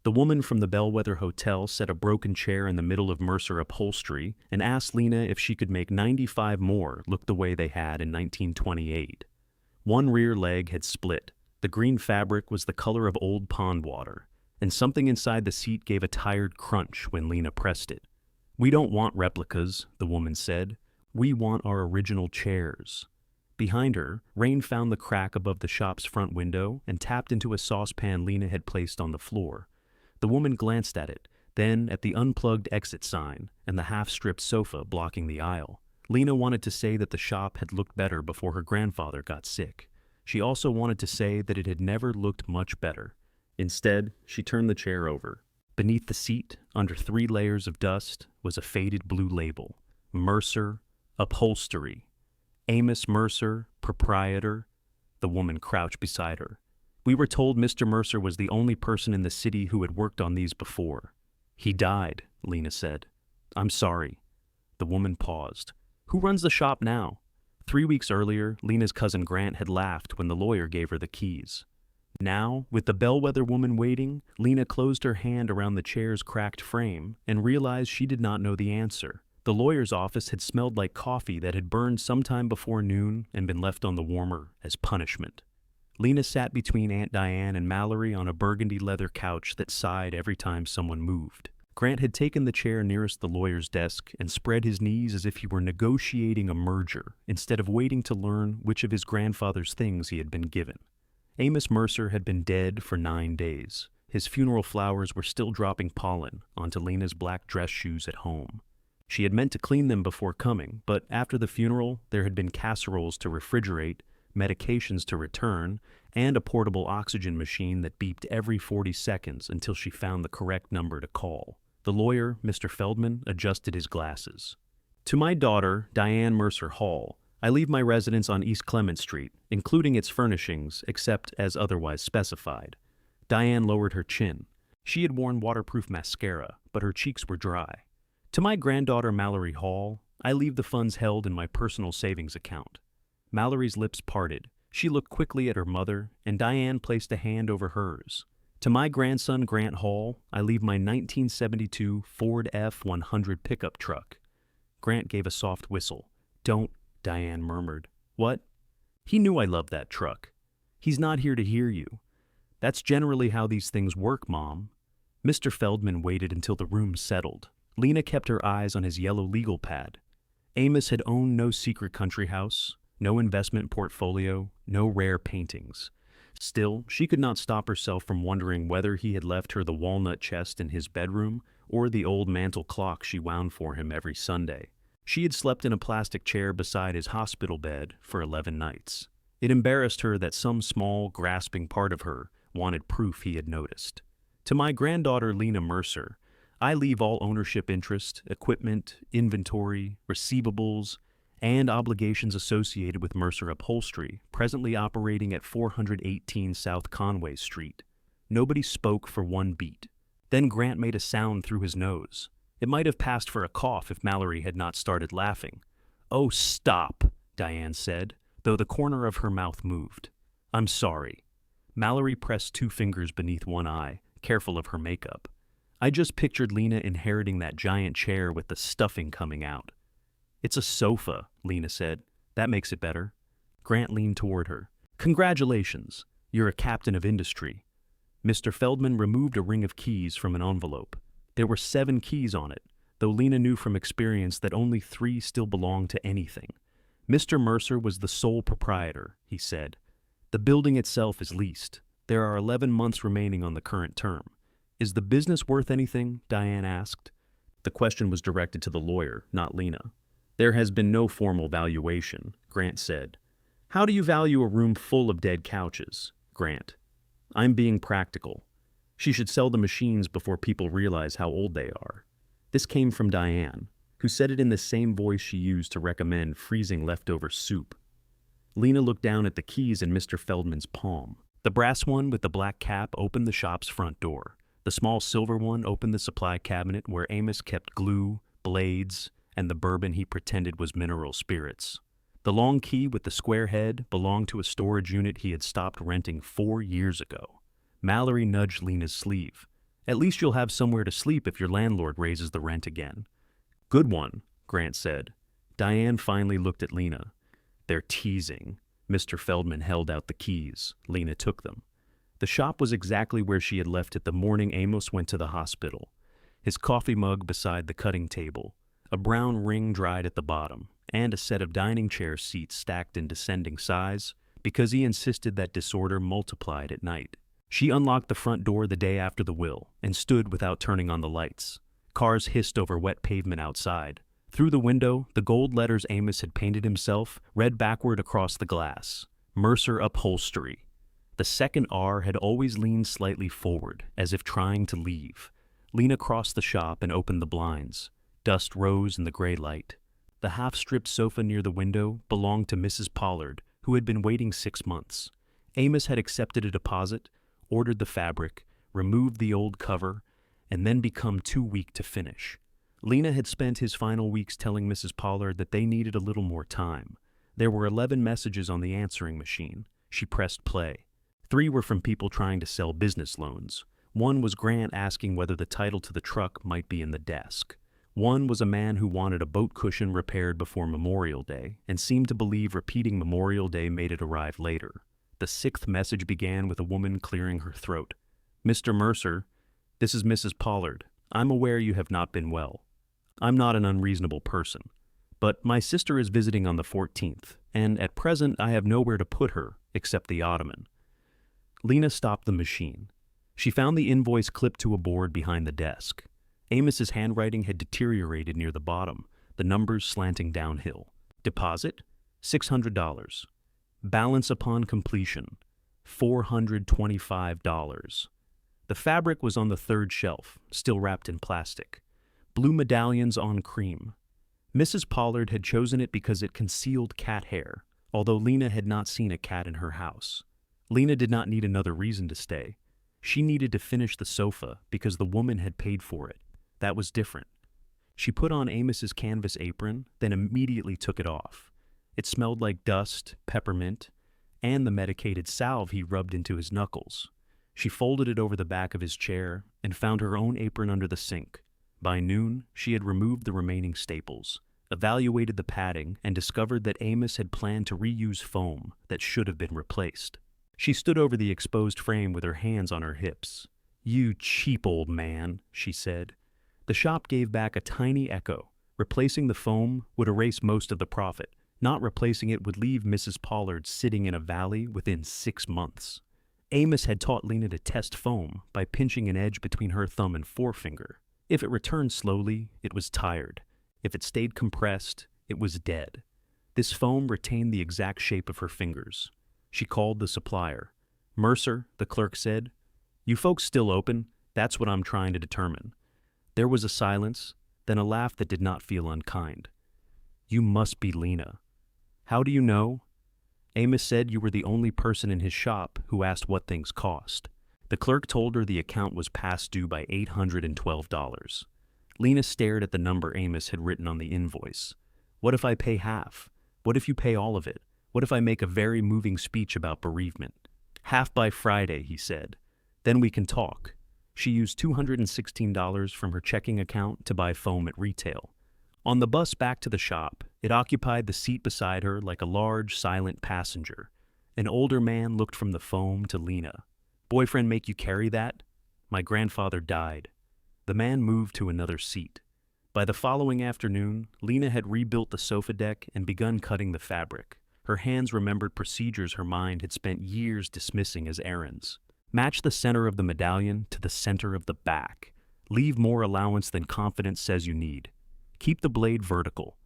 The woman from the Bellwether Hotel set a broken chair in the middle of Mercer Upholstery and asked Lena if she could make 95 more look the way they had in 1928. One rear leg had split. The green fabric was the color of old pond water, and something inside the seat gave a tired crunch when Lena pressed it. "We don't want replicas," the woman said. "We want our original chairs." Behind her, Rain found the crack above the shop's front window and tapped into a saucepan Lena had placed on the floor. The woman glanced at it, then at the unplugged exit sign and the half-stripped sofa blocking the aisle. Lena wanted to say that the shop had looked better before her grandfather got sick. She also wanted to say that it had never looked much better. Instead, she turned the chair over. Beneath the seat, under 3 layers of dust, was a faded blue label. Mercer Upholstery. Amos Mercer, proprietor. The woman crouched beside her. "We were told Mr. Mercer was the only person in the city who had worked on these before." "He died," Lena said. "I'm sorry." The woman paused. "Who runs the shop now?" 3 weeks earlier, Lena's cousin Grant had laughed when the lawyer gave her the keys. Now, with the bellwether woman waiting, Lena closed her hand around the chair's cracked frame and realized she did not know the answer. The lawyer's office had smelled like coffee that had burned sometime before noon and been left on the warmer as punishment. Lena sat between Aunt Diane and Mallory on a burgundy leather couch that sighed every time someone moved. Grant had taken the chair nearest the lawyer's desk and spread his knees as if he were negotiating a merger instead of waiting to learn which of his grandfather's things he had been given. Amos Mercer had been dead for 9 days. His funeral flowers were still dropping pollen onto Lena's black dress shoes at home. She had meant to clean them before coming, but after the funeral, there had been casseroles to refrigerate, medications to return, and a portable oxygen machine that beeped every 40 seconds until she found the correct number to call. The lawyer, Mr. Feldman, adjusted his glasses. "To my daughter, Diane Mercer Hall, I leave my residence on East Clement Street, including its furnishings, except as otherwise specified." Diane lowered her chin. She had worn waterproof mascara, but her cheeks were dry. "To my granddaughter, Mallory Hall, I leave the funds held in my personal savings account." Mallory's lips parted. She looked quickly at her mother, and Diane placed a hand over hers. "To my grandson, Grant Hall, I leave my 1972 Ford F-100 pickup truck." Grant gave a soft whistle. "Don't," Diane murmured. "What?" "He knew I loved that truck." "He's not here to hear you." "That's generally how these things work, Mom." Mr. Feldman waited until the room settled. Lena kept her eyes on his yellow legal pad. Amos had owned no secret country house, no investment portfolio, no rare paintings. Still, she could not stop herself from wondering whether he had left her the walnut chest in his bedroom or the old mantel clock she wound for him every Sunday. She had slept in a plastic chair beside his hospital bed for 11 nights. It embarrassed her that some small, grasping part of her wanted proof he had noticed. "To my granddaughter, Lena Mercer, I leave all ownership interest, equipment, inventory, receivables, and obligations associated with Mercer Upholstery, presently operating at 418 South Conway Street." Nobody spoke for 1 beat. Then Grant made a sound through his nose. It might have passed for a cough if Mallory had not started laughing. "Oh, stop," Diane said, though the corner of her mouth moved. "I'm sorry." Mallory pressed 2 fingers beneath one eye, careful of her makeup. "I just pictured Lena inheriting that giant chair with the stuffing coming out." "It's a sofa," Lena said. "That makes it better." Grant leaned toward her. "Congratulations. You're a captain of industry." Mr. Feldman removed a ring of keys from an envelope. There were 7 keys on it, though Lena knew from experience that only 3 still belonged to anything. "Mr. Mercer was the sole proprietor," he said. "The building itself is leased. There are 11 months remaining on the current term." "Is the business worth anything?" Diane asked. The question was directed to the lawyer, not Lena. "There has been no formal valuation," Grant said. "How do you value a room full of dead couches?" "Grant, I'm being practical. She should sell the machines before people realize how old they are." This came from Diane, who said it in the same voice she used to recommend freezing leftover soup. Lena looked down at the keys in Mr. Feldman's palm. The brass one with the black cap opened the shop's front door. The small silver one opened the supply cabinet where Amos kept glue, blades, and the bourbon he pretended was mineral spirits. The long key with the square head belonged to a storage unit he had stopped renting 4 years ago. Mallory nudged Lena's sleeve. At least you'll have somewhere to sleep if your landlord raises the rent again." "Good one," Grant said. Diane finally looked at Lena. "They're teasing." Mr. Feldman held out the keys. Lena took them. The shop was exactly where she had left it the morning Amos went to the hospital. His coffee mug beside the cutting table, a brown ring dried at the bottom, and a set of dining chair seats stacked in descending size because he insisted that disorder multiplied at night. She unlocked the front door the day after the will and stood without turning on the lights. Cars hissed over wet pavement outside. Through the window, the gold letters Amos had painted himself read backward across the glass. Mercer Upholstery. The second R had always leaned slightly forward, as if trying to leave. Lena crossed the shop and opened the blinds. Dust rose in the gray light. The half-stripped sofa near the window belonged to Mrs. Pollard, who had been waiting 6 months. Amos had accepted a deposit, ordered the fabric, removed the old cover, and then become too weak to finish. Lena had spent his final weeks telling Mrs. Pollard that they needed a little more time. There were 11 messages on the answering machine. She pressed play. 3 were from people trying to sell business loans. 1 was Grant asking whether the title to the truck might be in the desk. 1 was a man who wanted a boat cushion repaired before Memorial Day and seemed to believe repeating Memorial Day made it arrive later. The 6th message began with a woman clearing her throat. "Mr. Mercer, this is Mrs. Pollard. I'm aware you have not been well. I'm not an unreasonable person, but my sister is visiting on the 14th, and at present I have nowhere to put her except the ottoman." Lena stopped the machine. She found the invoice clipped to a board behind the desk. Amos's handwriting had deteriorated near the bottom, the numbers slanting downhill. Deposit, $600. Balance upon completion, $425. The fabric was on the 3rd shelf, still wrapped in plastic. Blue medallions on cream. Mrs. Pollard had chosen it because it concealed cat hair, although Lena had not seen a cat in her house. Lena did not need another reason to stay. She needed to finish the sofa because the woman had paid for it. That was different. She put on Amos's canvas apron, then immediately took it off. It smelled like dust, peppermint, and the medicated salve he rubbed into his knuckles. She folded it over the back of his chair and found her own apron under the sink. By noon, she had removed the remaining staples, evaluated the padding, and discovered that Amos had planned to reuse foam that should have been replaced. She stood over the exposed frame with her hands on her hips. "You cheap old man," she said. The shop gave back a tiny echo. Replacing the foam would erase most of the profit. Not replacing it would leave Mrs. Pollard sitting in a valley within 6 months. Amos had taught Lena to test foam by pinching an edge between her thumb and forefinger. If it returned slowly, it was tired. If it stayed compressed, it was dead. This foam retained the exact shape of her fingers. She called the supplier. "Mercer," the clerk said. "You folks still open? That's what I'm trying to determine." There was a silence, then a laugh that did not feel unkind. "You must be Lena." "How do you know?" "Amos said you were the only person in his shop who asked what things cost." The clerk told her the account was past due by $812. Lena stared at the number Amos had written on the invoice. "What if I pay half? What if you pay all of it? What if I make a very moving speech about bereavement?" "Half by Friday," he said. "Then we can talk." She used $216 from her checking account to buy foam at retail. On the bus back to the shop, it occupied the seat beside her like a large, silent passenger. An older man looked from the foam to Lena. "Boyfriend make you carry that?" "My grandfather died." The man moved to another seat. By the following afternoon, Lena had rebuilt the sofa deck and begun cutting the fabric. Her hands remembered procedures her mind had spent years dismissing as errands. Match the center of the medallion to the center of the back. Leave more allowance than confidence says you need. Keep the blade vertical.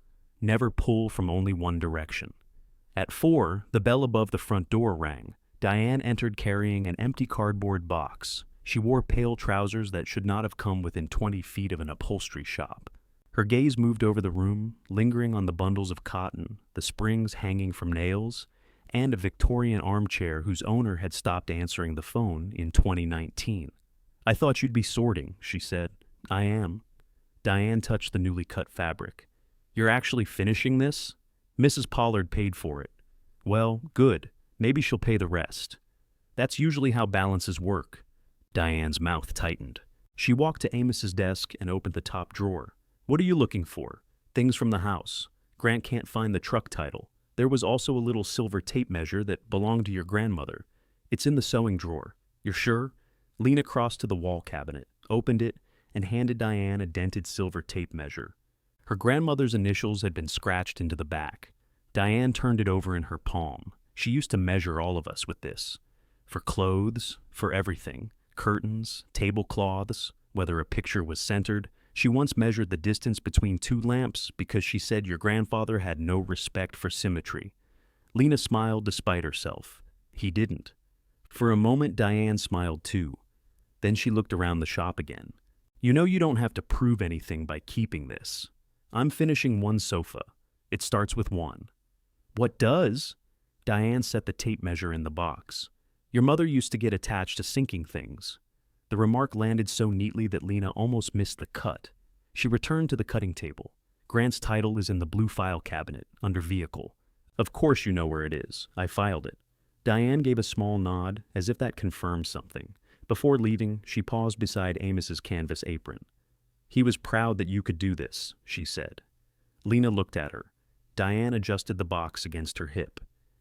Never pull from only one direction. At 4, the bell above the front door rang. Diane entered carrying an empty cardboard box. She wore pale trousers that should not have come within 20 feet of an upholstery shop. Her gaze moved over the room, lingering on the bundles of cotton, the springs hanging from nails, and a Victorian armchair whose owner had stopped answering the phone in 2019. "I thought you'd be sorting," she said. "I am." Diane touched the newly cut fabric. "You're actually finishing this?" "Mrs. Pollard paid for it." "Well, good. Maybe she'll pay the rest." "That's usually how balances work." Diane's mouth tightened. She walked to Amos's desk and opened the top drawer. "What are you looking for?" "Things from the house. Grant can't find the truck title. There was also a little silver tape measure that belonged to your grandmother. It's in the sewing drawer." "You're sure?" Lena crossed to the wall cabinet, opened it, and handed Diane a dented silver tape measure. Her grandmother's initials had been scratched into the back. Diane turned it over in her palm. She used to measure all of us with this. For clothes, for everything. Curtains, tablecloths, whether a picture was centered. She once measured the distance between two lamps because she said your grandfather had no respect for symmetry. Lena smiled despite herself. He didn't. For a moment, Diane smiled too. Then she looked around the shop again. "You know you don't have to prove anything by keeping this. I'm finishing one sofa. It starts with 1. "What does?" Diane set the tape measure in the box. "Your mother used to get attached to sinking things." The remark landed so neatly that Lena almost missed the cut. She returned to the cutting table. "Grant's title is in the blue file cabinet, under Vehicle. Of course you know where it is. I filed it." Diane gave a small nod, as if that confirmed something. Before leaving, she paused beside Amos's canvas apron. "He was proud that you could do this," she said. Lena looked at her. Diane adjusted the box against her hip.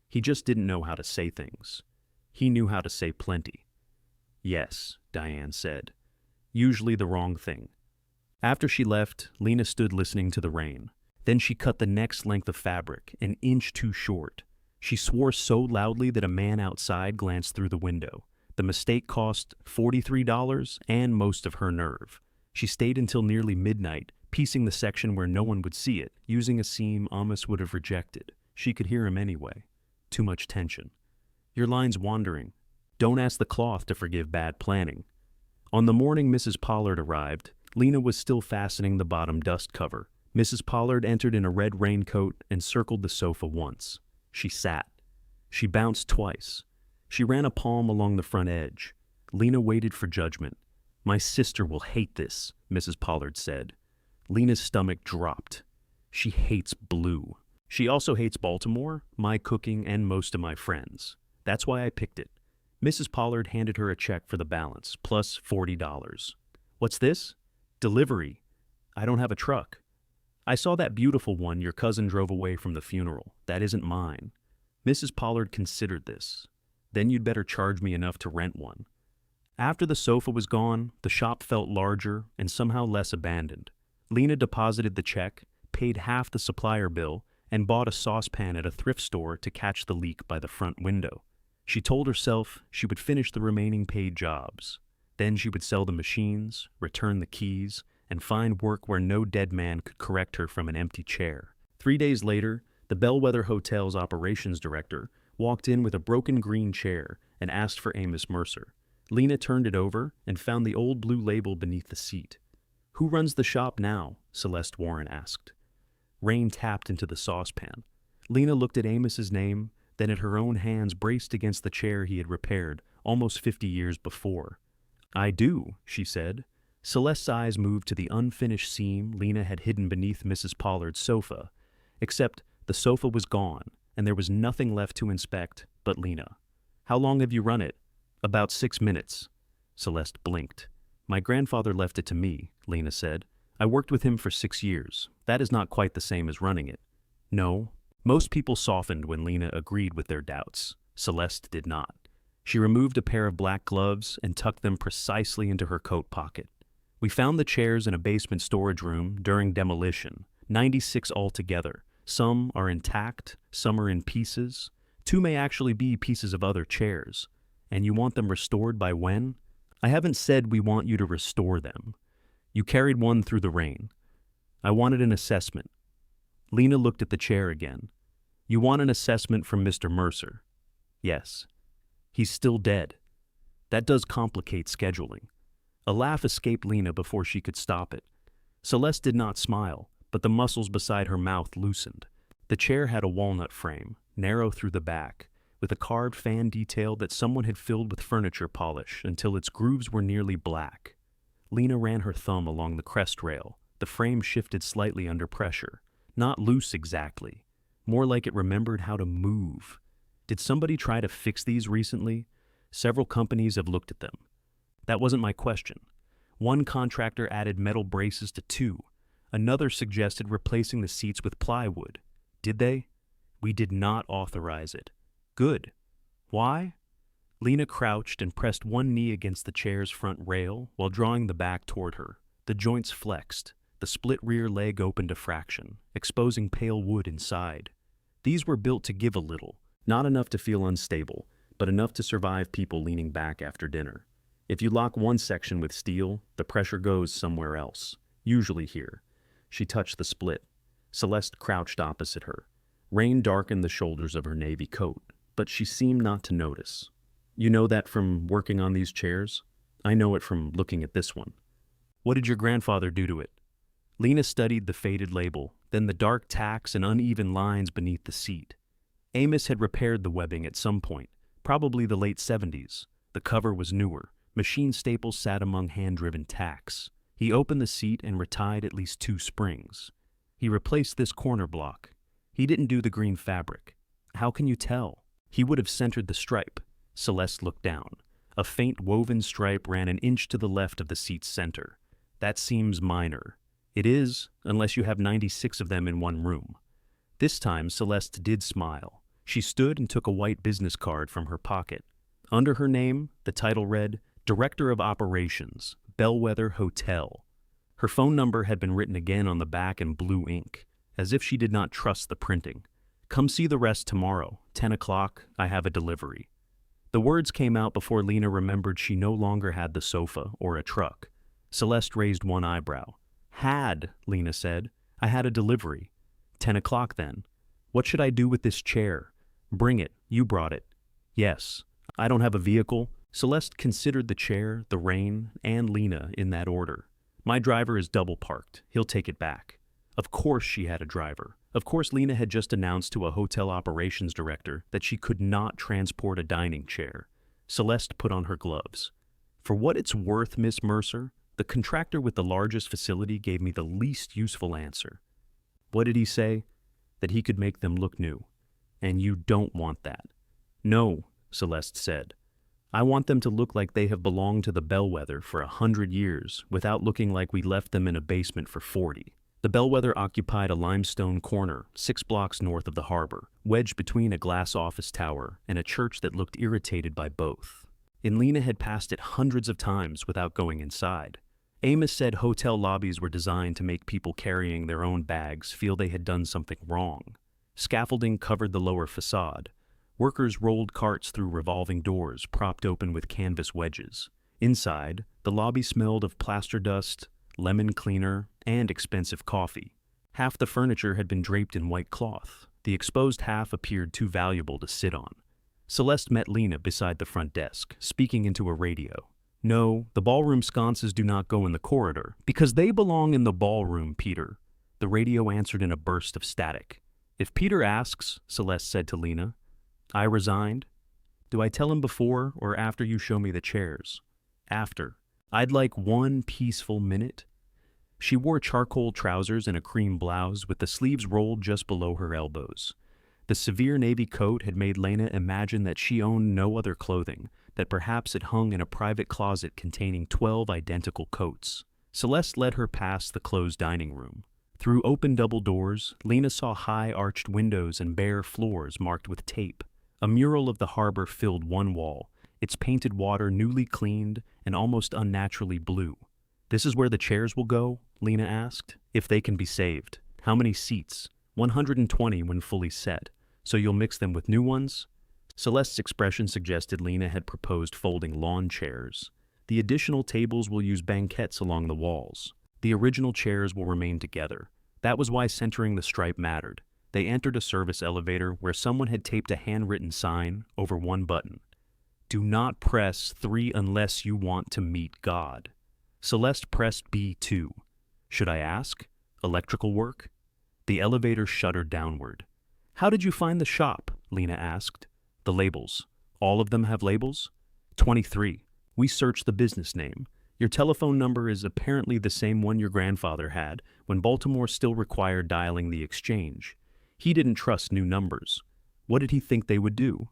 "He just didn't know how to say things. He knew how to say plenty." "Yes," Diane said. "Usually the wrong thing." After she left, Lena stood listening to the rain. Then she cut the next length of fabric, an inch too short. She swore so loudly that a man outside glanced through the window. The mistake cost $43 and most of her nerve. She stayed until nearly midnight, piecing the section where no one would see it, using a seam Amos would have rejected. She could hear him anyway. Too much tension. "Your line's wandering." Don't ask the cloth to forgive bad planning. On the morning Mrs. Pollard arrived, Lena was still fastening the bottom dust cover. Mrs. Pollard entered in a red raincoat and circled the sofa once. She sat. She bounced twice. She ran a palm along the front edge. Lena waited for judgment. "My sister will hate this," Mrs. Pollard said. Lena's stomach dropped. She hates blue. She also hates Baltimore, my cooking, and most of my friends. That's why I picked it. Mrs. Pollard handed her a check for the balance, plus $40. "What's this?" "Delivery. I don't have a truck." "I saw that beautiful one your cousin drove away from the funeral. That isn't mine." Mrs. Pollard considered this. "Then you'd better charge me enough to rent one." After the sofa was gone, the shop felt larger and somehow less abandoned. Lena deposited the check, paid half the supplier bill, and bought a saucepan at a thrift store to catch the leak by the front window. She told herself she would finish the remaining paid jobs. Then she would sell the machines, return the keys, and find work where no dead man could correct her from an empty chair. 3 days later, the Bellwether Hotel's operations director walked in with a broken green chair and asked for Amos Mercer. Lena turned it over and found the old blue label beneath the seat. "Who runs the shop now?" Celeste Warren asked. Rain tapped into the saucepan. Lena looked at Amos's name, then at her own hands braced against the chair he had repaired almost 50 years before. "I do," she said. Celeste's eyes moved to the unfinished seam Lena had hidden beneath Mrs. Pollard's sofa, except the sofa was gone, and there was nothing left to inspect but Lena. "How long have you run it?" "About 6 minutes." Celeste blinked. "My grandfather left it to me," Lena said. "I worked with him for 6 years. That is not quite the same as running it." "No." Most people softened when Lena agreed with their doubts. Celeste did not. She removed a pair of black gloves and tucked them precisely into her coat pocket. "We found the chairs in a basement storage room during demolition, 96 altogether. Some are intact, some are in pieces. 2 may actually be pieces of other chairs. And you want them restored by when?" "I haven't said we want you to restore them. You carried one through the rain. I wanted an assessment." Lena looked at the chair again. "You want an assessment from Mr. Mercer?" "Yes." "He's still dead. That does complicate scheduling." A laugh escaped Lena before she could stop it. Celeste did not smile, but the muscles beside her mouth loosened. The chair had a walnut frame, narrow through the back, with a carved fan detail that someone had filled with furniture polish until its grooves were nearly black. Lena ran her thumb along the crest rail. The frame shifted slightly under pressure. Not loose exactly. More like it remembered how to move. Did somebody try to fix these recently? Several companies have looked at them. That wasn't my question. One contractor added metal braces to two. Another suggested replacing the seats with plywood. Did they? We did not authorize it. Good. Why? Lena crouched and pressed one knee against the chair's front rail while drawing the back toward her. The joints flexed. The split rear leg opened a fraction, exposing pale wood inside. These were built to give a little, not enough to feel unstable, but enough to survive people leaning back after dinner. If you lock one section with steel, the pressure goes somewhere else, usually here. She touched the split. Celeste crouched opposite her. Rain darkened the shoulders of her navy coat, but she seemed not to notice. You know that from working on these chairs? I know it from looking at this one. What did your grandfather do to it? Lena studied the faded label, then the dark tacks and uneven lines beneath the seat. Amos had repaired the webbing at some point, probably the late 70s. The cover was newer. Machine staples sat among hand-driven tacks. He opened the seat and retied at least 2 springs. He replaced this corner block. He didn't do the green fabric. How can you tell? He would have centered the stripe. Celeste looked down. A faint woven stripe ran an inch to the left of the seat's center. That seems minor. It is, unless you have 96 of them in one room. This time, Celeste did smile. She stood and took a white business card from her pocket. Under her name, the title read, Director of Operations, Bellwether Hotel. Her phone number had been written again on the back in blue ink, as if she did not trust the printing. Come see the rest tomorrow, 10 o'clock, I have a delivery. The words came out before Lena remembered she no longer had the sofa or a truck. Celeste raised one eyebrow. Had, Lena said. I had a delivery. 10 o'clock then. What should I do with this chair? Bring it. You brought it. Yes. I don't have a vehicle. Celeste considered the chair, the rain, and Lena in that order. My driver is double parked. He'll take it back. Of course she had a driver. Of course Lena had just announced to a hotel operations director that she could not transport a dining chair. Celeste put on her gloves. For what it's worth, Miss Mercer, the contractor with the largest facility gave me the least useful answer. What did he say? That he could make them look new. And you don't want that. No, Celeste said. I want them to look like they have belonged to the Bellwether for 100 years without looking like we left them in a basement for 40. The Bellwether occupied a limestone corner 6 blocks north of the harbor, wedged between a glass office tower and a church that looked irritated by both. And Lena had passed it hundreds of times without going inside. Amos said hotel lobbies were designed to make people carrying their own bags feel they had done something wrong. Scaffolding covered the lower facade. Workers rolled carts through revolving doors propped open with canvas wedges. Inside, the lobby smelled of plaster dust, lemon cleaner, and expensive coffee. Half the furniture had been draped in white cloth. The exposed half appeared too valuable to sit on. Celeste met Lena beside the front desk, speaking into a radio. No, the ballroom sconces do not go in the corridor, because they belong in the ballroom, Peter. The radio answered in a burst of static. If Peter asks, Celeste said to Lena, I resigned. Do I tell him before or after you show me the chairs? After. I'd like one peaceful minute. She wore charcoal trousers and a cream blouse with the sleeves rolled just below her elbows. The severe navy coat had made Lena imagine that she owned no other clothing, that perhaps it hung in a private closet containing 12 identical coats. Celeste led her past the closed dining room. Through open double doors, Lena saw high arched windows and bare floors marked with tape. A mural of the harbor filled one wall, its painted water newly cleaned and almost unnaturally blue. This is where the chairs will go? Lena asked. If they can be saved. How many seats? 120 when fully set. So you'll mix them with new ones? Celeste's expression suggested Lena had proposed folding lawn chairs. The additional tables will use banquettes along the walls. The original chairs will remain together. That was why centering the stripe mattered. They entered a service elevator where someone had taped a handwritten sign over one button. Do not press 3 unless you want to meet God. Celeste pressed B2. Should I ask? Electrical work? The elevator shuddered downward. How did you find the shop? Lena asked. The labels. All of them have labels? 23. We searched the business name. Your telephone number is apparently the same one your grandfather had when Baltimore still required dialing the exchange. He didn't trust new numbers. What did he think they would do?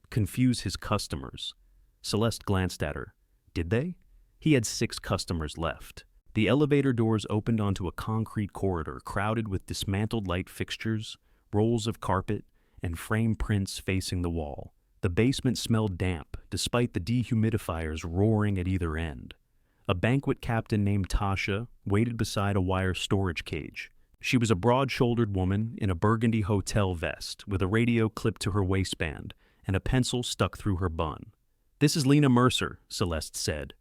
Confuse his customers. Celeste glanced at her. Did they? He had 6 customers left. The elevator doors opened onto a concrete corridor crowded with dismantled light fixtures, rolls of carpet, and frame prints facing the wall. The basement smelled damp, despite the dehumidifiers roaring at either end. A banquet captain named Tasha waited beside a wire storage cage. She was a broad-shouldered woman in a burgundy hotel vest with a radio clipped to her waistband and a pencil stuck through her bun. "This is Lena Mercer," Celeste said.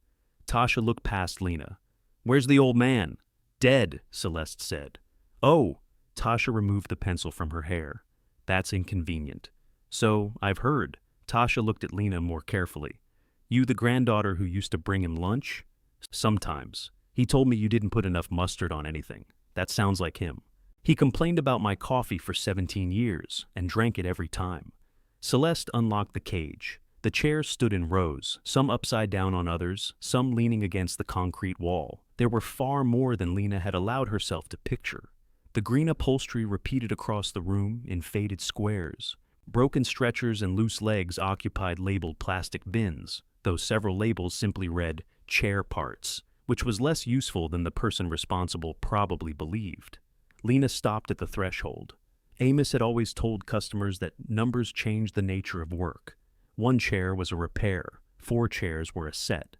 Tasha looked past Lena. "Where's the old man?" "Dead," Celeste said. "Oh," Tasha removed the pencil from her hair. "That's inconvenient." "So, I've heard." Tasha looked at Lena more carefully. "You the granddaughter who used to bring him lunch?" "Sometimes. He told me you didn't put enough mustard on anything. That sounds like him. He complained about my coffee for 17 years and drank it every time." Celeste unlocked the cage. The chairs stood in rows, some upside down on others, some leaning against the concrete wall. There were far more than Lena had allowed herself to picture. The green upholstery repeated across the room in faded squares. Broken stretchers and loose legs occupied labeled plastic bins, though several labels simply read "chair parts," which was less useful than the person responsible probably believed. Lena stopped at the threshold. Amos had always told customers that numbers changed the nature of work. 1 chair was a repair, 4 chairs were a set.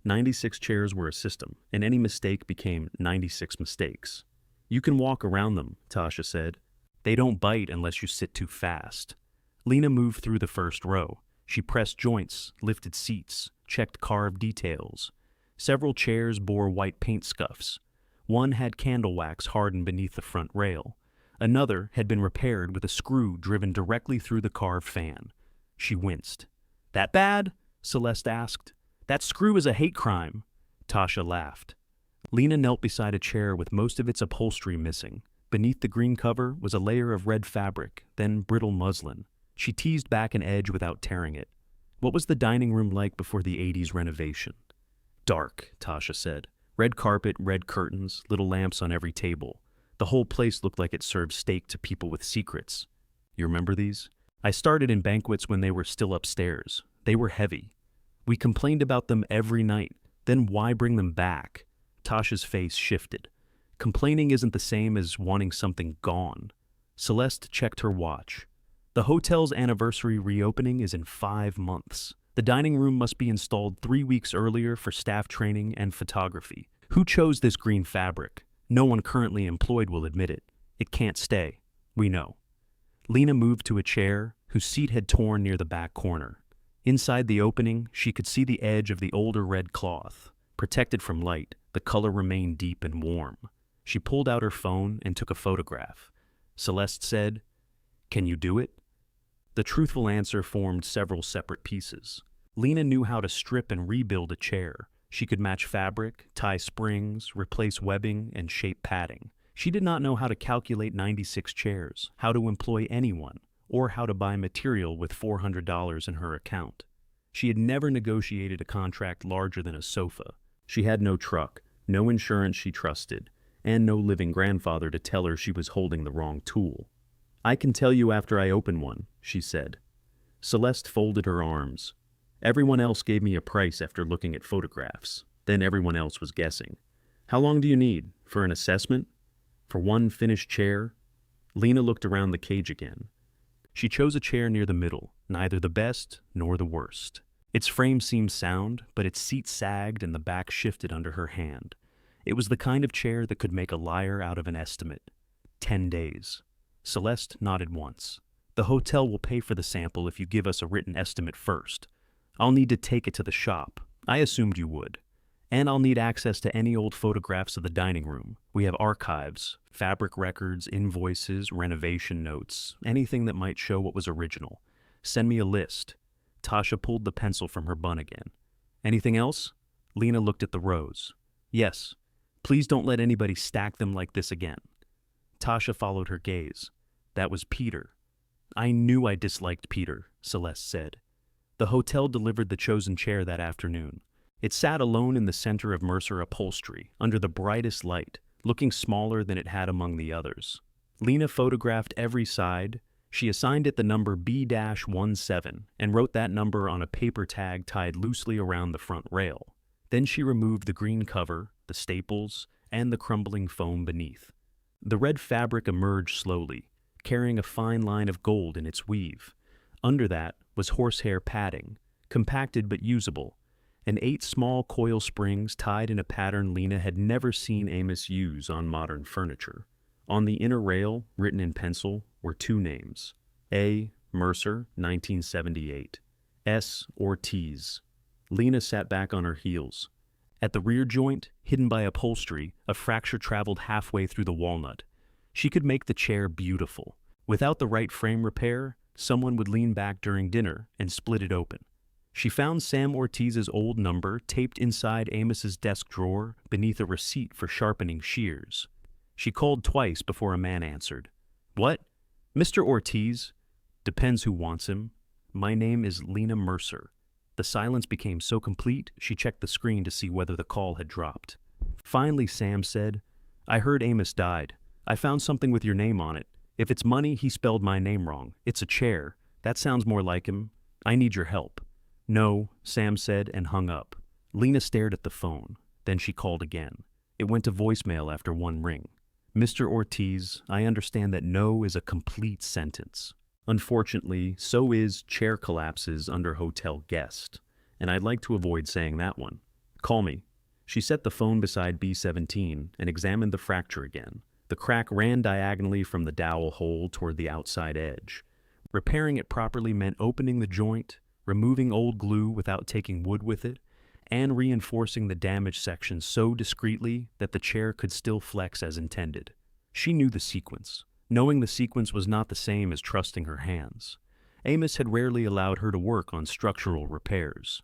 96 chairs were a system, and any mistake became 96 mistakes. "You can walk around them," Tasha said. "They don't bite unless you sit too fast." Lena moved through the first row. She pressed joints, lifted seats, checked carved details. Several chairs bore white paint scuffs. One had candle wax hardened beneath the front rail. Another had been repaired with a screw driven directly through the carved fan. She winced. "That bad?" Celeste asked. "That screw is a hate crime." Tasha laughed. Lena knelt beside a chair with most of its upholstery missing. Beneath the green cover was a layer of red fabric, then brittle muslin. She teased back an edge without tearing it. "What was the dining room like before the 80s renovation?" "Dark," Tasha said. "Red carpet, red curtains, little lamps on every table. The whole place looked like it served steak to people with secrets. You remember these? I started in banquets when they were still upstairs. They were heavy. We complained about them every night. Then why bring them back?" Tasha's face shifted. Complaining isn't the same as wanting something gone. Celeste checked her watch. "The hotel's anniversary reopening is in 5 months. The dining room must be installed 3 weeks earlier for staff training and photography. Who chose this green fabric? No one currently employed will admit it. It can't stay. We know." Lena moved to a chair whose seat had torn near the back corner. Inside the opening, she could see the edge of the older red cloth. Protected from light, the color remained deep and warm. She pulled out her phone and took a photograph. Celeste said, "Can you do it?" The truthful answer formed several separate pieces. Lena knew how to strip and rebuild a chair. She could match fabric, tie springs, replace webbing, and shape padding. She did not know how to calculate 96 chairs, how to employ anyone, or how to buy material with $400 in her account. She had never negotiated a contract larger than a sofa. She had no truck, no insurance she trusted, and no living grandfather to tell her she was holding the wrong tool. "I can tell you after I open one," she said. Celeste folded her arms. "Everyone else gave me a price after looking at photographs. Then everyone else was guessing. How long do you need? For an assessment? For one finished chair?" Lena looked around the cage again. She chose a chair near the middle, neither the best nor the worst. Its frame seemed sound, but its seat sagged and the back shifted under her hand. It was the kind of chair that could make a liar out of an estimate. 10 days. Celeste nodded once. "The hotel will pay for the sample if you give us a written estimate first. I'll need to take it to the shop. I assumed you would. And I'll need access to any old photographs of the dining room. We have archives, fabric records, invoices, renovation notes, anything that might show what was original. Send me a list." Tasha pulled the pencil from her bun again. "Anything else?" Lena looked at the rows. "Yes. Please don't let anybody stack them like this again." Tasha followed her gaze. "That was Peter." "I knew I disliked Peter," Celeste said. The hotel delivered the chosen chair that afternoon. It sat alone in the center of Mercer Upholstery, under the brightest light, looking smaller than it had among the others. Lena photographed every side. She assigned it the number B-17 and wrote that number on a paper tag tied loosely around the front rail. Then she removed the green cover, the staples, and the crumbling foam beneath. The red fabric emerged slowly, carrying a fine line of gold in its weave. Under that was horsehair padding, compacted but usable, and 8 small coil springs tied in a pattern Lena had never seen Amos use on modern furniture. On the inner rail, written in pencil, were 2 names: A. Mercer, 1978. S. Ortiz. Lena sat back on her heels. At the rear joint, hidden by upholstery, a fracture traveled halfway through the walnut. She could make the chair beautiful. Without the right frame repair, someone would lean back during dinner and split it open. She found Sam Ortiz's old number taped inside Amos's desk drawer beneath a receipt for sharpening shears. She called twice before a man answered. "What? Mr. Ortiz?" "Depends who wants him. My name is Lena Mercer." The silence became so complete, she checked the screen to see whether the call had dropped. Finally, Sam said, "I heard Amos died. I found something with your name on it. If it's money, he spelled my name wrong. It's a chair. That sounds more like him. I need your help." "No," Sam said and hung up. Lena stared at the phone. Then she called again. It went to voicemail after 1 ring. "Mr. Ortiz, I understand that no is a complete sentence. Unfortunately, so is chair collapses under hotel guest, and I'd like to avoid saying that one. Call me." She set the phone beside B17 and examined the fracture again. The crack ran diagonally from the dowel hole toward the outside edge. Repairing it properly meant opening the joint, removing old glue without taking wood with it, and reinforcing the damaged section so discreetly that the chair could still flex as intended. She knew the sequence. Knowing the sequence was not the same as trusting her hands. Amos had rarely allowed her to work on structural repairs.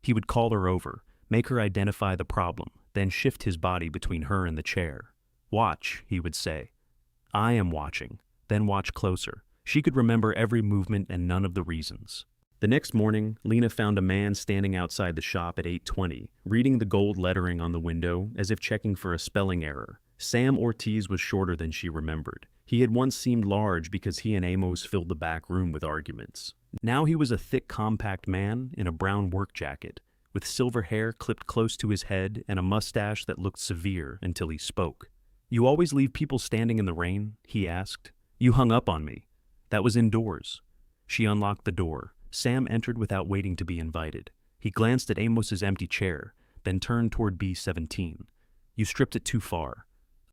He would call her over, make her identify the problem, then shift his body between her and the chair. "Watch," he would say. "I am watching." Then watch closer. She could remember every movement and none of the reasons. The next morning, Lena found a man standing outside the shop at 8:20, reading the gold lettering on the window as if checking for a spelling error. Sam Ortiz was shorter than she remembered. He had once seemed large because he and Amos filled the back room with arguments. Now he was a thick, compact man in a brown work jacket, with silver hair clipped close to his head and a mustache that looked severe until he spoke. "You always leave people standing in the rain?" he asked. "You hung up on me." "That was indoors." She unlocked the door. Sam entered without waiting to be invited. He glanced at Amos's empty chair, then turned toward B17. "You stripped it too far."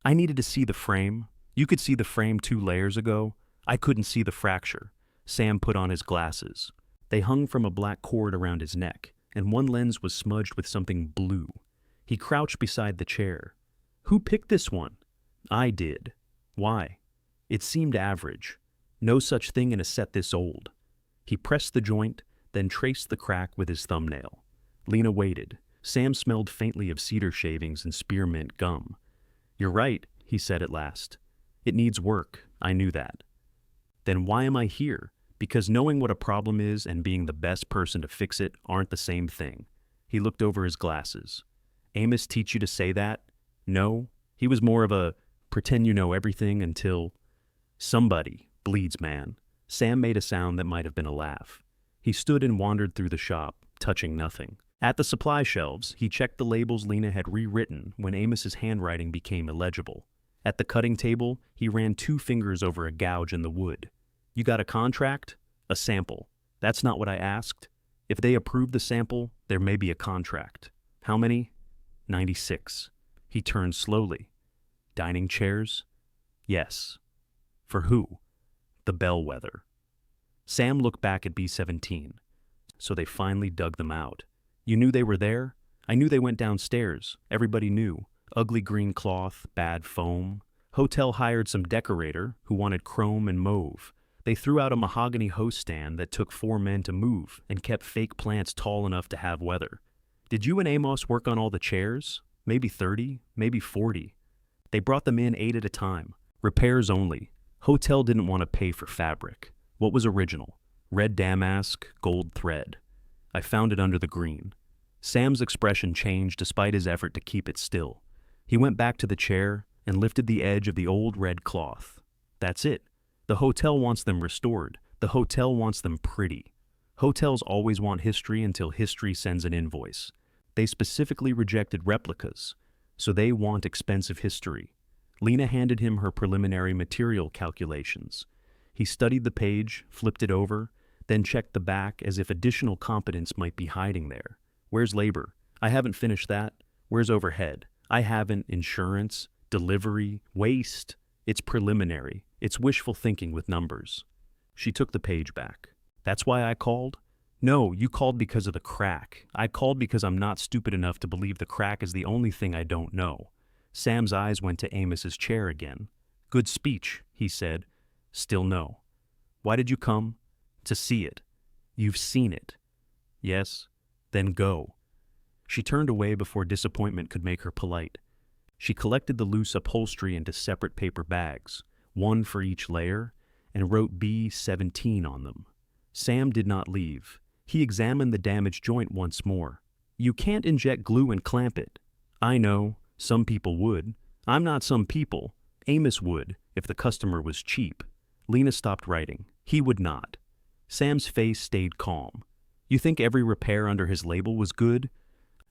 "I needed to see the frame." "You could see the frame 2 layers ago. I couldn't see the fracture." Sam put on his glasses. They hung from a black cord around his neck, and one lens was smudged with something blue. He crouched beside the chair. "Who picked this one?" "I did." "Why?" "It seemed average. No such thing in a set this old." He pressed the joint, then traced the crack with his thumbnail. Lena waited. Sam smelled faintly of cedar shavings and spearmint gum. "You're right," he said at last. "It needs work. I knew that." "Then why am I here?" "Because knowing what a problem is and being the best person to fix it aren't the same thing." He looked over his glasses. "Amos teach you to say that?" "No. He was more of a pretend you know everything until—" "Somebody bleeds, man." Sam made a sound that might have been a laugh. He stood and wandered through the shop, touching nothing. At the supply shelves, he checked the labels Lena had rewritten when Amos's handwriting became illegible. At the cutting table, he ran 2 fingers over a gouge in the wood. "You got a contract?" "A sample." "That's not what I asked." "If they approve the sample, there may be a contract." "How many?" 96. He turned slowly. "Dining chairs?" "Yes." "For who?" "The bellwether." Sam looked back at B17. "So they finally dug them out." "You knew they were there?" "I knew they went downstairs. Everybody knew. Ugly green cloth, bad foam. Hotel hired some decorator who wanted chrome and mauve. They threw out a mahogany host stand that took 4 men to move and kept fake plants tall enough to have weather." "Did you and Amos work on all the chairs?" "Maybe 30, maybe 40. They brought them in 8 at a time. Repairs only. Hotel didn't want to pay for fabric. What was original? Red damask, gold thread. I found it under the green." Sam's expression changed despite his effort to keep it still. He went back to the chair and lifted the edge of the old red cloth. "That's it. The hotel wants them restored. The hotel wants them pretty. Hotels always want history until history sends an invoice. They specifically rejected replicas, so they want expensive history. Lena handed him her preliminary material calculations. He studied the page, flipped it over, then checked the back as if additional competence might be hiding there. Where's labor? I haven't finished that. Where's overhead? I haven't. Insurance, delivery, waste. It's preliminary. It's wishful thinking with numbers. She took the page back. That's why I called? No, you called because of the crack. I called because I'm not stupid enough to believe the crack is the only thing I don't know. Sam's eyes went to Amos's chair again. Good speech, he said. Still no. Why did you come? To see it. You've seen it. Yes? Then go. She turned away before disappointment could make her polite. She collected the loose upholstery into separate paper bags, one for each layer, and wrote B-17 on them. Sam did not leave. He examined the damaged joint once more. You can't inject glue and clamp it. I know. Some people would. I'm not some people. Amos would, if the customer was cheap. Lena stopped writing. He would not. Sam's face stayed calm. You think every repair under his label was good?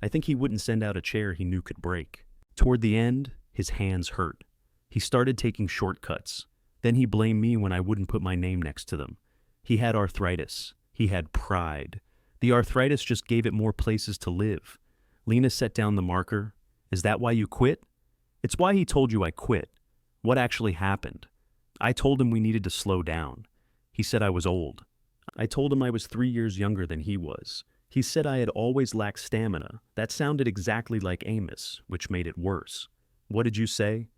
I think he wouldn't send out a chair he knew could break. Toward the end, his hands hurt. He started taking shortcuts. Then he blamed me when I wouldn't put my name next to them. He had arthritis. He had pride. The arthritis just gave it more places to live. Lena set down the marker. Is that why you quit? It's why he told you I quit. What actually happened? I told him we needed to slow down. He said I was old. I told him I was 3 years younger than he was. He said I had always lacked stamina. That sounded exactly like Amos, which made it worse. What did you say?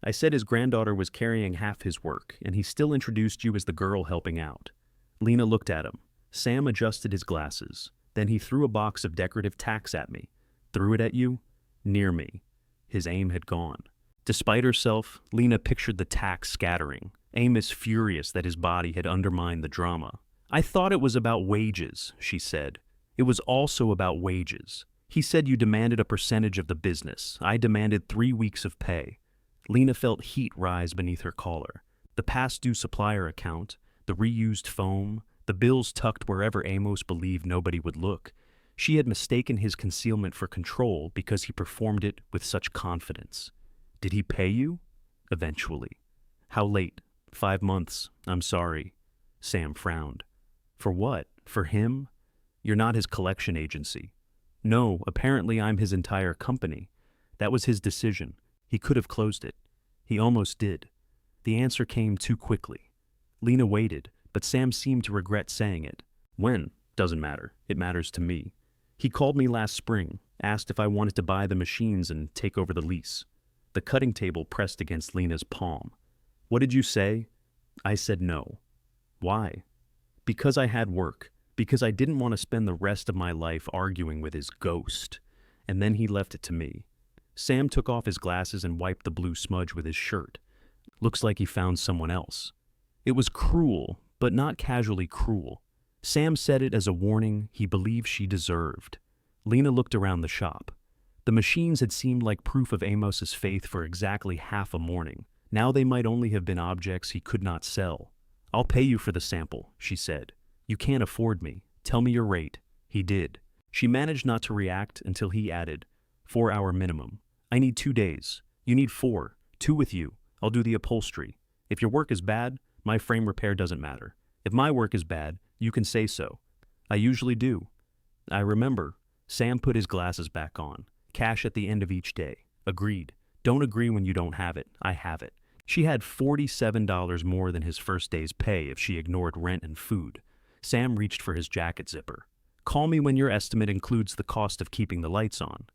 I said his granddaughter was carrying half his work, and he still introduced you as the girl helping out. Lena looked at him. Sam adjusted his glasses. Then he threw a box of decorative tacks at me. Threw it at you? Near me. His aim had gone. Despite herself, Lena pictured the tacks scattering, Amos furious that his body had undermined the drama. I thought it was about wages, she said. It was also about wages. He said you demanded a percentage of the business. I demanded 3 weeks of pay. Lena felt heat rise beneath her collar. The past due supplier account, the reused foam, the bills tucked wherever Amos believed nobody would look. She had mistaken his concealment for control because he performed it with such confidence. Did he pay you? Eventually. How late? 5 months. I'm sorry. Sam frowned. For what? For him? You're not his collection agency. No, apparently I'm his entire company. That was his decision. He could have closed it. He almost did. The answer came too quickly. Lena waited, but Sam seemed to regret saying it. When? Doesn't matter. It matters to me. He called me last spring, asked if I wanted to buy the machines and take over the lease. The cutting table pressed against Lena's palm. What did you say? I said no. Why? Because I had work. Because I didn't want to spend the rest of my life arguing with his ghost. And then he left it to me. Sam took off his glasses and wiped the blue smudge with his shirt. Looks like he found someone else. It was cruel, but not casually cruel. Sam said it as a warning he believed she deserved. Lena looked around the shop. The machines had seemed like proof of Amos's faith for exactly half a morning. Now they might only have been objects he could not sell. I'll pay you for the sample, she said. You can't afford me. Tell me your rate. He did. She managed not to react until he added, 4-hour minimum. I need 2 days. You need 4. 2 with you. I'll do the upholstery. If your work is bad, my frame repair doesn't matter. If my work is bad, you can say so. I usually do. I remember. Sam put his glasses back on. Cash at the end of each day. Agreed. Don't agree when you don't have it. I have it. She had $47 more than his first day's pay if she ignored rent and food. Sam reached for his jacket zipper. Call me when your estimate includes the cost of keeping the lights on.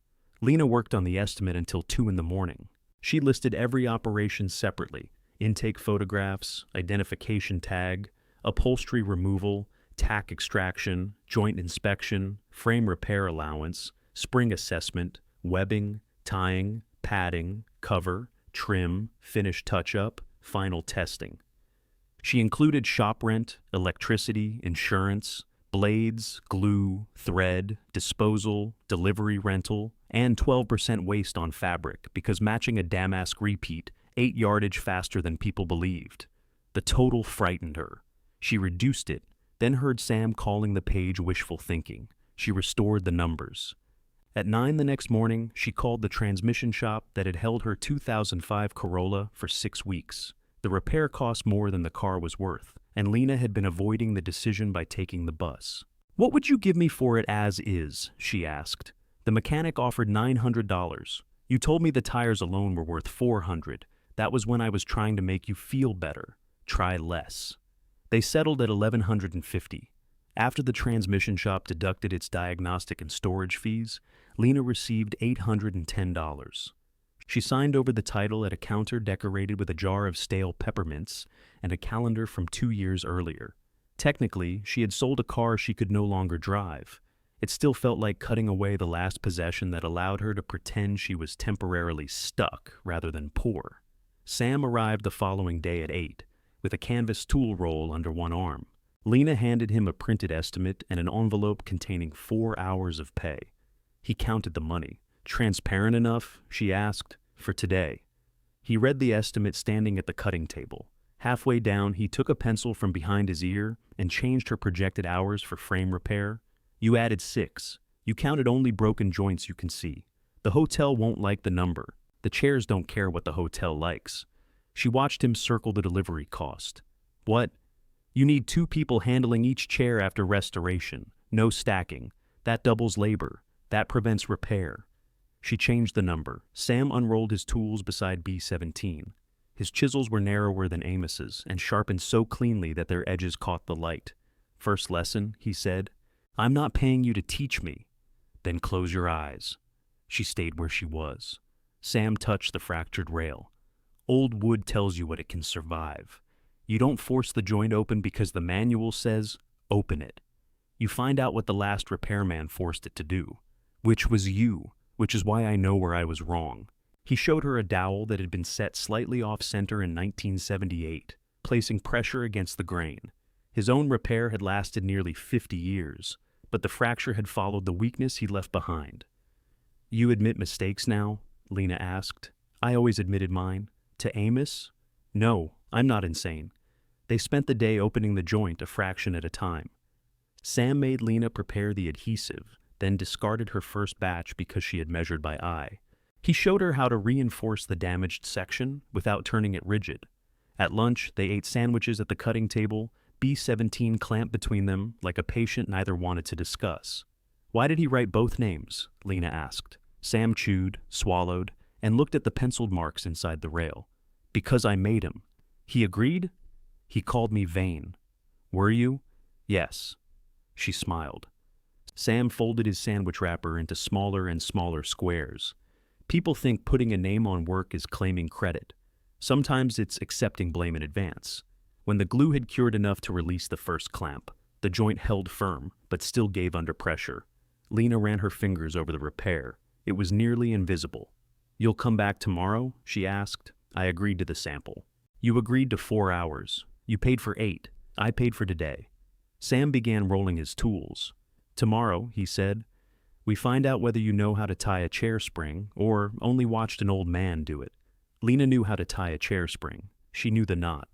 Lena worked on the estimate until 2 in the morning. She listed every operation separately. Intake photographs, identification tag, upholstery removal, tack extraction, joint inspection, frame repair allowance, spring assessment, webbing, tying, padding, cover, trim, finish touch-up, final testing. She included shop rent, electricity, insurance, blades, glue, thread, disposal, delivery rental, and 12% waste on fabric because matching a damask repeat 8 yardage faster than people believed. The total frightened her. She reduced it, then heard Sam calling the page wishful thinking. She restored the numbers. At 9 the next morning, she called the transmission shop that had held her 2005 Corolla for 6 weeks. The repair cost more than the car was worth, and Lena had been avoiding the decision by taking the bus. "What would you give me for it as is?" she asked. The mechanic offered $900. "You told me the tires alone were worth $400. That was when I was trying to make you feel better. Try less." They settled at $1,150. After the transmission shop deducted its diagnostic and storage fees, Lena received $810. She signed over the title at a counter decorated with a jar of stale peppermints and a calendar from 2 years earlier. Technically, she had sold a car she could no longer drive. It still felt like cutting away the last possession that allowed her to pretend she was temporarily stuck rather than poor. Sam arrived the following day at 8, with a canvas tool roll under one arm. Lena handed him a printed estimate and an envelope containing 4 hours of pay. He counted the money. "Transparent enough?" she asked. "For today." He read the estimate standing at the cutting table. Halfway down, he took a pencil from behind his ear and changed her projected hours for frame repair. "You added 6. You counted only broken joints you can see. The hotel won't like the number. The chairs don't care what the hotel likes." She watched him circle the delivery cost. "What? You need 2 people handling each chair after restoration. No stacking. That doubles labor. That prevents repair." She changed the number. Sam unrolled his tools beside B17. His chisels were narrower than Amos's and sharpened so cleanly that their edges caught the light. "First lesson," he said. "I'm not paying you to teach me." "Then close your eyes." She stayed where she was. Sam touched the fractured rail. "Old wood tells you what it can survive. You don't force the joint open because the manual says, open it. You find out what the last repairman forced it to do. Which was you, which is why I know where I was wrong." He showed her a dowel that had been set slightly off-center in 1978, placing pressure against the grain. His own repair had lasted nearly 50 years, but the fracture had followed the weakness he left behind. "You admit mistakes now?" Lena asked. "I always admitted mine. To Amos? No, I'm not insane." They spent the day opening the joint a fraction at a time. Sam made Lena prepare the adhesive, then discarded her first batch because she had measured by eye. He showed her how to reinforce the damaged section without turning it rigid. At lunch, they ate sandwiches at the cutting table, B17 clamped between them like a patient neither wanted to discuss. "Why did he write both names?" Lena asked. Sam chewed, swallowed, and looked at the penciled marks inside the rail. "Because I made him." He agreed. "He called me vain." "Were you?" "Yes." She smiled. Sam folded his sandwich wrapper into smaller and smaller squares. People think putting a name on work is claiming credit. Sometimes it's accepting blame in advance. When the glue had cured enough to release the first clamp, the joint held firm, but still gave under pressure. Lena ran her fingers over the repair. It was nearly invisible. "You'll come back tomorrow?" she asked. I agreed to the sample. "You agreed to 4 hours. You paid for 8. I paid for today." Sam began rolling his tools. "Tomorrow," he said, "we find out whether you know how to tie a chair spring or only watched an old man do it." Lena knew how to tie a chair spring. She knew the knot,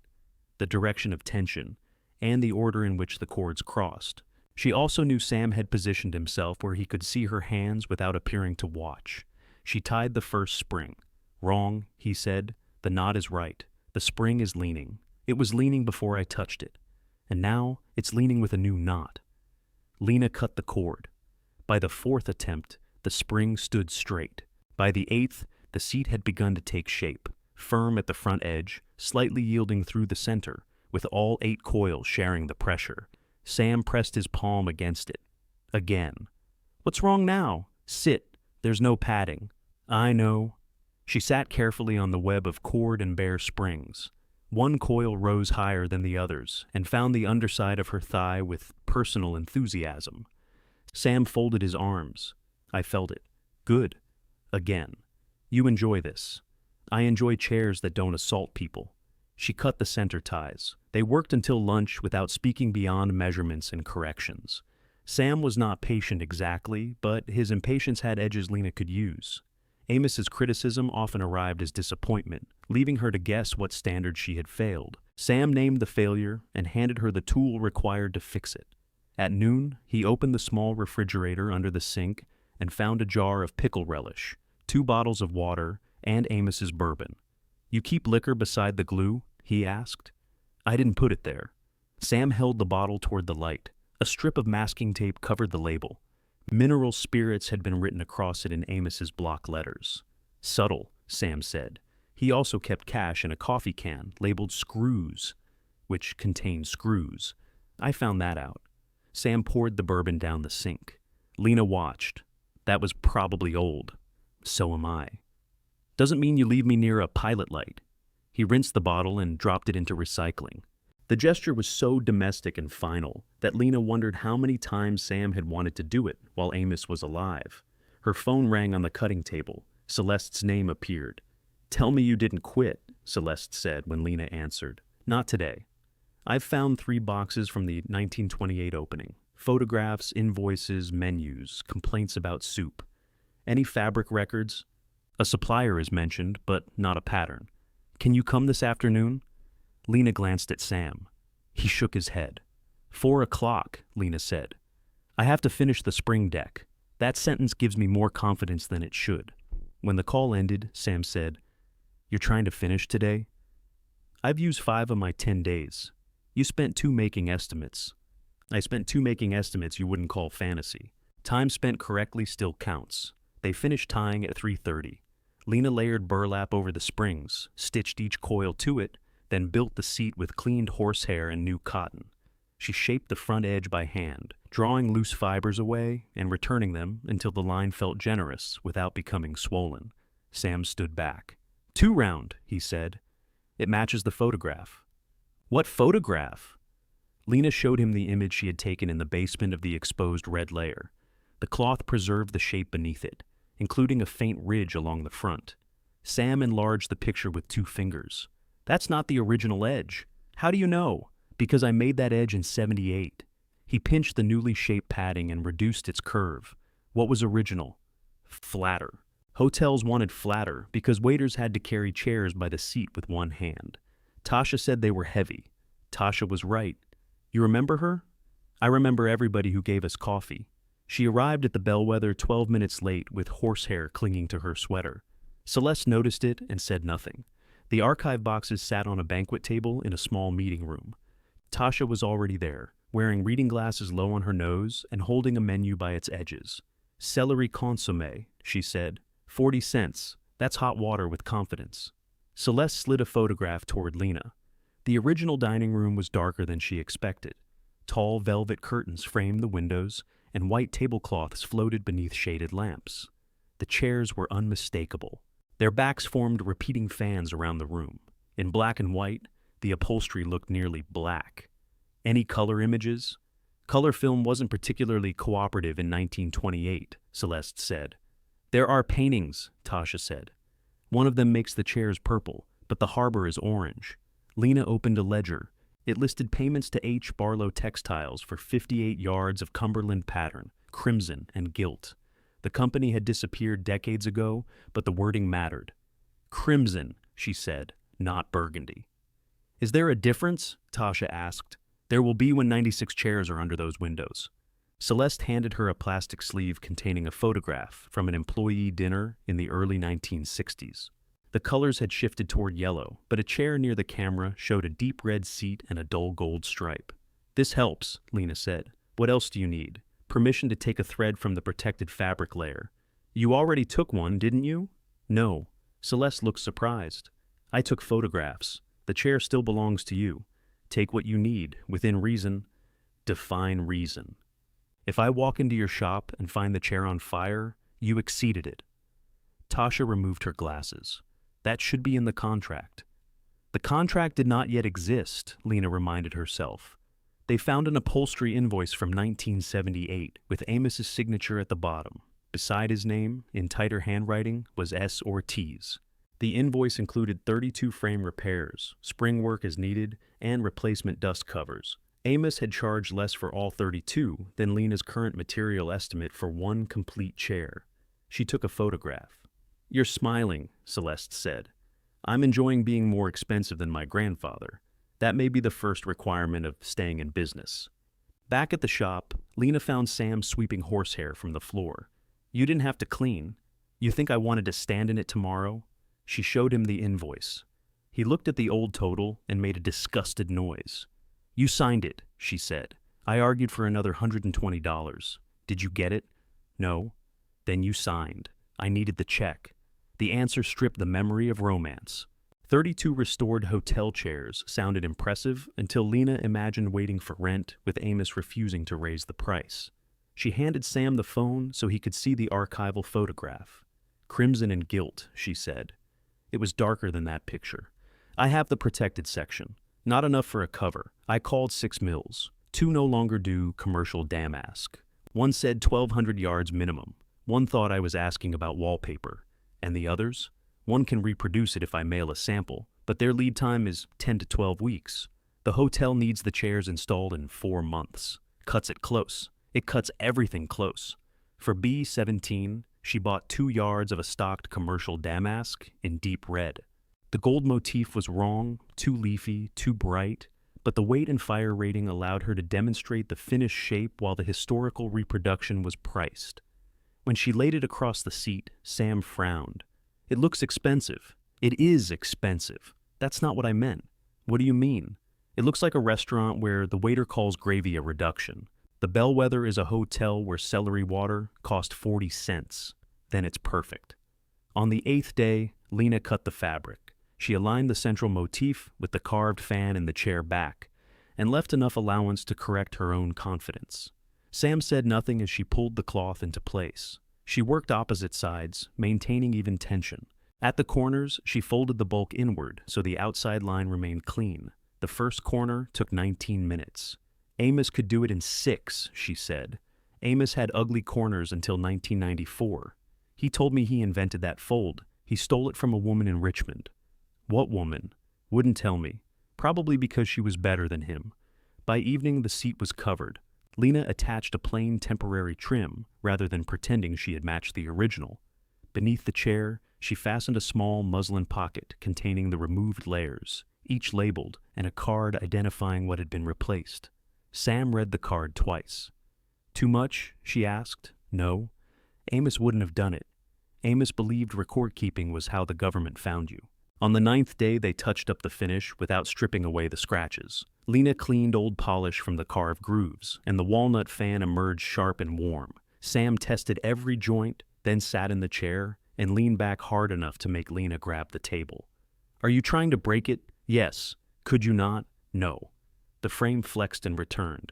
the direction of tension, and the order in which the cords crossed. She also knew Sam had positioned himself where he could see her hands without appearing to watch. She tied the first spring. "Wrong," he said. "The knot is right. The spring is leaning. It was leaning before I touched it. And now it's leaning with a new knot." Lena cut the cord. By the 4th attempt, the spring stood straight. By the 8th, the seat had begun to take shape, firm at the front edge, slightly yielding through the center, with all 8 coils sharing the pressure. Sam pressed his palm against it. Again. "What's wrong now?" "Sit. There's no padding." "I know." She sat carefully on the web of cord and bare springs. One coil rose higher than the others and found the underside of her thigh with personal enthusiasm. Sam folded his arms. I felt it. "Good." Again. "You enjoy this." "I enjoy chairs that don't assault people." She cut the center ties. They worked until lunch without speaking beyond measurements and corrections. Sam was not patient exactly, but his impatience had edges Lena could use. Amos's criticism often arrived as disappointment, leaving her to guess what standard she had failed. Sam named the failure and handed her the tool required to fix it. At noon, he opened the small refrigerator under the sink and found a jar of pickle relish, 2 bottles of water, and Amos's bourbon. "You keep liquor beside the glue?" he asked. "I didn't put it there." Sam held the bottle toward the light. A strip of masking tape covered the label. Mineral spirits had been written across it in Amos's block letters. "Subtle," Sam said. He also kept cash in a coffee can labeled Screws, which contained screws. "I found that out." Sam poured the bourbon down the sink. Lena watched. "That was probably old. So am I." "Doesn't mean you leave me near a pilot light." He rinsed the bottle and dropped it into recycling. The gesture was so domestic and final that Lena wondered how many times Sam had wanted to do it while Amos was alive. Her phone rang on the cutting table. Celeste's name appeared. "Tell me you didn't quit," Celeste said when Lena answered. "Not today. I've found 3 boxes from the 1928 opening. Photographs, invoices, menus, complaints about soup. Any fabric records? A supplier is mentioned, but not a pattern. Can you come this afternoon?" Lena glanced at Sam. He shook his head. 4 o'clock, Lena said. "I have to finish the spring deck." That sentence gives me more confidence than it should. When the call ended, Sam said, "You're trying to finish today?" "I've used 5 of my 10 days. You spent 2 making estimates." "I spent 2 making estimates you wouldn't call fantasy. Time spent correctly still counts." They finished tying at 3:30. Lena layered burlap over the springs, stitched each coil to it, then built the seat with cleaned horsehair and new cotton. She shaped the front edge by hand, drawing loose fibers away and returning them until the line felt generous without becoming swollen. Sam stood back. 2 round, he said. "It matches the photograph." "What photograph?" Lena showed him the image she had taken in the basement of the exposed red layer. The cloth preserved the shape beneath it, including a faint ridge along the front. Sam enlarged the picture with 2 fingers. "That's not the original edge." "How do you know?" "Because I made that edge in '78. He pinched the newly shaped padding and reduced its curve. What was original? Flatter. Hotels wanted flatter because waiters had to carry chairs by the seat with one hand. Tasha said they were heavy. Tasha was right. You remember her? I remember everybody who gave us coffee. She arrived at the bellwether 12 minutes late with horsehair clinging to her sweater. Celeste noticed it and said nothing. The archive boxes sat on a banquet table in a small meeting room. Tasha was already there, wearing reading glasses low on her nose and holding a menu by its edges. "Celery consommé," she said. 40 cents. That's hot water with confidence. Celeste slid a photograph toward Lena. The original dining room was darker than she expected. Tall velvet curtains framed the windows, and white tablecloths floated beneath shaded lamps. The chairs were unmistakable. Their backs formed repeating fans around the room. In black and white, the upholstery looked nearly black. "Any color images?" "Color film wasn't particularly cooperative in 1928, Celeste said. "There are paintings," Tasha said. "One of them makes the chairs purple, but the harbor is orange." Lena opened a ledger. It listed payments to H. Barlow Textiles for 58 yards of Cumberland pattern, crimson and gilt. The company had disappeared decades ago, but the wording mattered. "Crimson," she said, "not burgundy." "Is there a difference?" Tasha asked. "There will be when 96 chairs are under those windows." Celeste handed her a plastic sleeve containing a photograph from an employee dinner in the early 1960s. The colors had shifted toward yellow, but a chair near the camera showed a deep red seat and a dull gold stripe. "This helps," Lena said. "What else do you need?" "Permission to take a thread from the protected fabric layer." "You already took one, didn't you?" "No." Celeste looked surprised. "I took photographs. The chair still belongs to you. Take what you need, within reason." "Define reason." "If I walk into your shop and find the chair on fire, you exceeded it." Tasha removed her glasses. "That should be in the contract." "The contract did not yet exist," Lena reminded herself. They found an upholstery invoice from 1978 with Amos's signature at the bottom. Beside his name, in tighter handwriting, was S. Ortiz. The invoice included 32 frame repairs, spring work as needed, and replacement dust covers. Amos had charged less for all 32 than Lena's current material estimate for one complete chair. She took a photograph. "You're smiling," Celeste said. "I'm enjoying being more expensive than my grandfather. That may be the first requirement of staying in business." Back at the shop, Lena found Sam sweeping horsehair from the floor. You didn't have to clean. You think I wanted to stand in it tomorrow? She showed him the invoice. He looked at the old total and made a disgusted noise. You signed it, she said. I argued for another $120. Did you get it? No. Then you signed. I needed the check. The answer stripped the memory of romance. 32 restored hotel chairs sounded impressive until Lena imagined waiting for rent with Amos refusing to raise the price. She handed Sam the phone so he could see the archival photograph. Crimson and gilt, she said. It was darker than that picture. I have the protected section. Not enough for a cover. I called 6 mills. 2 no longer do commercial damask. One said 1,200 yards minimum. One thought I was asking about wallpaper. And the others? One can reproduce it if I mail a sample, but their lead time is 10 to 12 weeks. The hotel needs the chairs installed in 4 months. Cuts it close. It cuts everything close. For B17, she bought 2 yards of a stocked commercial damask in deep red. The gold motif was wrong, too leafy, too bright, but the weight and fire rating allowed her to demonstrate the finished shape while the historical reproduction was priced. When she laid it across the seat, Sam frowned. It looks expensive. It is expensive. That's not what I meant. What do you mean? It looks like a restaurant where the waiter calls gravy a reduction. The Bellwether is a hotel where celery water cost 40 cents. Then it's perfect. On the 8th day, Lena cut the fabric. She aligned the central motif with the carved fan in the chair back, and left enough allowance to correct her own confidence. Sam said nothing as she pulled the cloth into place. She worked opposite sides, maintaining even tension. At the corners, she folded the bulk inward so the outside line remained clean. The first corner took 19 minutes. Amos could do it in 6, she said. Amos had ugly corners until 1994. He told me he invented that fold. He stole it from a woman in Richmond. What woman? Wouldn't tell me. Probably because she was better than him. By evening, the seat was covered. Lena attached a plain temporary trim rather than pretending she had matched the original. Beneath the chair, she fastened a small muslin pocket containing the removed layers, each labeled, and a card identifying what had been replaced. Sam read the card twice. Too much? She asked. No. Amos wouldn't have done it. Amos believed record-keeping was how the government found you. On the 9th day, they touched up the finish without stripping away the scratches. Lena cleaned old polish from the carved grooves, and the walnut fan emerged sharp and warm. Sam tested every joint, then sat in the chair and leaned back hard enough to make Lena grab the table. Are you trying to break it? Yes. Could you not? No. The frame flexed and returned.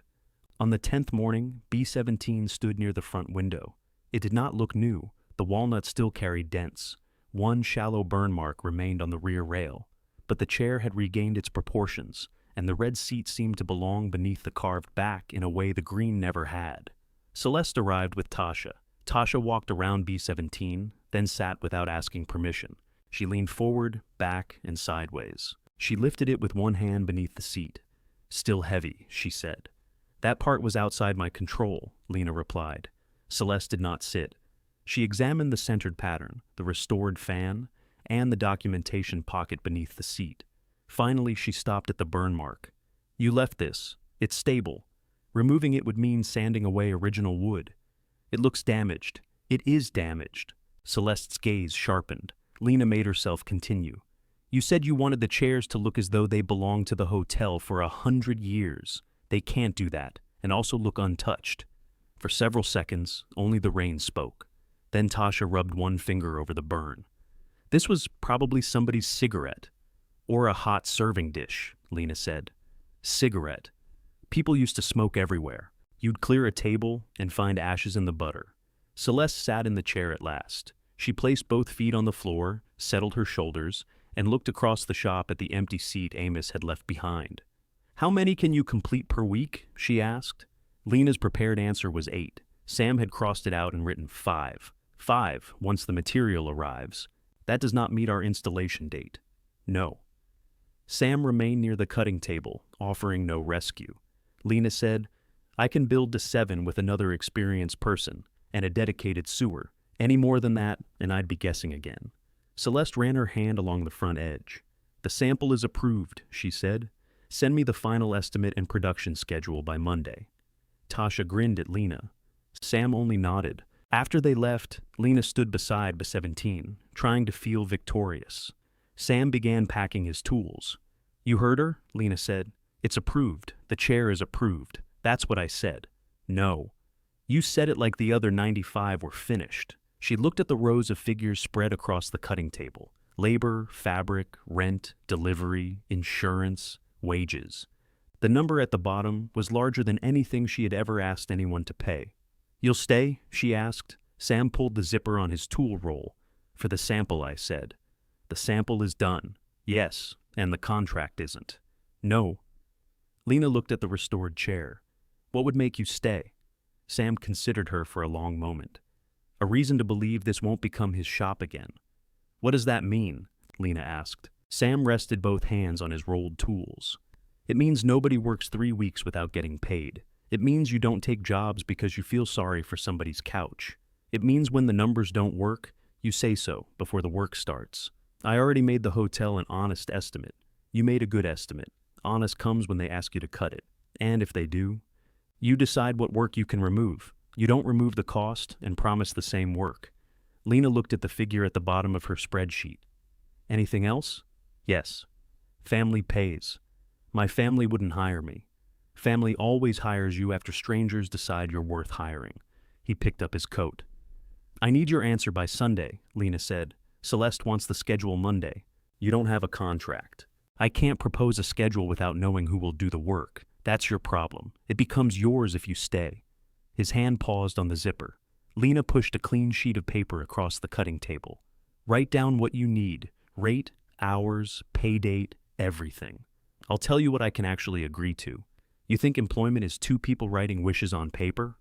On the 10th morning, B17 stood near the front window. It did not look new. The walnut still carried dents. One shallow burn mark remained on the rear rail, but the chair had regained its proportions, and the red seat seemed to belong beneath the carved back in a way the green never had. Celeste arrived with Tasha. Tasha walked around B17, then sat without asking permission. She leaned forward, back, and sideways. She lifted it with one hand beneath the seat. Still heavy, she said. That part was outside my control, Lena replied. Celeste did not sit. She examined the centered pattern, the restored fan, and the documentation pocket beneath the seat. Finally, she stopped at the burn mark. You left this. It's stable. Removing it would mean sanding away original wood. It looks damaged. It is damaged. Celeste's gaze sharpened. Lena made herself continue. You said you wanted the chairs to look as though they belonged to the hotel for 100 years. They can't do that, and also look untouched. For several seconds, only the rain spoke. Then Tasha rubbed one finger over the burn. This was probably somebody's cigarette. Or a hot serving dish, Lena said. Cigarette. People used to smoke everywhere. You'd clear a table and find ashes in the butter. Celeste sat in the chair at last. She placed both feet on the floor, settled her shoulders, and looked across the shop at the empty seat Amos had left behind. How many can you complete per week? She asked. Lena's prepared answer was 8. Sam had crossed it out and written 5. 5, once the material arrives. That does not meet our installation date. No. Sam remained near the cutting table, offering no rescue. Lena said, I can build to 7 with another experienced person and a dedicated sewer. Any more than that, and I'd be guessing again. Celeste ran her hand along the front edge. The sample is approved, she said. Send me the final estimate and production schedule by Monday. Tasha grinned at Lena. Sam only nodded. After they left, Lena stood beside B-17, trying to feel victorious. Sam began packing his tools. "You heard her?" Lena said. "It's approved. The chair is approved. That's what I said." "No. You said it like the other 95 were finished." She looked at the rows of figures spread across the cutting table. Labor, fabric, rent, delivery, insurance, wages. The number at the bottom was larger than anything she had ever asked anyone to pay. "You'll stay?" she asked. Sam pulled the zipper on his tool roll. "For the sample," I said. "The sample is done." "Yes, and the contract isn't." "No." Lena looked at the restored chair. "What would make you stay?" Sam considered her for a long moment. "A reason to believe this won't become his shop again." "What does that mean?" Lena asked. Sam rested both hands on his rolled tools. "It means nobody works 3 weeks without getting paid. It means you don't take jobs because you feel sorry for somebody's couch. It means when the numbers don't work, you say so before the work starts. I already made the hotel an honest estimate. You made a good estimate. Honest comes when they ask you to cut it. And if they do, you decide what work you can remove. You don't remove the cost and promise the same work." Lena looked at the figure at the bottom of her spreadsheet. "Anything else?" "Yes. Family pays. My family wouldn't hire me. Family always hires you after strangers decide you're worth hiring." He picked up his coat. "I need your answer by Sunday," Lena said. "Celeste wants the schedule Monday. You don't have a contract. I can't propose a schedule without knowing who will do the work. That's your problem. It becomes yours if you stay." His hand paused on the zipper. Lena pushed a clean sheet of paper across the cutting table. "Write down what you need. Rate, hours, pay date, everything. I'll tell you what I can actually agree to. You think employment is 2 people writing wishes on paper?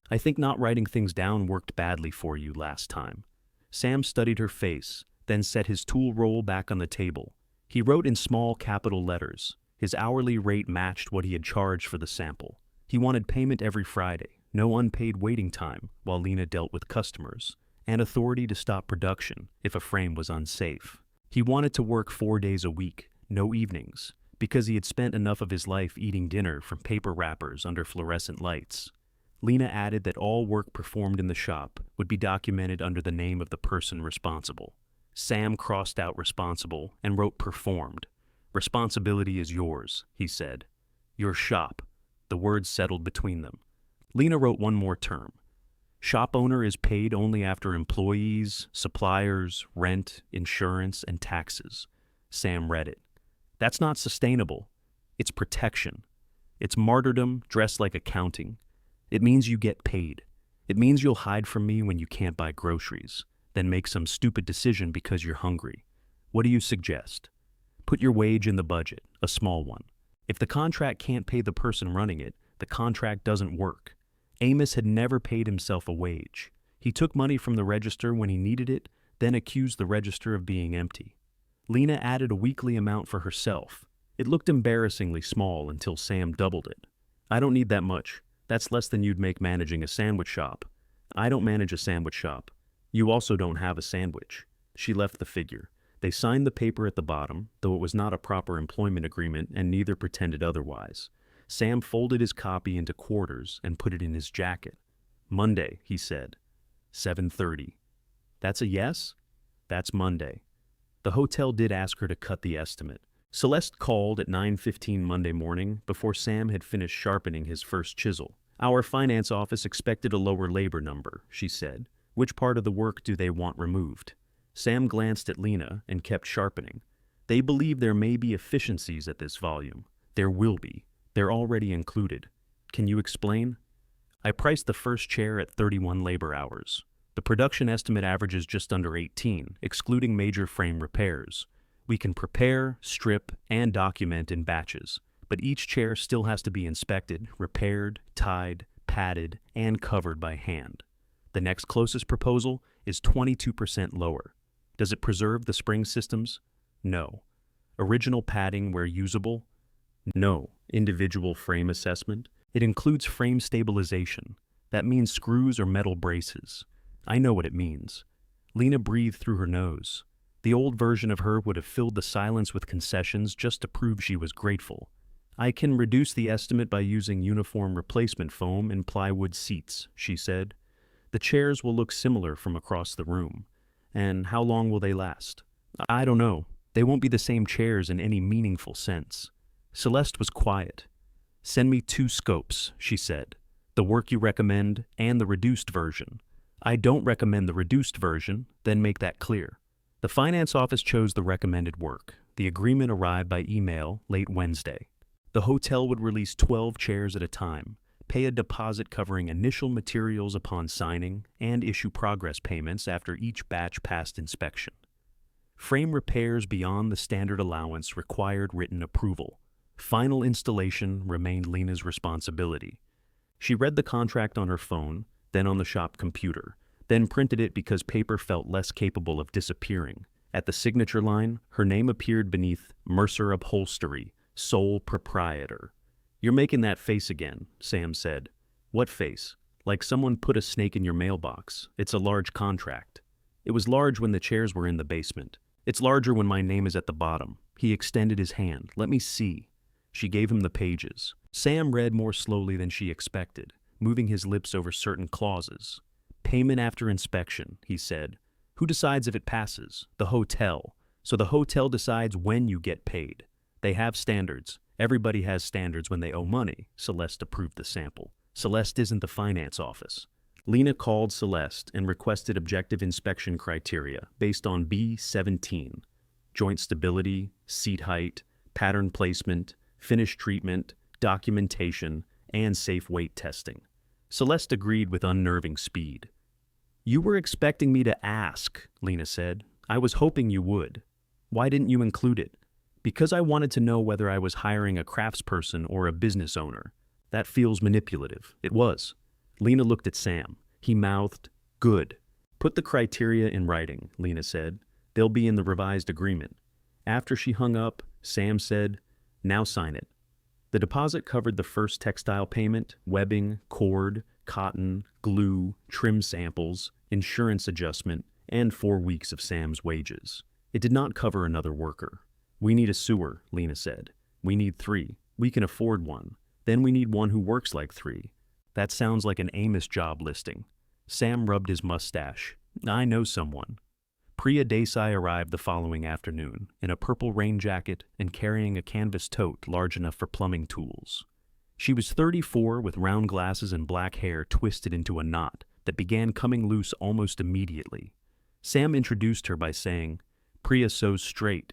I think not writing things down worked badly for you last time." Sam studied her face, then set his tool roll back on the table. He wrote in small capital letters. His hourly rate matched what he had charged for the sample. He wanted payment every Friday, no unpaid waiting time while Lena dealt with customers, and authority to stop production if a frame was unsafe. He wanted to work 4 days a week, no evenings, because he had spent enough of his life eating dinner from paper wrappers under fluorescent lights. Lena added that all work performed in the shop would be documented under the name of the person responsible. Sam crossed out responsible and wrote performed. "Responsibility is yours," he said. "Your shop." The words settled between them. Lena wrote one more term. "Shop owner is paid only after employees, suppliers, rent, insurance, and taxes." Sam read it. "That's not sustainable. It's protection. It's martyrdom dressed like accounting. It means you get paid. It means you'll hide from me when you can't buy groceries, then make some stupid decision because you're hungry. What do you suggest? Put your wage in the budget, a small one. If the contract can't pay the person running it, the contract doesn't work." Amos had never paid himself a wage. He took money from the register when he needed it, then accused the register of being empty. Lena added a weekly amount for herself. It looked embarrassingly small until Sam doubled it. "I don't need that much. That's less than you'd make managing a sandwich shop." "I don't manage a sandwich shop. You also don't have a sandwich." She left the figure. They signed the paper at the bottom, though it was not a proper employment agreement and neither pretended otherwise. Sam folded his copy into quarters and put it in his jacket. "Monday," he said. 7:30. "That's a yes?" "That's Monday." The hotel did ask her to cut the estimate. Celeste called at 9:15 Monday morning before Sam had finished sharpening his first chisel. "Our finance office expected a lower labor number," she said. "Which part of the work do they want removed?" Sam glanced at Lena and kept sharpening. "They believe there may be efficiencies at this volume." "There will be. They're already included." "Can you explain?" "I priced the first chair at 31 labor hours. The production estimate averages just under 18, excluding major frame repairs. We can prepare, strip, and document in batches, but each chair still has to be inspected, repaired, tied, padded, and covered by hand. The next closest proposal is 22% lower. Does it preserve the spring systems? No. Original padding where usable? No. Individual frame assessment? It includes frame stabilization. That means screws or metal braces. I know what it means." Lena breathed through her nose. The old version of her would have filled the silence with concessions just to prove she was grateful. "I can reduce the estimate by using uniform replacement foam and plywood seats," she said. The chairs will look similar from across the room. And how long will they last? I don't know. They won't be the same chairs in any meaningful sense. Celeste was quiet. Send me 2 scopes, she said. The work you recommend and the reduced version. I don't recommend the reduced version, then make that clear. The finance office chose the recommended work. The agreement arrived by email late Wednesday. The hotel would release 12 chairs at a time, pay a deposit covering initial materials upon signing, and issue progress payments after each batch passed inspection. Frame repairs beyond the standard allowance required written approval. Final installation remained Lena's responsibility. She read the contract on her phone, then on the shop computer, then printed it because paper felt less capable of disappearing. At the signature line, her name appeared beneath Mercer Upholstery, sole proprietor. You're making that face again, Sam said. What face? Like someone put a snake in your mailbox. It's a large contract. It was large when the chairs were in the basement. It's larger when my name is at the bottom. He extended his hand. Let me see. She gave him the pages. Sam read more slowly than she expected, moving his lips over certain clauses. Payment after inspection, he said. Who decides if it passes? The hotel. So the hotel decides when you get paid. They have standards. Everybody has standards when they owe money. Celeste approved the sample. Celeste isn't the finance office. Lena called Celeste and requested objective inspection criteria based on B17. Joint stability, seat height, pattern placement, finish treatment, documentation, and safe weight testing. Celeste agreed with unnerving speed. You were expecting me to ask, Lena said. I was hoping you would. Why didn't you include it? Because I wanted to know whether I was hiring a craftsperson or a business owner. That feels manipulative. It was. Lena looked at Sam. He mouthed, Good. Put the criteria in writing, Lena said. They'll be in the revised agreement. After she hung up, Sam said, Now sign it. The deposit covered the first textile payment, webbing, cord, cotton, glue, trim samples, insurance adjustment, and 4 weeks of Sam's wages. It did not cover another worker. We need a sewer, Lena said. We need 3. We can afford one. Then we need one who works like 3. That sounds like an Amos job listing. Sam rubbed his mustache. I know someone. Priya Desai arrived the following afternoon, in a purple rain jacket and carrying a canvas tote large enough for plumbing tools. She was 34 with round glasses and black hair twisted into a knot that began coming loose almost immediately. Sam introduced her by saying, Priya sews straight.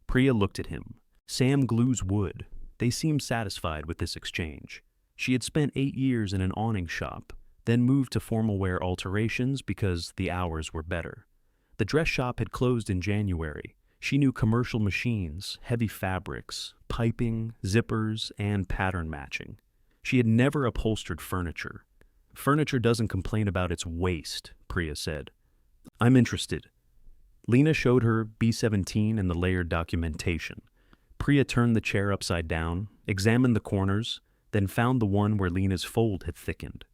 Priya looked at him. Sam glues wood. They seemed satisfied with this exchange. She had spent 8 years in an awning shop, then moved to formal wear alterations because the hours were better. The dress shop had closed in January. She knew commercial machines, heavy fabrics, piping, zippers, and pattern matching. She had never upholstered furniture. Furniture doesn't complain about its waste, Priya said. I'm interested. Lena showed her B17 and the layered documentation. Priya turned the chair upside down, examined the corners, then found the one where Lena's fold had thickened.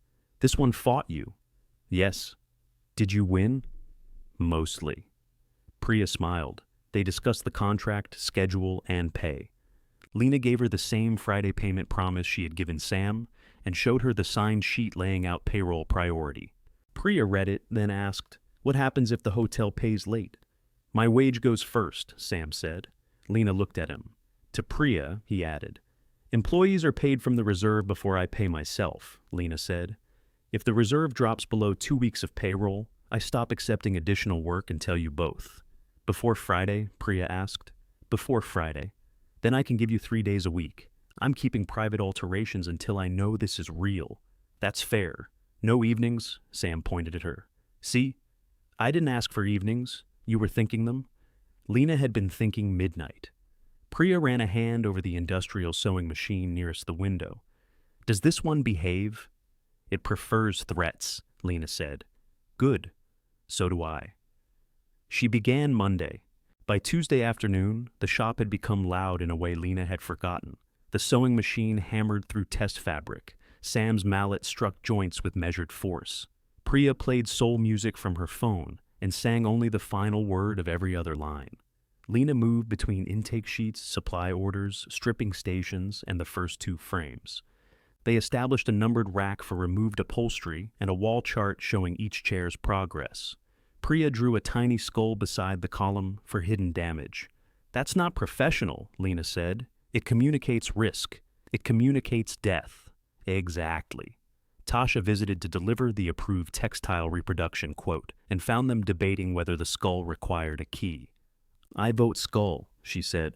This one fought you. Yes. Did you win? Mostly. Priya smiled. They discussed the contract, schedule, and pay. Lena gave her the same Friday payment promise she had given Sam and showed her the signed sheet laying out payroll priority. Priya read it, then asked, What happens if the hotel pays late? My wage goes first, Sam said. Lena looked at him. To Priya, he added, Employees are paid from the reserve before I pay myself, Lena said. If the reserve drops below 2 weeks of payroll, I stop accepting additional work and tell you both. Before Friday, Priya asked. Before Friday. Then I can give you 3 days a week. I'm keeping private alterations until I know this is real. That's fair. No evenings, Sam pointed at her. See? I didn't ask for evenings. You were thinking them? Lena had been thinking midnight. Priya ran a hand over the industrial sewing machine nearest the window. Does this one behave? It prefers threats, Lena said. Good. So do I. She began Monday. By Tuesday afternoon, the shop had become loud in a way Lena had forgotten. The sewing machine hammered through test fabric. Sam's mallet struck joints with measured force. Priya played soul music from her phone and sang only the final word of every other line. Lena moved between intake sheets, supply orders, stripping stations, and the first 2 frames. They established a numbered rack for removed upholstery and a wall chart showing each chair's progress. Priya drew a tiny skull beside the column for hidden damage. "That's not professional," Lena said. "It communicates risk. It communicates death." Exactly. Tasha visited to deliver the approved textile reproduction quote and found them debating whether the skull required a key. "I vote skull," she said.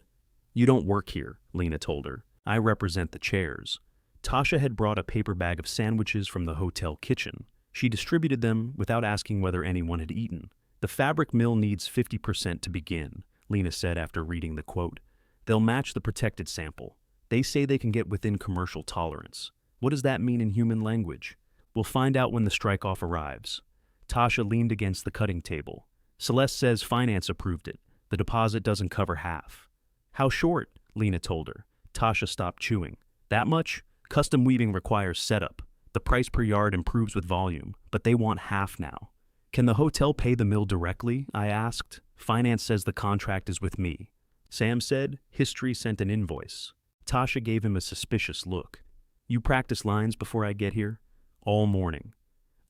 "You don't work here," Lena told her. "I represent the chairs." Tasha had brought a paper bag of sandwiches from the hotel kitchen. She distributed them without asking whether anyone had eaten. "The fabric mill needs 50% to begin," Lena said after reading the quote. "They'll match the protected sample. They say they can get within commercial tolerance. What does that mean in human language? We'll find out when the strike-off arrives." Tasha leaned against the cutting table. "Celeste says finance approved it. The deposit doesn't cover half." "How short?" Lena told her. Tasha stopped chewing. "That much? Custom weaving requires setup. The price per yard improves with volume, but they want half now." "Can the hotel pay the mill directly?" I asked. "Finance says the contract is with me." Sam said, "History sent an invoice." Tasha gave him a suspicious look. "You practice lines before I get here?" "All morning."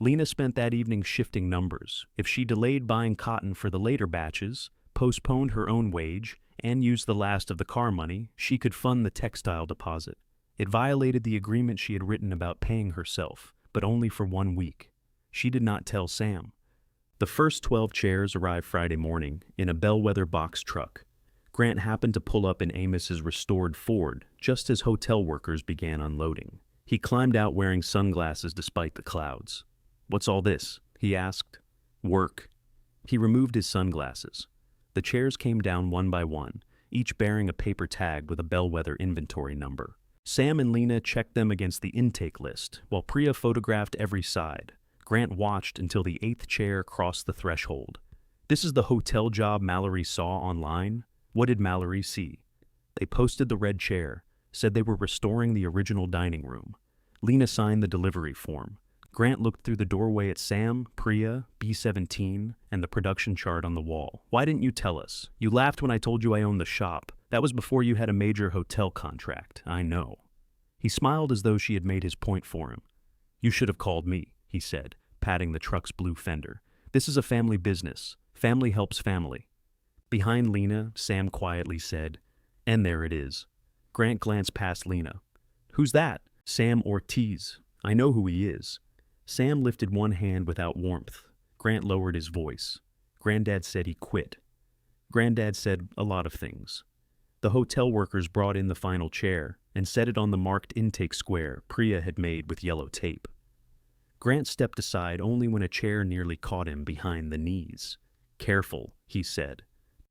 Lena spent that evening shifting numbers. If she delayed buying cotton for the later batches, postponed her own wage, and used the last of the car money, she could fund the textile deposit. It violated the agreement she had written about paying herself, but only for 1 week. She did not tell Sam. The first 12 chairs arrived Friday morning in a bellwether box truck. Grant happened to pull up in Amos's restored Ford just as hotel workers began unloading. He climbed out wearing sunglasses despite the clouds. "What's all this?" he asked. "Work." He removed his sunglasses. The chairs came down one by one, each bearing a paper tag with a bellwether inventory number. Sam and Lena checked them against the intake list, while Priya photographed every side. Grant watched until the 8th chair crossed the threshold. "This is the hotel job Mallory saw online?" What did Mallory see? They posted the red chair, said they were restoring the original dining room. Lena signed the delivery form. Grant looked through the doorway at Sam, Priya, B17, and the production chart on the wall. "Why didn't you tell us? You laughed when I told you I owned the shop. That was before you had a major hotel contract. I know." He smiled as though she had made his point for him. "You should have called me," he said, patting the truck's blue fender. "This is a family business. Family helps family." Behind Lena, Sam quietly said, "And there it is." Grant glanced past Lena. "Who's that?" "Sam Ortiz. I know who he is." Sam lifted one hand without warmth. Grant lowered his voice. "Granddad said he quit." Granddad said a lot of things. The hotel workers brought in the final chair and set it on the marked intake square Priya had made with yellow tape. Grant stepped aside only when a chair nearly caught him behind the knees. "Careful," he said.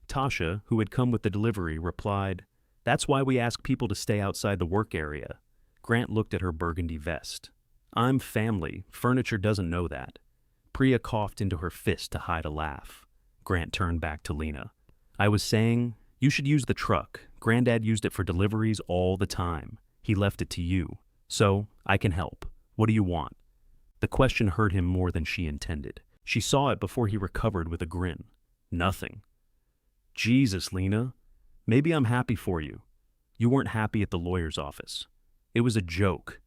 Tasha, who had come with the delivery, replied, "That's why we ask people to stay outside the work area." Grant looked at her burgundy vest. "I'm family. Furniture doesn't know that." Priya coughed into her fist to hide a laugh. Grant turned back to Lena. "I was saying, you should use the truck. Granddad used it for deliveries all the time. He left it to you. So, I can help. What do you want?" The question hurt him more than she intended. She saw it before he recovered with a grin. "Nothing." "Jesus, Lena. Maybe I'm happy for you. You weren't happy at the lawyer's office. It was a joke."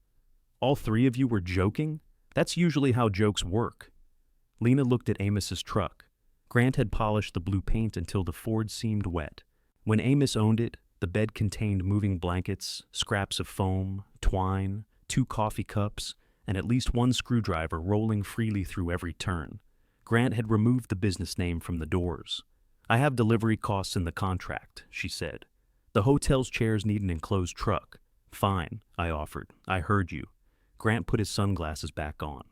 "All three of you were joking? That's usually how jokes work." Lena looked at Amos's truck. Grant had polished the blue paint until the Ford seemed wet. When Amos owned it, the bed contained moving blankets, scraps of foam, twine, 2 coffee cups, and at least 1 screwdriver rolling freely through every turn. Grant had removed the business name from the doors. "I have delivery costs in the contract," she said. "The hotel's chairs need an enclosed truck." "Fine," I offered. "I heard you." Grant put his sunglasses back on.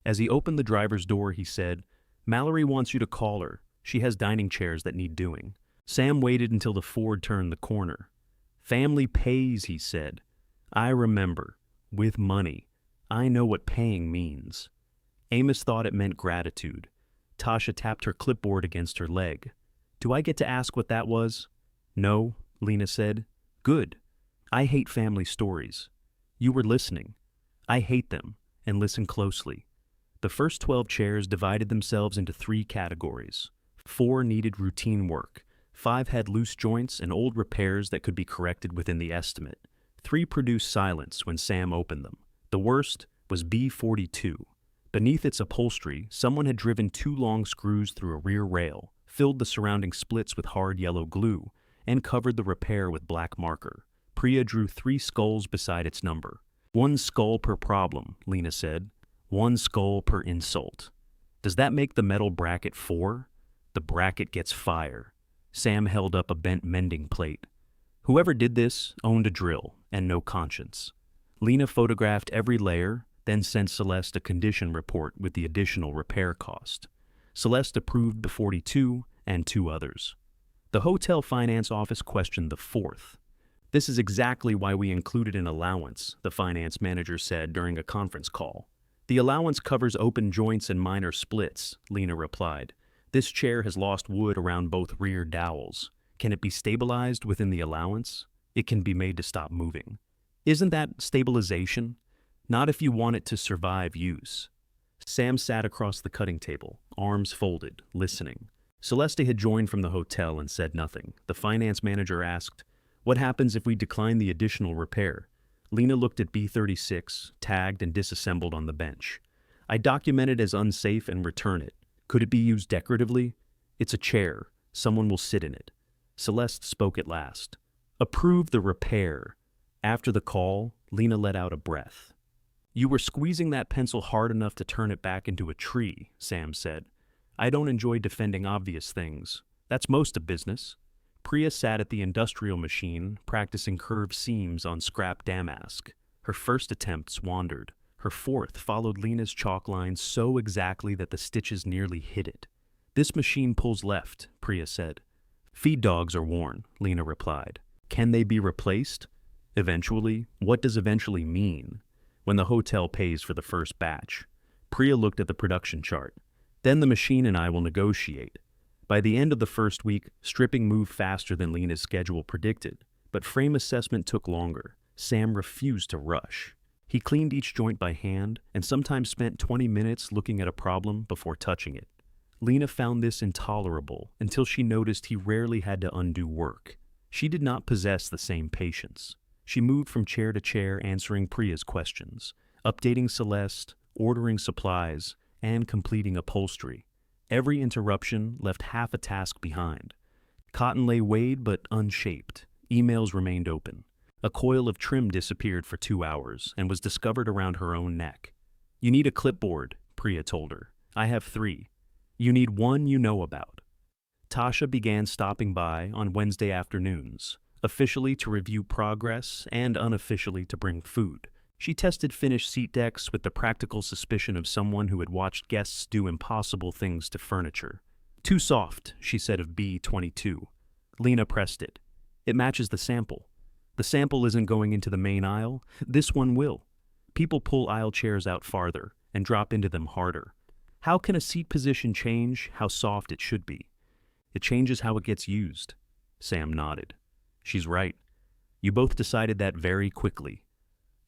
As he opened the driver's door, he said, "Mallory wants you to call her. She has dining chairs that need doing." Sam waited until the Ford turned the corner. "Family pays," he said. "I remember. With money. I know what paying means." Amos thought it meant gratitude. Tasha tapped her clipboard against her leg. "Do I get to ask what that was?" "No," Lena said. "Good. I hate family stories. You were listening. I hate them, and listen closely." The first 12 chairs divided themselves into 3 categories. 4 needed routine work. 5 had loose joints and old repairs that could be corrected within the estimate. 3 produced silence when Sam opened them. The worst was B42. Beneath its upholstery, someone had driven 2 long screws through a rear rail, filled the surrounding splits with hard yellow glue, and covered the repair with black marker. Priya drew 3 skulls beside its number. 1 skull per problem, Lena said. 1 skull per insult. Does that make the metal bracket 4? The bracket gets fire. Sam held up a bent mending plate. Whoever did this owned a drill and no conscience. Lena photographed every layer, then sent Celeste a condition report with the additional repair cost. Celeste approved the 42 and 2 others. The hotel finance office questioned the 4th. This is exactly why we included an allowance, the finance manager said during a conference call. The allowance covers open joints and minor splits, Lena replied. This chair has lost wood around both rear dowels. Can it be stabilized within the allowance? It can be made to stop moving. Isn't that stabilization? Not if you want it to survive use. Sam sat across the cutting table, arms folded, listening. Celeste had joined from the hotel and said nothing. The finance manager asked, "What happens if we decline the additional repair?" Lena looked at B36, tagged and disassembled on the bench. "I document it as unsafe and return it. Could it be used decoratively? It's a chair. Someone will sit in it." Celeste spoke at last. "Approve the repair." After the call, Lena let out a breath. "You were squeezing that pencil hard enough to turn it back into a tree," Sam said. "I don't enjoy defending obvious things. That's most of business." Priya sat at the industrial machine, practicing curved seams on scrap damask. Her first attempts wandered. Her 4th followed Lena's chalk lines so exactly that the stitches nearly hit it. "This machine pulls left," Priya said. "Feed dogs are worn," Lena replied. "Can they be replaced?" "Eventually." What does eventually mean? When the hotel pays for the first batch. Priya looked at the production chart. "Then the machine and I will negotiate." By the end of the first week, stripping moved faster than Lena's schedule predicted, but frame assessment took longer. Sam refused to rush. He cleaned each joint by hand and sometimes spent 20 minutes looking at a problem before touching it. Lena found this intolerable until she noticed he rarely had to undo work. She did not possess the same patience. She moved from chair to chair answering Priya's questions, updating Celeste, ordering supplies, and completing upholstery. Every interruption left half a task behind. Cotton lay weighed but unshaped. Emails remained open. A coil of trim disappeared for 2 hours and was discovered around her own neck. "You need a clipboard," Priya told her. "I have 3. You need one you know about." Tasha began stopping by on Wednesday afternoons, officially to review progress and unofficially to bring food. She tested finished seat decks with the practical suspicion of someone who had watched guests do impossible things to furniture. "Too soft," she said of B22. Lena pressed it. "It matches the sample." "The sample isn't going into the main aisle. This one will." People pull aisle chairs out farther and drop into them harder. How can a seat position change how soft it should be? It changes how it gets used. Sam nodded. "She's right. You both decided that very quickly."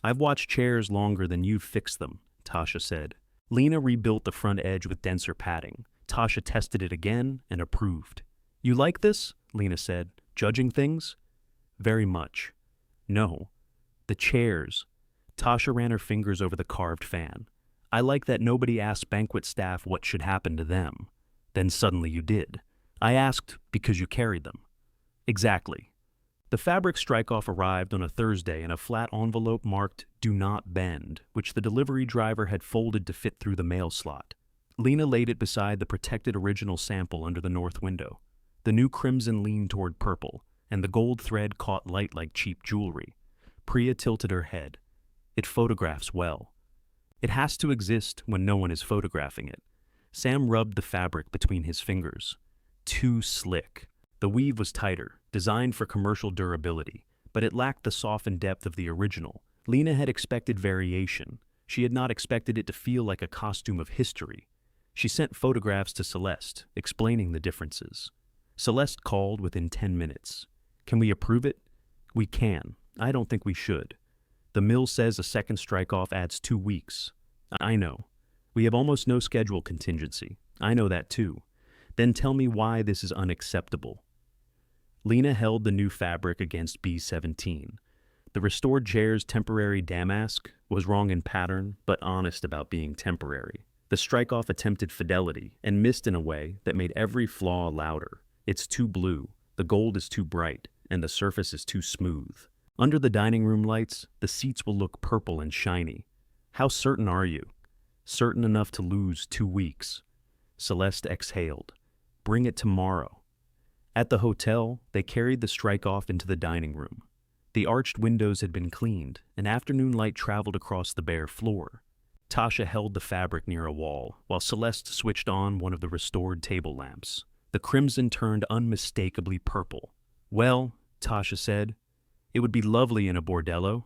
"I've watched chairs longer than you've fixed them," Tasha said. Lena rebuilt the front edge with denser padding. Tasha tested it again and approved. "You like this?" Lena said. "Judging things?" "Very much." "No. The chairs." Tasha ran her fingers over the carved fan. "I like that nobody asked banquet staff what should happen to them. Then suddenly you did. I asked because you carried them." "Exactly." The fabric strike-off arrived on a Thursday in a flat envelope marked "Do Not Bend," which the delivery driver had folded to fit through the mail slot. Lena laid it beside the protected original sample under the north window. The new crimson leaned toward purple, and the gold thread caught light like cheap jewelry. Priya tilted her head. "It photographs well." "It has to exist when no one is photographing it." Sam rubbed the fabric between his fingers. Too slick. The weave was tighter, designed for commercial durability, but it lacked the softened depth of the original. Lena had expected variation. She had not expected it to feel like a costume of history. She sent photographs to Celeste, explaining the differences. Celeste called within 10 minutes. "Can we approve it?" "We can. I don't think we should. The mill says a second strike-off adds 2 weeks. I know. We have almost no schedule contingency. I know that too. Then tell me why this is unacceptable." Lena held the new fabric against B17. The restored chair's temporary damask was wrong in pattern, but honest about being temporary. The strike-off attempted fidelity and missed in a way that made every flaw louder. It's too blue, the gold is too bright, and the surface is too smooth. Under the dining room lights, the seats will look purple and shiny. How certain are you? Certain enough to lose 2 weeks. Celeste exhaled. Bring it tomorrow. At the hotel, they carried the strike-off into the dining room. The arched windows had been cleaned, and afternoon light traveled across the bare floor. Tasha held the fabric near a wall, while Celeste switched on one of the restored table lamps. The crimson turned unmistakably purple. Well, Tasha said, it would be lovely in a bordello.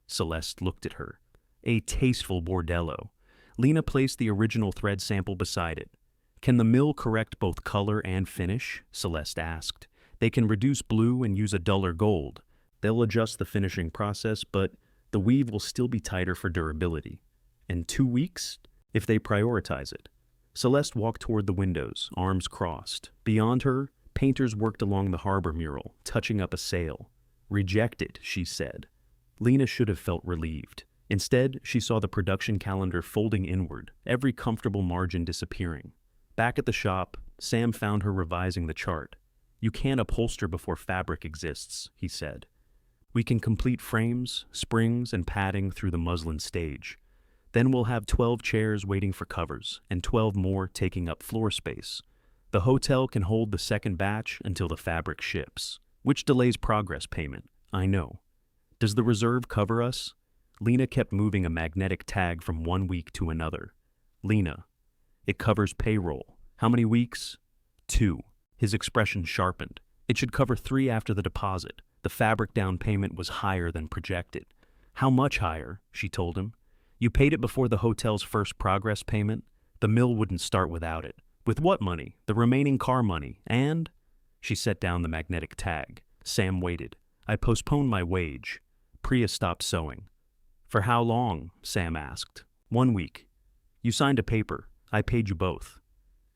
Celeste looked at her. A tasteful bordello. Lena placed the original thread sample beside it. Can the mill correct both color and finish? Celeste asked. They can reduce blue and use a duller gold. They'll adjust the finishing process, but the weave will still be tighter for durability. In 2 weeks, if they prioritize it. Celeste walked toward the windows, arms crossed. Beyond her, painters worked along the harbor mural, touching up a sail. Rejected, she said. Lena should have felt relieved. Instead, she saw the production calendar folding inward, every comfortable margin disappearing. Back at the shop, Sam found her revising the chart. You can't upholster before fabric exists, he said. We can complete frames, springs, and padding through the muslin stage. Then we'll have 12 chairs waiting for covers, and 12 more taking up floor space. The hotel can hold the second batch until the fabric ships, which delays progress payment, I know. Does the reserve cover us? Lena kept moving a magnetic tag from 1 week to another. Lena, it covers payroll. How many weeks? 2. His expression sharpened. It should cover 3 after the deposit. The fabric down payment was higher than projected. How much higher? She told him. You paid it before the hotel's first progress payment. The mill wouldn't start without it. With what money? The remaining car money. And? She set down the magnetic tag. Sam waited. I postponed my wage. Priya stopped sewing. For how long? Sam asked. 1 week. You signed a paper. I paid you both.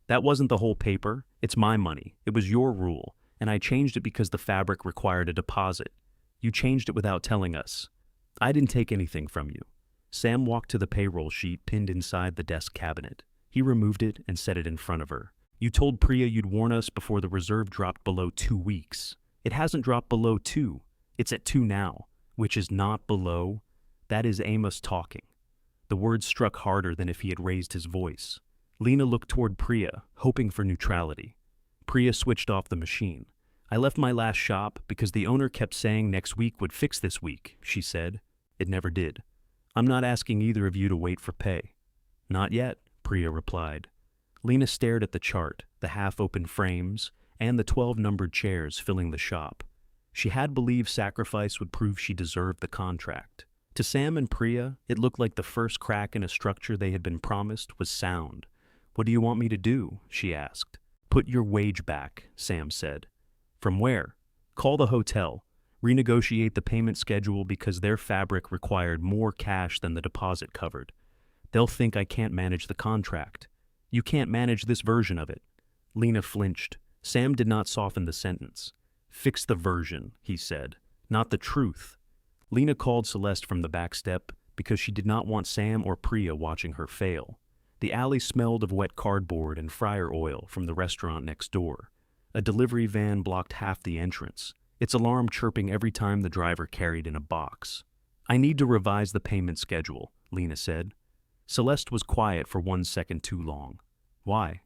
That wasn't the whole paper. It's my money. It was your rule. And I changed it because the fabric required a deposit. You changed it without telling us. I didn't take anything from you. Sam walked to the payroll sheet pinned inside the desk cabinet. He removed it and set it in front of her. You told Priya you'd warn us before the reserve dropped below 2 weeks. It hasn't dropped below 2. It's at 2 now, which is not below. That is Amos talking. The words struck harder than if he had raised his voice. Lena looked toward Priya, hoping for neutrality. Priya switched off the machine. I left my last shop because the owner kept saying next week would fix this week, she said. It never did. I'm not asking either of you to wait for pay. Not yet, Priya replied. Lena stared at the chart, the half-open frames, and the 12 numbered chairs filling the shop. She had believed sacrifice would prove she deserved the contract. To Sam and Priya, it looked like the first crack in a structure they had been promised was sound. What do you want me to do? She asked. Put your wage back, Sam said. From where? Call the hotel. Renegotiate the payment schedule because their fabric required more cash than the deposit covered. They'll think I can't manage the contract. You can't manage this version of it. Lena flinched. Sam did not soften the sentence. Fix the version, he said, not the truth. Lena called Celeste from the back step because she did not want Sam or Priya watching her fail. The alley smelled of wet cardboard and fryer oil from the restaurant next door. A delivery van blocked half the entrance, its alarm chirping every time the driver carried in a box. I need to revise the payment schedule, Lena said. Celeste was quiet for 1 second too long. Why?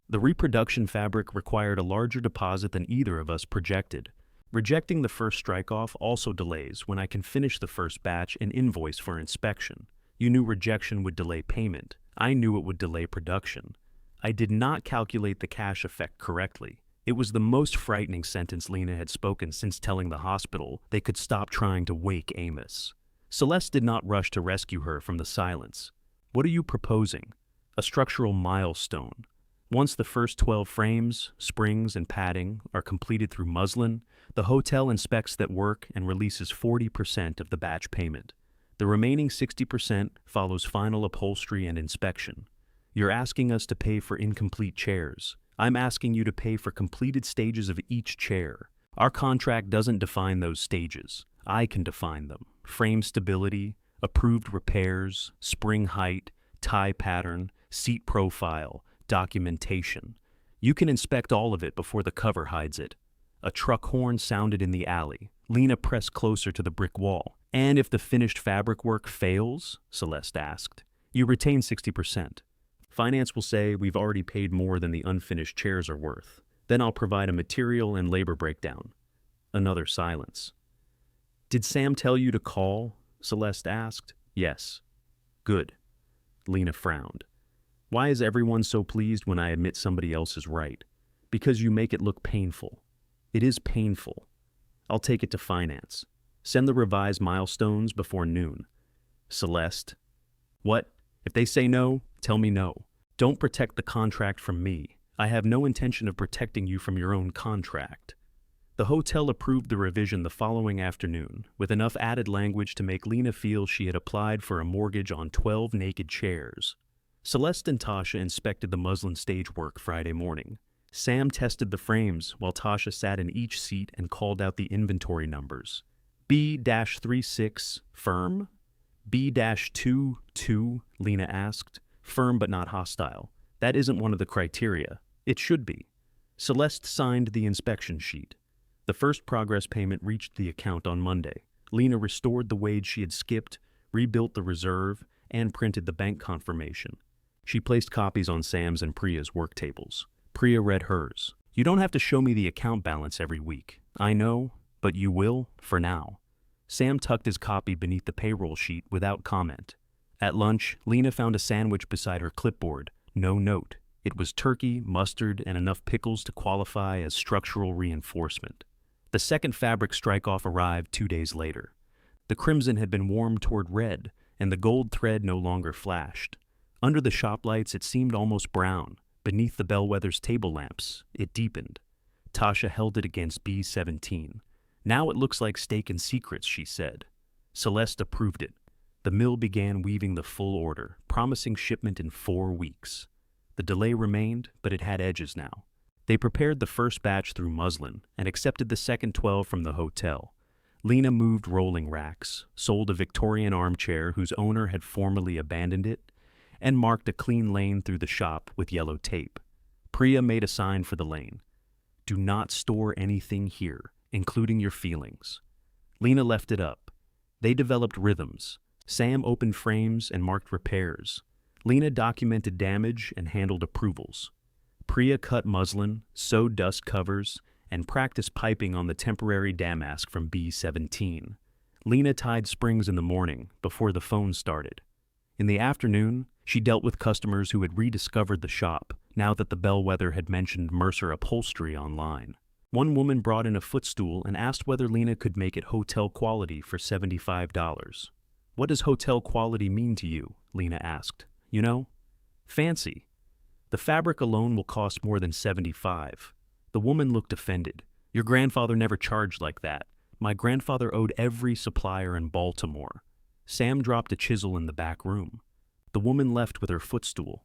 The reproduction fabric required a larger deposit than either of us projected. Rejecting the first strike-off also delays when I can finish the first batch and invoice for inspection. You knew rejection would delay payment. I knew it would delay production. I did not calculate the cash effect correctly. It was the most frightening sentence Lena had spoken since telling the hospital they could stop trying to wake Amos. Celeste did not rush to rescue her from the silence. What are you proposing? A structural milestone. Once the first 12 frames, springs, and padding are completed through muslin, the hotel inspects that work and releases 40% of the batch payment. The remaining 60% follows final upholstery and inspection. You're asking us to pay for incomplete chairs. I'm asking you to pay for completed stages of each chair. Our contract doesn't define those stages. I can define them. frame stability, approved repairs, spring height, tie pattern, seat profile, documentation. You can inspect all of it before the cover hides it. A truck horn sounded in the alley. Lena pressed closer to the brick wall. And if the finished fabric work fails, Celeste asked, you retain 60%. Finance will say we've already paid more than the unfinished chairs are worth. Then I'll provide a material and labor breakdown. Another silence. Did Sam tell you to call? Celeste asked. Yes. Good. Lena frowned. Why is everyone so pleased when I admit somebody else is right? Because you make it look painful. It is painful. I'll take it to finance. Send the revised milestones before noon. Celeste. What? If they say no, tell me no. Don't protect the contract from me. I have no intention of protecting you from your own contract. The hotel approved the revision the following afternoon, with enough added language to make Lena feel she had applied for a mortgage on 12 naked chairs. Celeste and Tasha inspected the muslin stage work Friday morning. Sam tested the frames while Tasha sat in each seat and called out the inventory numbers. B-36, firm? B-22, Lena asked. Firm but not hostile. That isn't one of the criteria. It should be. Celeste signed the inspection sheet. The first progress payment reached the account on Monday. Lena restored the wage she had skipped, rebuilt the reserve, and printed the bank confirmation. She placed copies on Sam's and Priya's work tables. Priya read hers. You don't have to show me the account balance every week. I know, but you will, for now. Sam tucked his copy beneath the payroll sheet without comment. At lunch, Lena found a sandwich beside her clipboard. No note. It was turkey, mustard, and enough pickles to qualify as structural reinforcement. The second fabric strike-off arrived 2 days later. The crimson had been warmed toward red, and the gold thread no longer flashed. Under the shop lights, it seemed almost brown. Beneath the bellwether's table lamps, it deepened. Tasha held it against B-17. Now it looks like steak and secrets, she said. Celeste approved it. The mill began weaving the full order, promising shipment in 4 weeks. The delay remained, but it had edges now. They prepared the first batch through muslin and accepted the second 12 from the hotel. Lena moved rolling racks, sold a Victorian armchair whose owner had formerly abandoned it, and marked a clean lane through the shop with yellow tape. Priya made a sign for the lane. Do not store anything here, including your feelings. Lena left it up. They developed rhythms. Sam opened frames and marked repairs. Lena documented damage and handled approvals. Priya cut muslin, sewed dust covers, and practiced piping on the temporary damask from B-17. Lena tied springs in the morning before the phone started. In the afternoon, she dealt with customers who had rediscovered the shop now that the bellwether had mentioned Mercer Upholstery online. One woman brought in a footstool and asked whether Lena could make it hotel quality for $75. What does hotel quality mean to you? Lena asked. You know? Fancy. The fabric alone will cost more than $75. The woman looked offended. Your grandfather never charged like that. My grandfather owed every supplier in Baltimore. Sam dropped a chisel in the back room. The woman left with her footstool.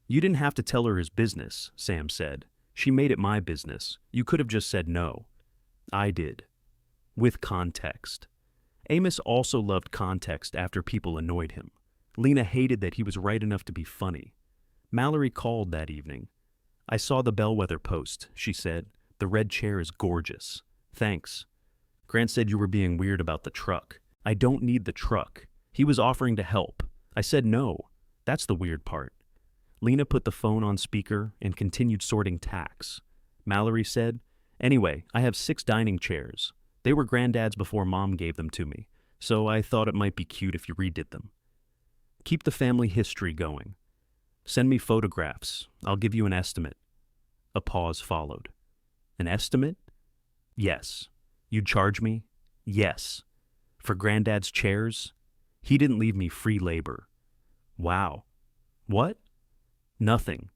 You didn't have to tell her his business, Sam said. She made it my business. You could have just said no. I did. With context. Amos also loved context after people annoyed him. Lena hated that he was right enough to be funny. Mallory called that evening. I saw the bellwether post, she said. The red chair is gorgeous. Thanks. Grant said you were being weird about the truck. I don't need the truck. He was offering to help. I said no. That's the weird part. Lena put the phone on speaker and continued sorting tacks. Mallory said, Anyway, I have 6 dining chairs. They were Granddad's before Mom gave them to me, so I thought it might be cute if you redid them. Keep the family history going. Send me photographs. I'll give you an estimate. A pause followed. An estimate? Yes. You'd charge me? Yes. For Granddad's chairs? He didn't leave me free labor. Wow. What? Nothing.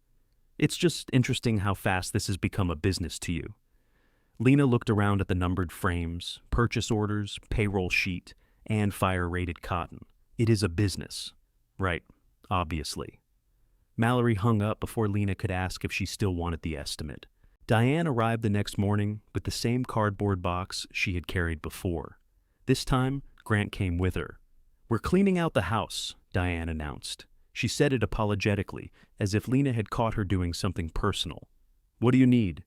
It's just interesting how fast this has become a business to you. Lena looked around at the numbered frames, purchase orders, payroll sheet, and fire-rated cotton. It is a business. Right, obviously. Mallory hung up before Lena could ask if she still wanted the estimate. Diane arrived the next morning with the same cardboard box she had carried before. This time, Grant came with her. "We're cleaning out the house," Diane announced. She said it apologetically, as if Lena had caught her doing something personal. "What do you need?"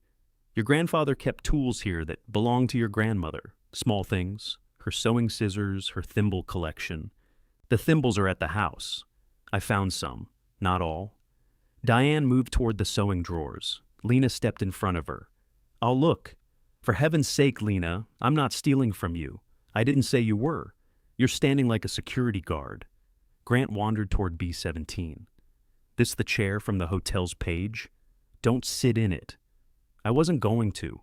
"Your grandfather kept tools here that belonged to your grandmother. Small things. Her sewing scissors, her thimble collection. The thimbles are at the house. I found some. Not all." Diane moved toward the sewing drawers. Lena stepped in front of her. "I'll look." "For heaven's sake, Lena, I'm not stealing from you. I didn't say you were. You're standing like a security guard." Grant wandered toward B17. "This the chair from the hotel's page? Don't sit in it." "I wasn't going to."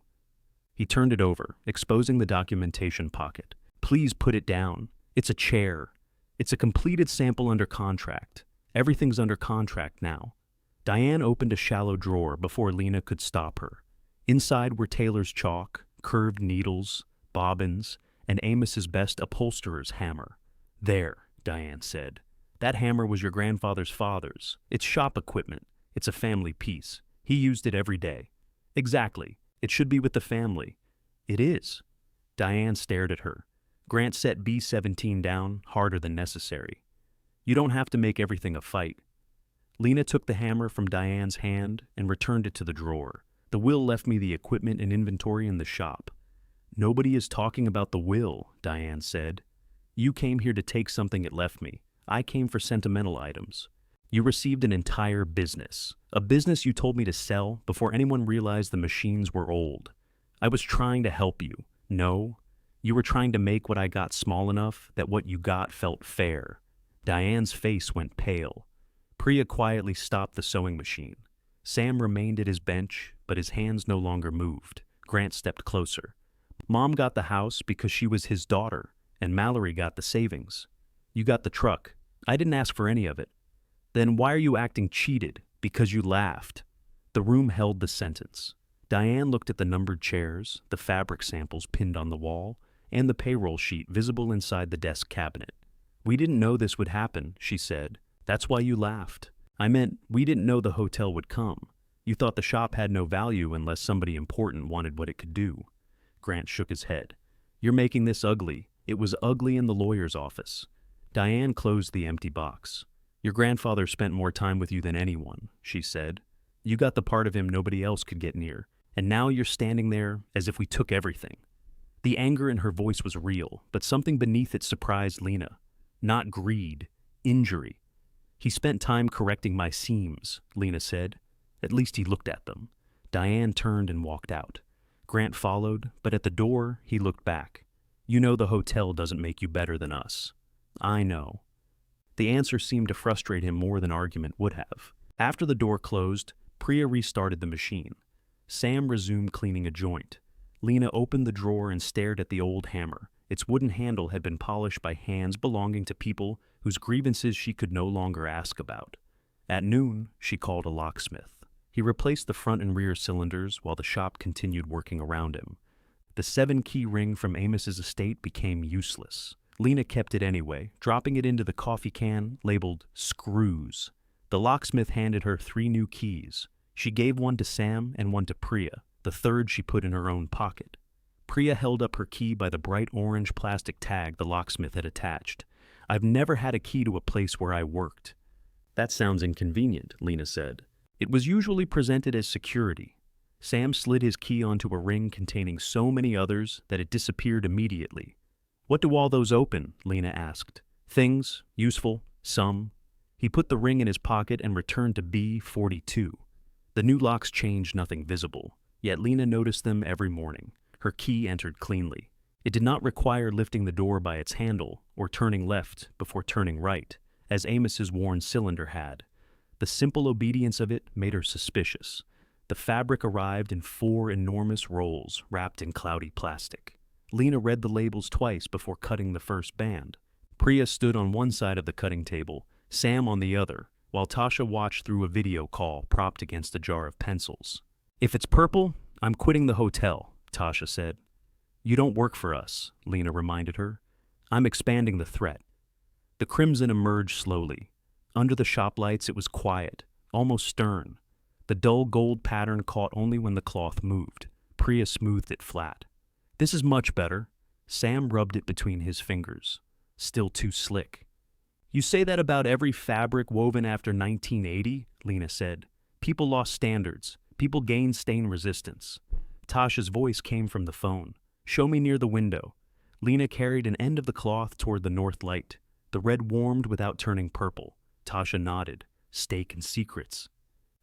He turned it over, exposing the documentation pocket. "Please put it down. It's a chair. It's a completed sample under contract. Everything's under contract now." Diane opened a shallow drawer before Lena could stop her. Inside were Taylor's chalk, curved needles, bobbins, and Amos's best upholsterer's hammer. "There," Diane said. "That hammer was your grandfather's father's. It's shop equipment. It's a family piece. He used it every day." "Exactly. It should be with the family." "It is." Diane stared at her. Grant set B17 down harder than necessary. "You don't have to make everything a fight." Lena took the hammer from Diane's hand and returned it to the drawer. "The will left me the equipment and inventory in the shop." "Nobody is talking about the will," Diane said. "You came here to take something it left me. I came for sentimental items. You received an entire business. A business you told me to sell before anyone realized the machines were old. I was trying to help you. No, you were trying to make what I got small enough that what you got felt fair." Diane's face went pale. Priya quietly stopped the sewing machine. Sam remained at his bench, but his hands no longer moved. Grant stepped closer. "Mom got the house because she was his daughter, and Mallory got the savings. You got the truck. I didn't ask for any of it. Then why are you acting cheated? Because you laughed." The room held the sentence. Diane looked at the numbered chairs, the fabric samples pinned on the wall, and the payroll sheet visible inside the desk cabinet. "We didn't know this would happen," she said. "That's why you laughed. I meant, we didn't know the hotel would come. You thought the shop had no value unless somebody important wanted what it could do." Grant shook his head. "You're making this ugly. It was ugly in the lawyer's office." Diane closed the empty box. "Your grandfather spent more time with you than anyone," she said. "You got the part of him nobody else could get near, and now you're standing there as if we took everything." The anger in her voice was real, but something beneath it surprised Lena. Not greed, injury. "He spent time correcting my seams," Lena said. "At least he looked at them." Diane turned and walked out. Grant followed, but at the door, he looked back. "You know the hotel doesn't make you better than us." "I know." The answer seemed to frustrate him more than argument would have. After the door closed, Priya restarted the machine. Sam resumed cleaning a joint. Lena opened the drawer and stared at the old hammer. Its wooden handle had been polished by hands belonging to people whose grievances she could no longer ask about. At noon, she called a locksmith. He replaced the front and rear cylinders while the shop continued working around him. The 7-key ring from Amos's estate became useless. Lena kept it anyway, dropping it into the coffee can labeled screws. The locksmith handed her 3 new keys. She gave one to Sam and one to Priya. The third she put in her own pocket. Priya held up her key by the bright orange plastic tag the locksmith had attached. "I've never had a key to a place where I worked." "That sounds inconvenient," Lena said. "It was usually presented as security." Sam slid his key onto a ring containing so many others that it disappeared immediately. "What do all those open?" Lena asked. "Things, useful, some." He put the ring in his pocket and returned to B42. The new locks changed nothing visible, yet Lena noticed them every morning. Her key entered cleanly. It did not require lifting the door by its handle or turning left before turning right, as Amos's worn cylinder had. The simple obedience of it made her suspicious. The fabric arrived in 4 enormous rolls wrapped in cloudy plastic. Lena read the labels twice before cutting the first band. Priya stood on one side of the cutting table, Sam on the other, while Tasha watched through a video call propped against a jar of pencils. "If it's purple, I'm quitting the hotel," Tasha said. "You don't work for us," Lena reminded her. "I'm expanding the threat." The crimson emerged slowly. Under the shop lights it was quiet, almost stern. The dull gold pattern caught only when the cloth moved. Priya smoothed it flat. "This is much better." Sam rubbed it between his fingers. Still too slick. You say that about every fabric woven after 1980, Lena said. People lost standards. People gained stain resistance. Tasha's voice came from the phone. Show me near the window. Lena carried an end of the cloth toward the north light. The red warmed without turning purple. Tasha nodded. Steak and secrets.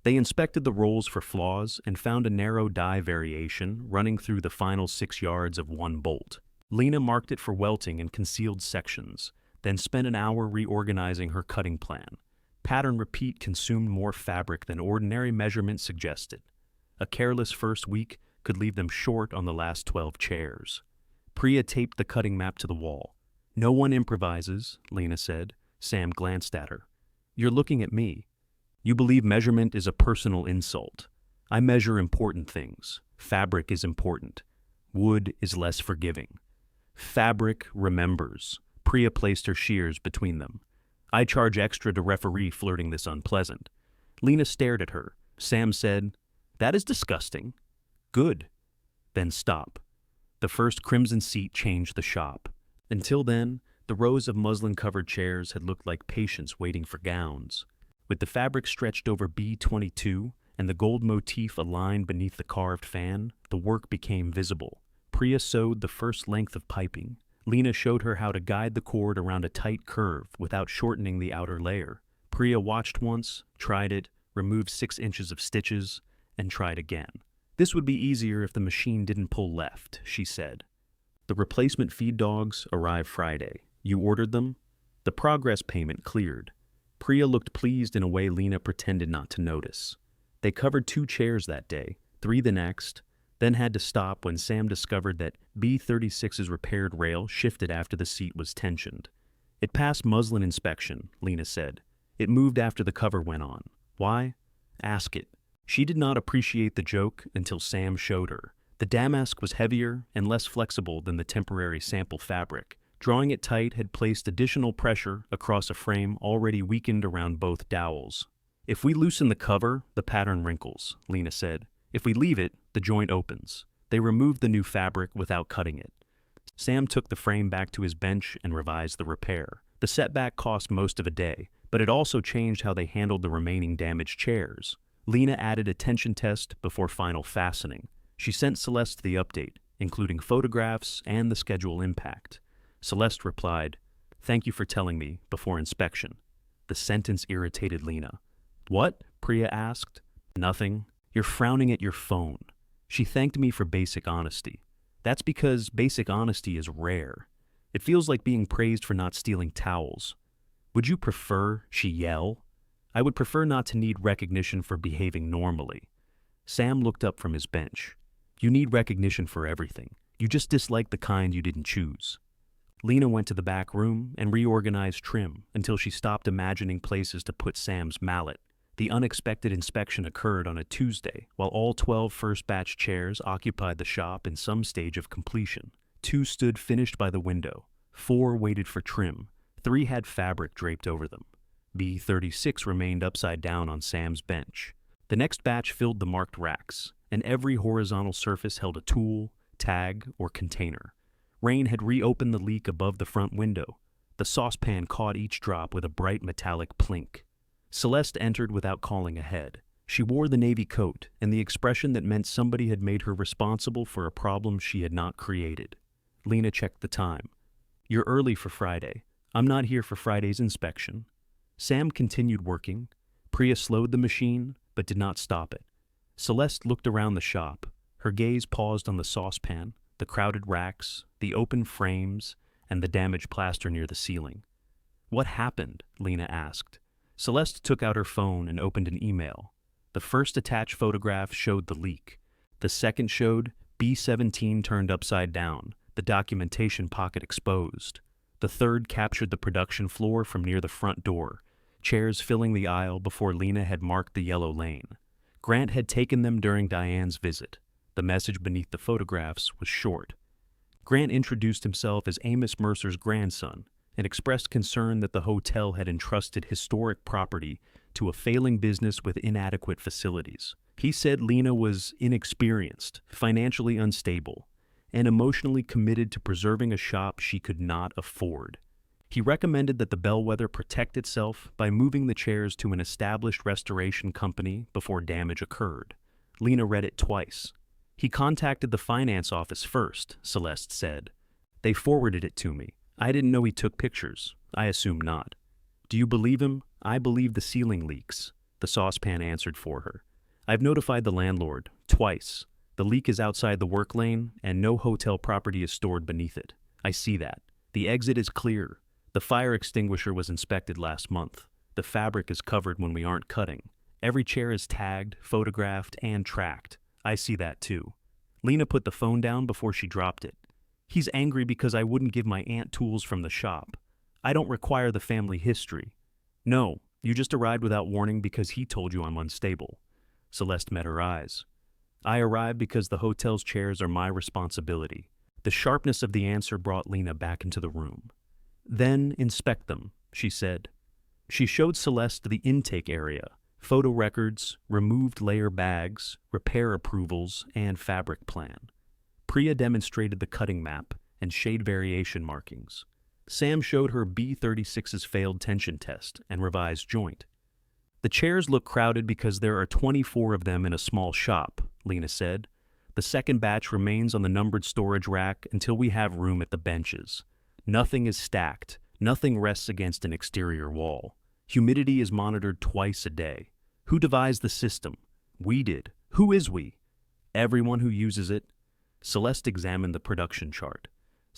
They inspected the rolls for flaws and found a narrow dye variation running through the final 6 yards of one bolt. Lena marked it for welting in concealed sections, then spent an hour reorganizing her cutting plan. Pattern repeat consumed more fabric than ordinary measurement suggested. A careless first week could leave them short on the last 12 chairs. Priya taped the cutting map to the wall. No one improvises, Lena said. Sam glanced at her. You're looking at me. You believe measurement is a personal insult. I measure important things. Fabric is important. Wood is less forgiving. Fabric remembers. Priya placed her shears between them. I charge extra to referee flirting this unpleasant. Lena stared at her. Sam said, That is disgusting. Good. Then stop. The first crimson seat changed the shop. Until then, the rows of muslin-covered chairs had looked like patients waiting for gowns. With the fabric stretched over B22 and the gold motif aligned beneath the carved fan, the work became visible. Priya sewed the first length of piping. Lena showed her how to guide the cord around a tight curve without shortening the outer layer. Priya watched once, tried it, removed 6 inches of stitches, and tried again. This would be easier if the machine didn't pull left, she said. The replacement feed dogs arrived Friday. You ordered them? The progress payment cleared. Priya looked pleased in a way Lena pretended not to notice. They covered 2 chairs that day, 3 the next, then had to stop when Sam discovered that B36's repaired rail shifted after the seat was tensioned. It passed muslin inspection, Lena said. It moved after the cover went on. Why? Ask it. She did not appreciate the joke until Sam showed her. The damask was heavier and less flexible than the temporary sample fabric. Drawing it tight had placed additional pressure across a frame already weakened around both dowels. If we loosen the cover, the pattern wrinkles, Lena said. If we leave it, the joint opens. They removed the new fabric without cutting it. Sam took the frame back to his bench and revised the repair. The setback cost most of a day, but it also changed how they handled the remaining damaged chairs. Lena added a tension test before final fastening. She sent Celeste the update, including photographs and the schedule impact. Celeste replied, Thank you for telling me before inspection. The sentence irritated Lena. What? Priya asked. Nothing. You're frowning at your phone. She thanked me for basic honesty. That's because basic honesty is rare. It feels like being praised for not stealing towels. Would you prefer she yell? I would prefer not to need recognition for behaving normally. Sam looked up from his bench. You need recognition for everything. You just dislike the kind you didn't choose. Lena went to the back room and reorganized trim until she stopped imagining places to put Sam's mallet. The unexpected inspection occurred on a Tuesday, while all 12 first batch chairs occupied the shop in some stage of completion. 2 stood finished by the window. 4 waited for trim. 3 had fabric draped over them. B36 remained upside down on Sam's bench. The next batch filled the marked racks, and every horizontal surface held a tool, tag, or container. Rain had reopened the leak above the front window. The saucepan caught each drop with a bright metallic plink. Celeste entered without calling ahead. She wore the navy coat and the expression that meant somebody had made her responsible for a problem she had not created. Lena checked the time. You're early for Friday. I'm not here for Friday's inspection. Sam continued working. Priya slowed the machine, but did not stop it. Celeste looked around the shop. Her gaze paused on the saucepan, the crowded racks, the open frames, and the damaged plaster near the ceiling. What happened? Lena asked. Celeste took out her phone and opened an email. The first attached photograph showed the leak. The second showed B17 turned upside down, the documentation pocket exposed. The third captured the production floor from near the front door, chairs filling the aisle before Lena had marked the yellow lane. Grant had taken them during Diane's visit. The message beneath the photographs was short. Grant introduced himself as Amos Mercer's grandson and expressed concern that the hotel had entrusted historic property to a failing business with inadequate facilities. He said Lena was inexperienced, financially unstable, and emotionally committed to preserving a shop she could not afford. He recommended that the bellwether protect itself by moving the chairs to an established restoration company before damage occurred. Lena read it twice. He contacted the finance office first, Celeste said. They forwarded it to me. I didn't know he took pictures. I assume not. Do you believe him? I believe the ceiling leaks. The saucepan answered for her. I've notified the landlord, twice. The leak is outside the work lane, and no hotel property is stored beneath it. I see that. The exit is clear. The fire extinguisher was inspected last month. The fabric is covered when we aren't cutting. Every chair is tagged, photographed, and tracked. I see that too. Lena put the phone down before she dropped it. He's angry because I wouldn't give my aunt tools from the shop. I don't require the family history. No, you just arrived without warning because he told you I'm unstable. Celeste met her eyes. I arrived because the hotel's chairs are my responsibility. The sharpness of the answer brought Lena back into the room. Then inspect them, she said. She showed Celeste the intake area, photo records, removed layer bags, repair approvals, and fabric plan. Priya demonstrated the cutting map and shade variation markings. Sam showed her B36's failed tension test and revised joint. The chairs look crowded because there are 24 of them in a small shop, Lena said. The second batch remains on the numbered storage rack until we have room at the benches. Nothing is stacked. Nothing rests against an exterior wall. Humidity is monitored twice a day. Who devised the system? We did. Who is we? Everyone who uses it. Celeste examined the production chart.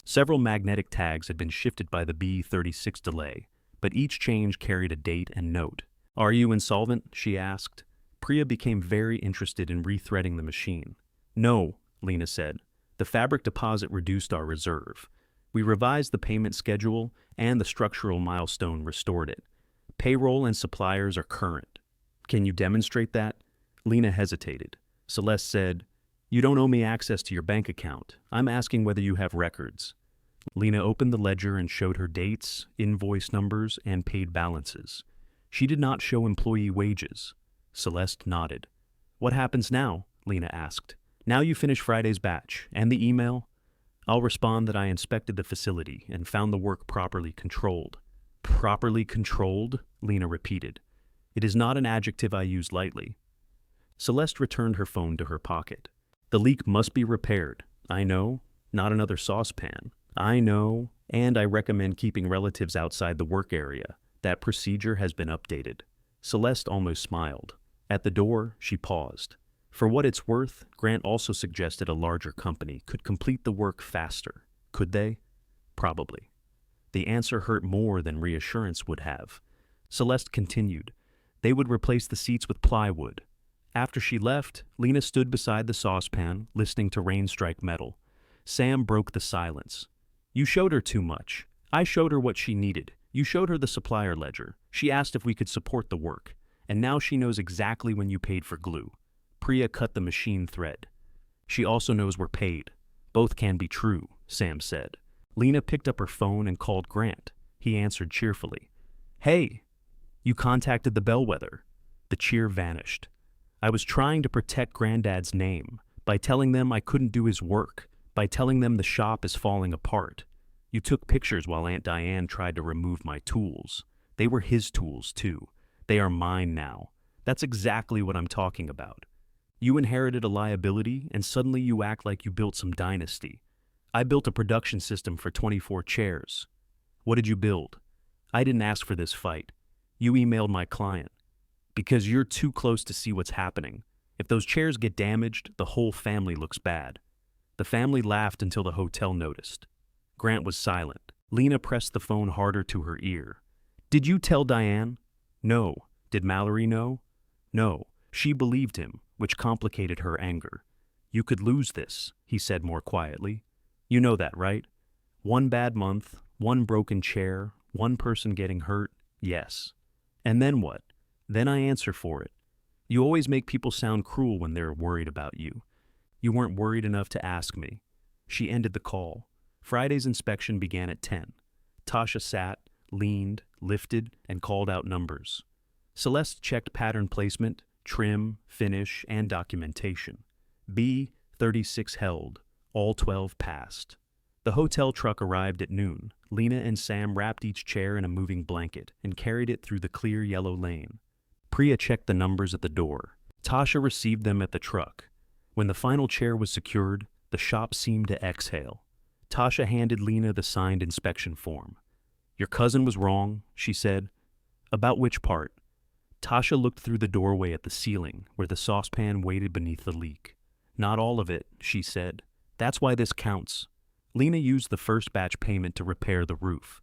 Several magnetic tags had been shifted by the B36 delay, but each change carried a date and note. Are you insolvent? She asked. Priya became very interested in rethreading the machine. No, Lena said. The fabric deposit reduced our reserve. We revised the payment schedule, and the structural milestone restored it. Payroll and suppliers are current. Can you demonstrate that? Lena hesitated. Celeste said, You don't owe me access to your bank account. I'm asking whether you have records. Lena opened the ledger and showed her dates, invoice numbers, and paid balances. She did not show employee wages. Celeste nodded. What happens now? Lena asked. Now you finish Friday's batch, and the email? I'll respond that I inspected the facility and found the work properly controlled. Properly controlled? Lena repeated. It is not an adjective I use lightly. Celeste returned her phone to her pocket. The leak must be repaired. I know. Not another saucepan. I know. And I recommend keeping relatives outside the work area. That procedure has been updated. Celeste almost smiled. At the door, she paused. For what it's worth, Grant also suggested a larger company could complete the work faster. Could they? Probably. The answer hurt more than reassurance would have. Celeste continued. They would replace the seats with plywood. After she left, Lena stood beside the saucepan, listening to rain strike metal. Sam broke the silence. You showed her too much. I showed her what she needed. You showed her the supplier ledger. She asked if we could support the work. And now she knows exactly when you paid for glue. Priya cut the machine thread. She also knows we're paid. Both can be true, Sam said. Lena picked up her phone and called Grant. He answered cheerfully. Hey, you contacted the bellwether. The cheer vanished. I was trying to protect Granddad's name by telling them I couldn't do his work, by telling them the shop is falling apart. You took pictures while Aunt Diane tried to remove my tools. They were his tools, too. They are mine now. That's exactly what I'm talking about. You inherited a liability, and suddenly you act like you built some dynasty. I built a production system for 24 chairs. What did you build? I didn't ask for this fight. You emailed my client. Because you're too close to see what's happening. If those chairs get damaged, the whole family looks bad. The family laughed until the hotel noticed. Grant was silent. Lena pressed the phone harder to her ear. Did you tell Diane? No. Did Mallory know? No. She believed him, which complicated her anger. You could lose this, he said more quietly. You know that, right? One bad month, one broken chair, one person getting hurt, yes. And then what? Then I answer for it. You always make people sound cruel when they're worried about you. You weren't worried enough to ask me. She ended the call. Friday's inspection began at 10. Tasha sat, leaned, lifted, and called out numbers. Celeste checked pattern placement, trim, finish, and documentation. B36 held. All 12 passed. The hotel truck arrived at noon. Lena and Sam wrapped each chair in a moving blanket and carried it through the clear yellow lane. Priya checked the numbers at the door. Tasha received them at the truck. When the final chair was secured, the shop seemed to exhale. Tasha handed Lena the signed inspection form. "Your cousin was wrong," she said. "About which part?" Tasha looked through the doorway at the ceiling, where the saucepan waited beneath the leak. "Not all of it," she said. "That's why this counts." Lena used the first batch payment to repair the roof.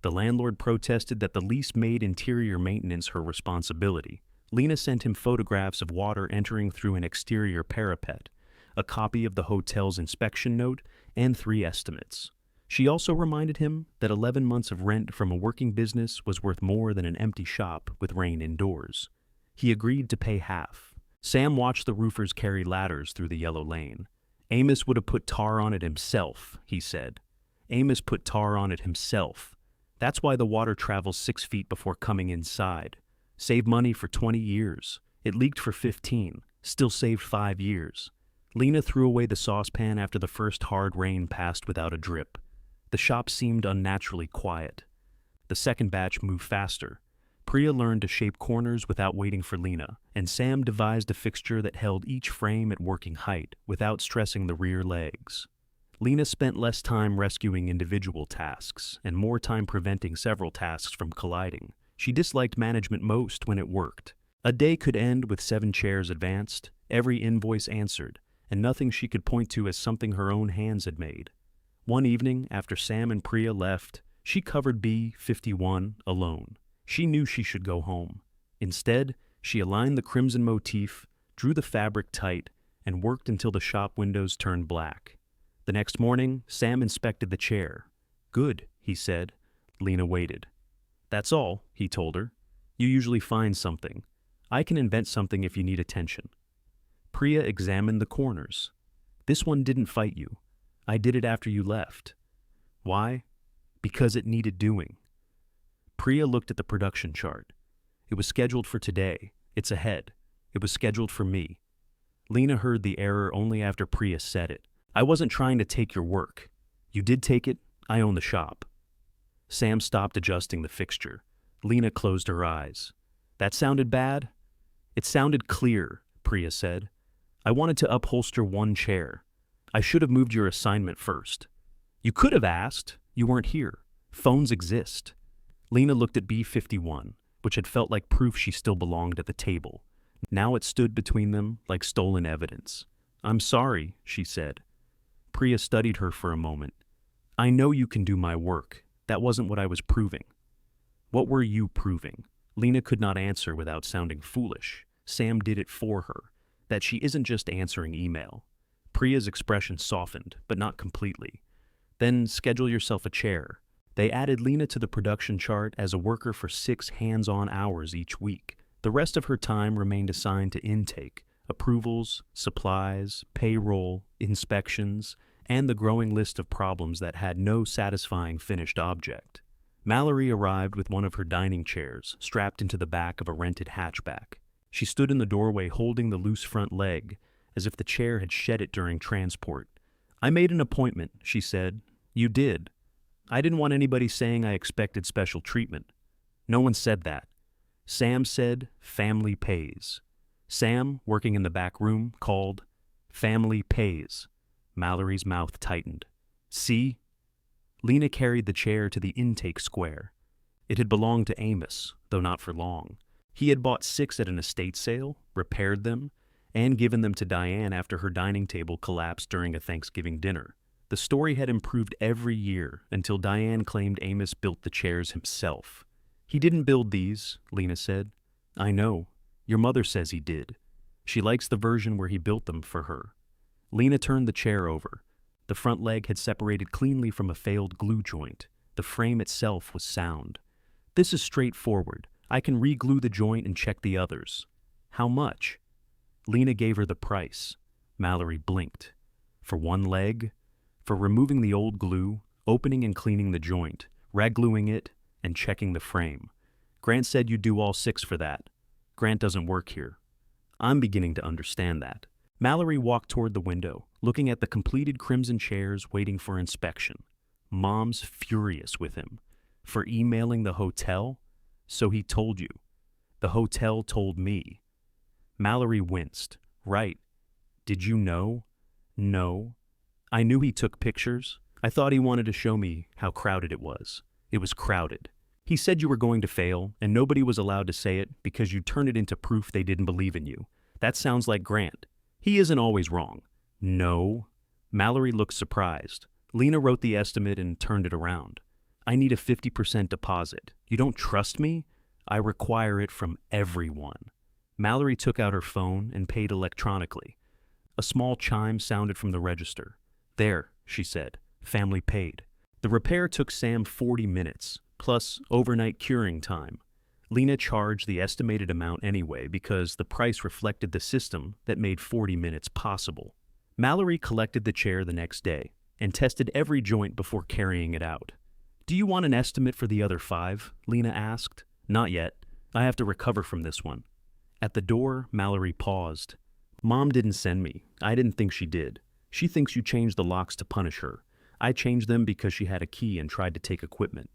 The landlord protested that the lease made interior maintenance her responsibility. Lena sent him photographs of water entering through an exterior parapet, a copy of the hotel's inspection note, and 3 estimates. She also reminded him that 11 months of rent from a working business was worth more than an empty shop with rain indoors. He agreed to pay half. Sam watched the roofers carry ladders through the yellow lane. "Amos would have put tar on it himself," he said. "Amos put tar on it himself. That's why the water travels 6 feet before coming inside. Saved money for 20 years. It leaked for 15, still saved 5 years. Lena threw away the saucepan after the first hard rain passed without a drip. The shop seemed unnaturally quiet. The second batch moved faster. Priya learned to shape corners without waiting for Lena, and Sam devised a fixture that held each frame at working height without stressing the rear legs. Lena spent less time rescuing individual tasks and more time preventing several tasks from colliding. She disliked management most when it worked. A day could end with 7 chairs advanced, every invoice answered, and nothing she could point to as something her own hands had made. One evening, after Sam and Priya left, she covered B51 alone. She knew she should go home. Instead, she aligned the crimson motif, drew the fabric tight, and worked until the shop windows turned black. The next morning, Sam inspected the chair. "Good," he said. Lena waited. "That's all," he told her. "You usually find something. I can invent something if you need attention." Priya examined the corners. "This one didn't fight you. I did it after you left." "Why?" "Because it needed doing." Priya looked at the production chart. "It was scheduled for today. It's ahead. It was scheduled for me." Lena heard the error only after Priya said it. "I wasn't trying to take your work. You did take it. I own the shop." Sam stopped adjusting the fixture. Lena closed her eyes. "That sounded bad?" "It sounded clear," Priya said. "I wanted to upholster 1 chair. I should have moved your assignment first." "You could have asked. You weren't here. Phones exist." Lena looked at B51, which had felt like proof she still belonged at the table. Now it stood between them like stolen evidence. "I'm sorry," she said. Priya studied her for a moment. "I know you can do my work. That wasn't what I was proving." "What were you proving?" Lena could not answer without sounding foolish. Sam did it for her. That she isn't just answering email. Priya's expression softened, but not completely. "Then schedule yourself a chair." They added Lena to the production chart as a worker for 6 hands-on hours each week. The rest of her time remained assigned to intake, approvals, supplies, payroll, inspections, and the growing list of problems that had no satisfying finished object. Mallory arrived with one of her dining chairs strapped into the back of a rented hatchback. She stood in the doorway holding the loose front leg, as if the chair had shed it during transport. "I made an appointment," she said. "You did. I didn't want anybody saying I expected special treatment. No one said that. Sam said, 'Family pays.' Sam, working in the back room, called, 'Family pays.'" Mallory's mouth tightened. "See?" Lena carried the chair to the intake square. It had belonged to Amos, though not for long. He had bought 6 at an estate sale, repaired them, and given them to Diane after her dining table collapsed during a Thanksgiving dinner. The story had improved every year until Diane claimed Amos built the chairs himself. "He didn't build these," Lena said. "I know. Your mother says he did. She likes the version where he built them for her." Lena turned the chair over. The front leg had separated cleanly from a failed glue joint. The frame itself was sound. "This is straightforward. I can re-glue the joint and check the others." "How much?" Lena gave her the price. Mallory blinked. "For 1 leg? For removing the old glue, opening and cleaning the joint, rag-gluing it, and checking the frame. Grant said you'd do all 6 for that. Grant doesn't work here." "I'm beginning to understand that." Mallory walked toward the window, looking at the completed crimson chairs waiting for inspection. Mom's furious with him. For emailing the hotel? So he told you. The hotel told me. Mallory winced. Right. Did you know? No. I knew he took pictures. I thought he wanted to show me how crowded it was. It was crowded. He said you were going to fail, and nobody was allowed to say it because you turned it into proof they didn't believe in you. That sounds like Grant. He isn't always wrong. No. Mallory looked surprised. Lena wrote the estimate and turned it around. I need a 50% deposit. You don't trust me? I require it from everyone. Mallory took out her phone and paid electronically. A small chime sounded from the register. There, she said. Family paid. The repair took Sam 40 minutes, plus overnight curing time. Lena charged the estimated amount anyway because the price reflected the system that made 40 minutes possible. Mallory collected the chair the next day and tested every joint before carrying it out. Do you want an estimate for the other 5? Lena asked. Not yet. I have to recover from this one. At the door, Mallory paused. Mom didn't send me. I didn't think she did. She thinks you changed the locks to punish her. I changed them because she had a key and tried to take equipment.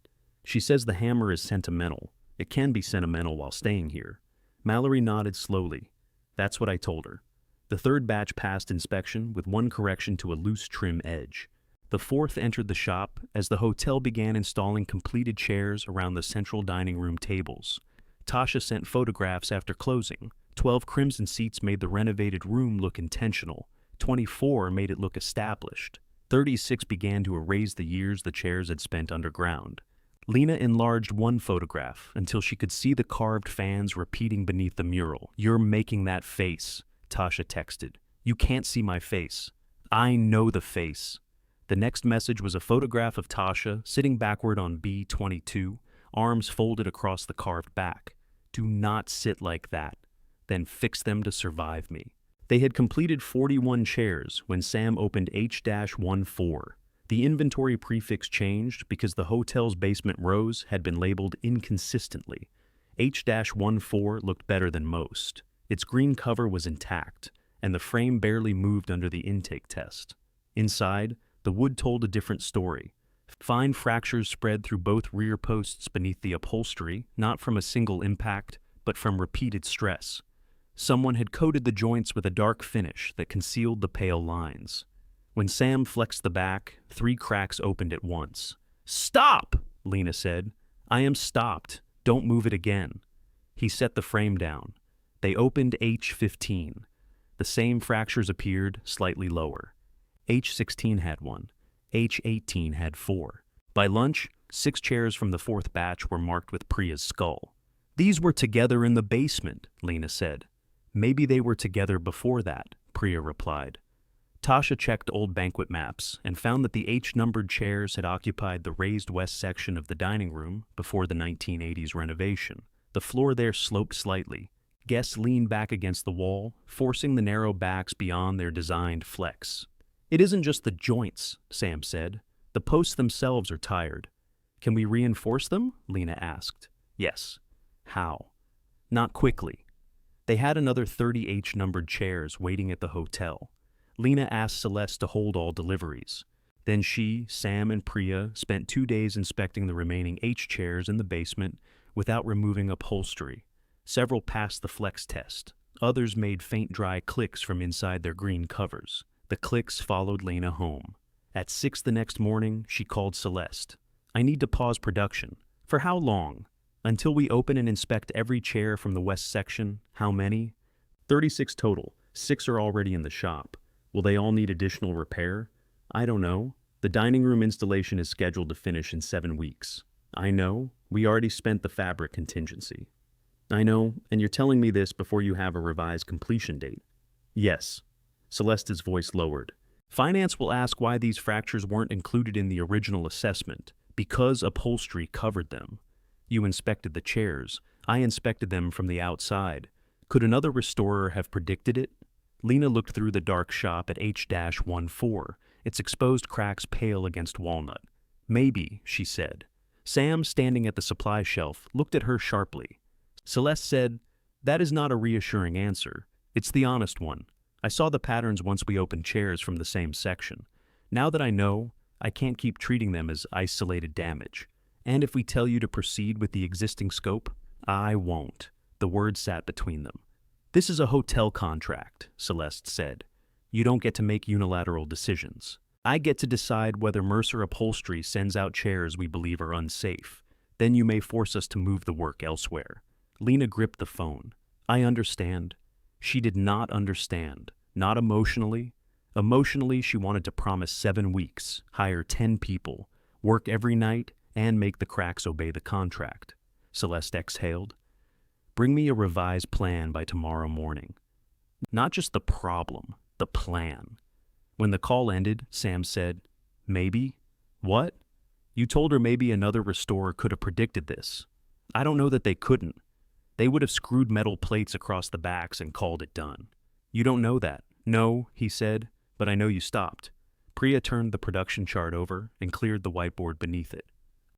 She says the hammer is sentimental. It can be sentimental while staying here. Mallory nodded slowly. That's what I told her. The 3rd batch passed inspection with one correction to a loose trim edge. The 4th entered the shop as the hotel began installing completed chairs around the central dining room tables. Tasha sent photographs after closing. 12 crimson seats made the renovated room look intentional. 24 made it look established. 36 began to erase the years the chairs had spent underground. Lena enlarged one photograph until she could see the carved fans repeating beneath the mural. You're making that face, Tasha texted. You can't see my face. I know the face. The next message was a photograph of Tasha sitting backward on B22, arms folded across the carved back. Do not sit like that. Then fix them to survive me. They had completed 41 chairs when Sam opened H-14. The inventory prefix changed because the hotel's basement rows had been labeled inconsistently. H-14 looked better than most. Its green cover was intact, and the frame barely moved under the intake test. Inside, the wood told a different story. Fine fractures spread through both rear posts beneath the upholstery, not from a single impact, but from repeated stress. Someone had coated the joints with a dark finish that concealed the pale lines. When Sam flexed the back, 3 cracks opened at once. Stop, Lena said. I am stopped. Don't move it again. He set the frame down. They opened H-15. The same fractures appeared, slightly lower. H-16 had 1. H-18 had 4. By lunch, 6 chairs from the 4th batch were marked with Priya's skull. These were together in the basement, Lena said. Maybe they were together before that, Priya replied. Tasha checked old banquet maps and found that the H-numbered chairs had occupied the raised west section of the dining room before the 1980s renovation. The floor there sloped slightly. Guests leaned back against the wall, forcing the narrow backs beyond their designed flex. It isn't just the joints, Sam said. The posts themselves are tired. Can we reinforce them? Lena asked. Yes. How? Not quickly. They had another 30 H-numbered chairs waiting at the hotel. Lena asked Celeste to hold all deliveries. Then she, Sam, and Priya spent 2 days inspecting the remaining H chairs in the basement without removing upholstery. Several passed the flex test. Others made faint dry clicks from inside their green covers. The clicks followed Lena home. At 6 the next morning, she called Celeste. I need to pause production. For how long? Until we open and inspect every chair from the west section. How many? 36 total. 6 are already in the shop. Will they all need additional repair? I don't know. The dining room installation is scheduled to finish in 7 weeks. I know. We already spent the fabric contingency. I know, and you're telling me this before you have a revised completion date. Yes. Celeste's voice lowered. Finance will ask why these fractures weren't included in the original assessment. Because upholstery covered them. You inspected the chairs. I inspected them from the outside. Could another restorer have predicted it? Lena looked through the dark shop at H-14, its exposed cracks pale against walnut. Maybe, she said. Sam, standing at the supply shelf, looked at her sharply. Celeste said, That is not a reassuring answer. It's the honest one. I saw the patterns once we opened chairs from the same section. Now that I know, I can't keep treating them as isolated damage. And if we tell you to proceed with the existing scope, I won't. The words sat between them. This is a hotel contract, Celeste said. You don't get to make unilateral decisions. I get to decide whether Mercer Upholstery sends out chairs we believe are unsafe. Then you may force us to move the work elsewhere. Lena gripped the phone. I understand. She did not understand. Not emotionally. Emotionally, she wanted to promise 7 weeks, hire 10 people, work every night, and make the cracks obey the contract. Celeste exhaled. Bring me a revised plan by tomorrow morning. Not just the problem, the plan. When the call ended, Sam said, Maybe? What? You told her maybe another restorer could have predicted this. I don't know that they couldn't. They would have screwed metal plates across the backs and called it done. You don't know that. No, he said, but I know you stopped. Priya turned the production chart over and cleared the whiteboard beneath it.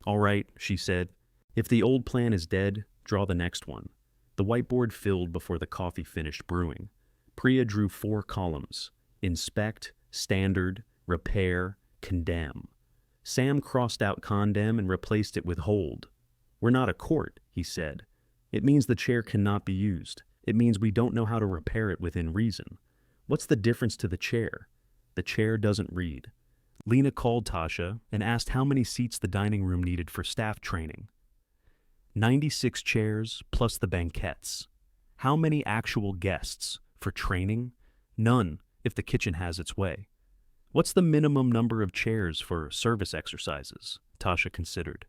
All right, she said. If the old plan is dead, draw the next one. The whiteboard filled before the coffee finished brewing. Priya drew 4 columns: inspect, standard, repair, condemn. Sam crossed out condemn and replaced it with hold. We're not a court, he said. It means the chair cannot be used. It means we don't know how to repair it within reason. What's the difference to the chair? The chair doesn't read. Lena called Tasha and asked how many seats the dining room needed for staff training. 96 chairs plus the banquettes. How many actual guests? For training? None, if the kitchen has its way. What's the minimum number of chairs for service exercises? Tasha considered.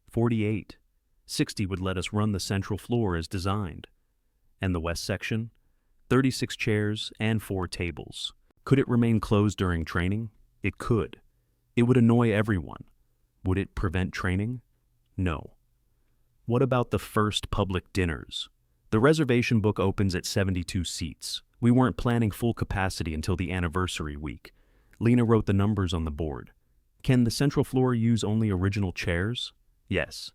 48. 60 would let us run the central floor as designed. And the west section? 36 chairs and 4 tables. Could it remain closed during training? It could. It would annoy everyone. Would it prevent training? No. What about the first public dinners? The reservation book opens at 72 seats. We weren't planning full capacity until the anniversary week. Lena wrote the numbers on the board. Can the central floor use only original chairs? Yes.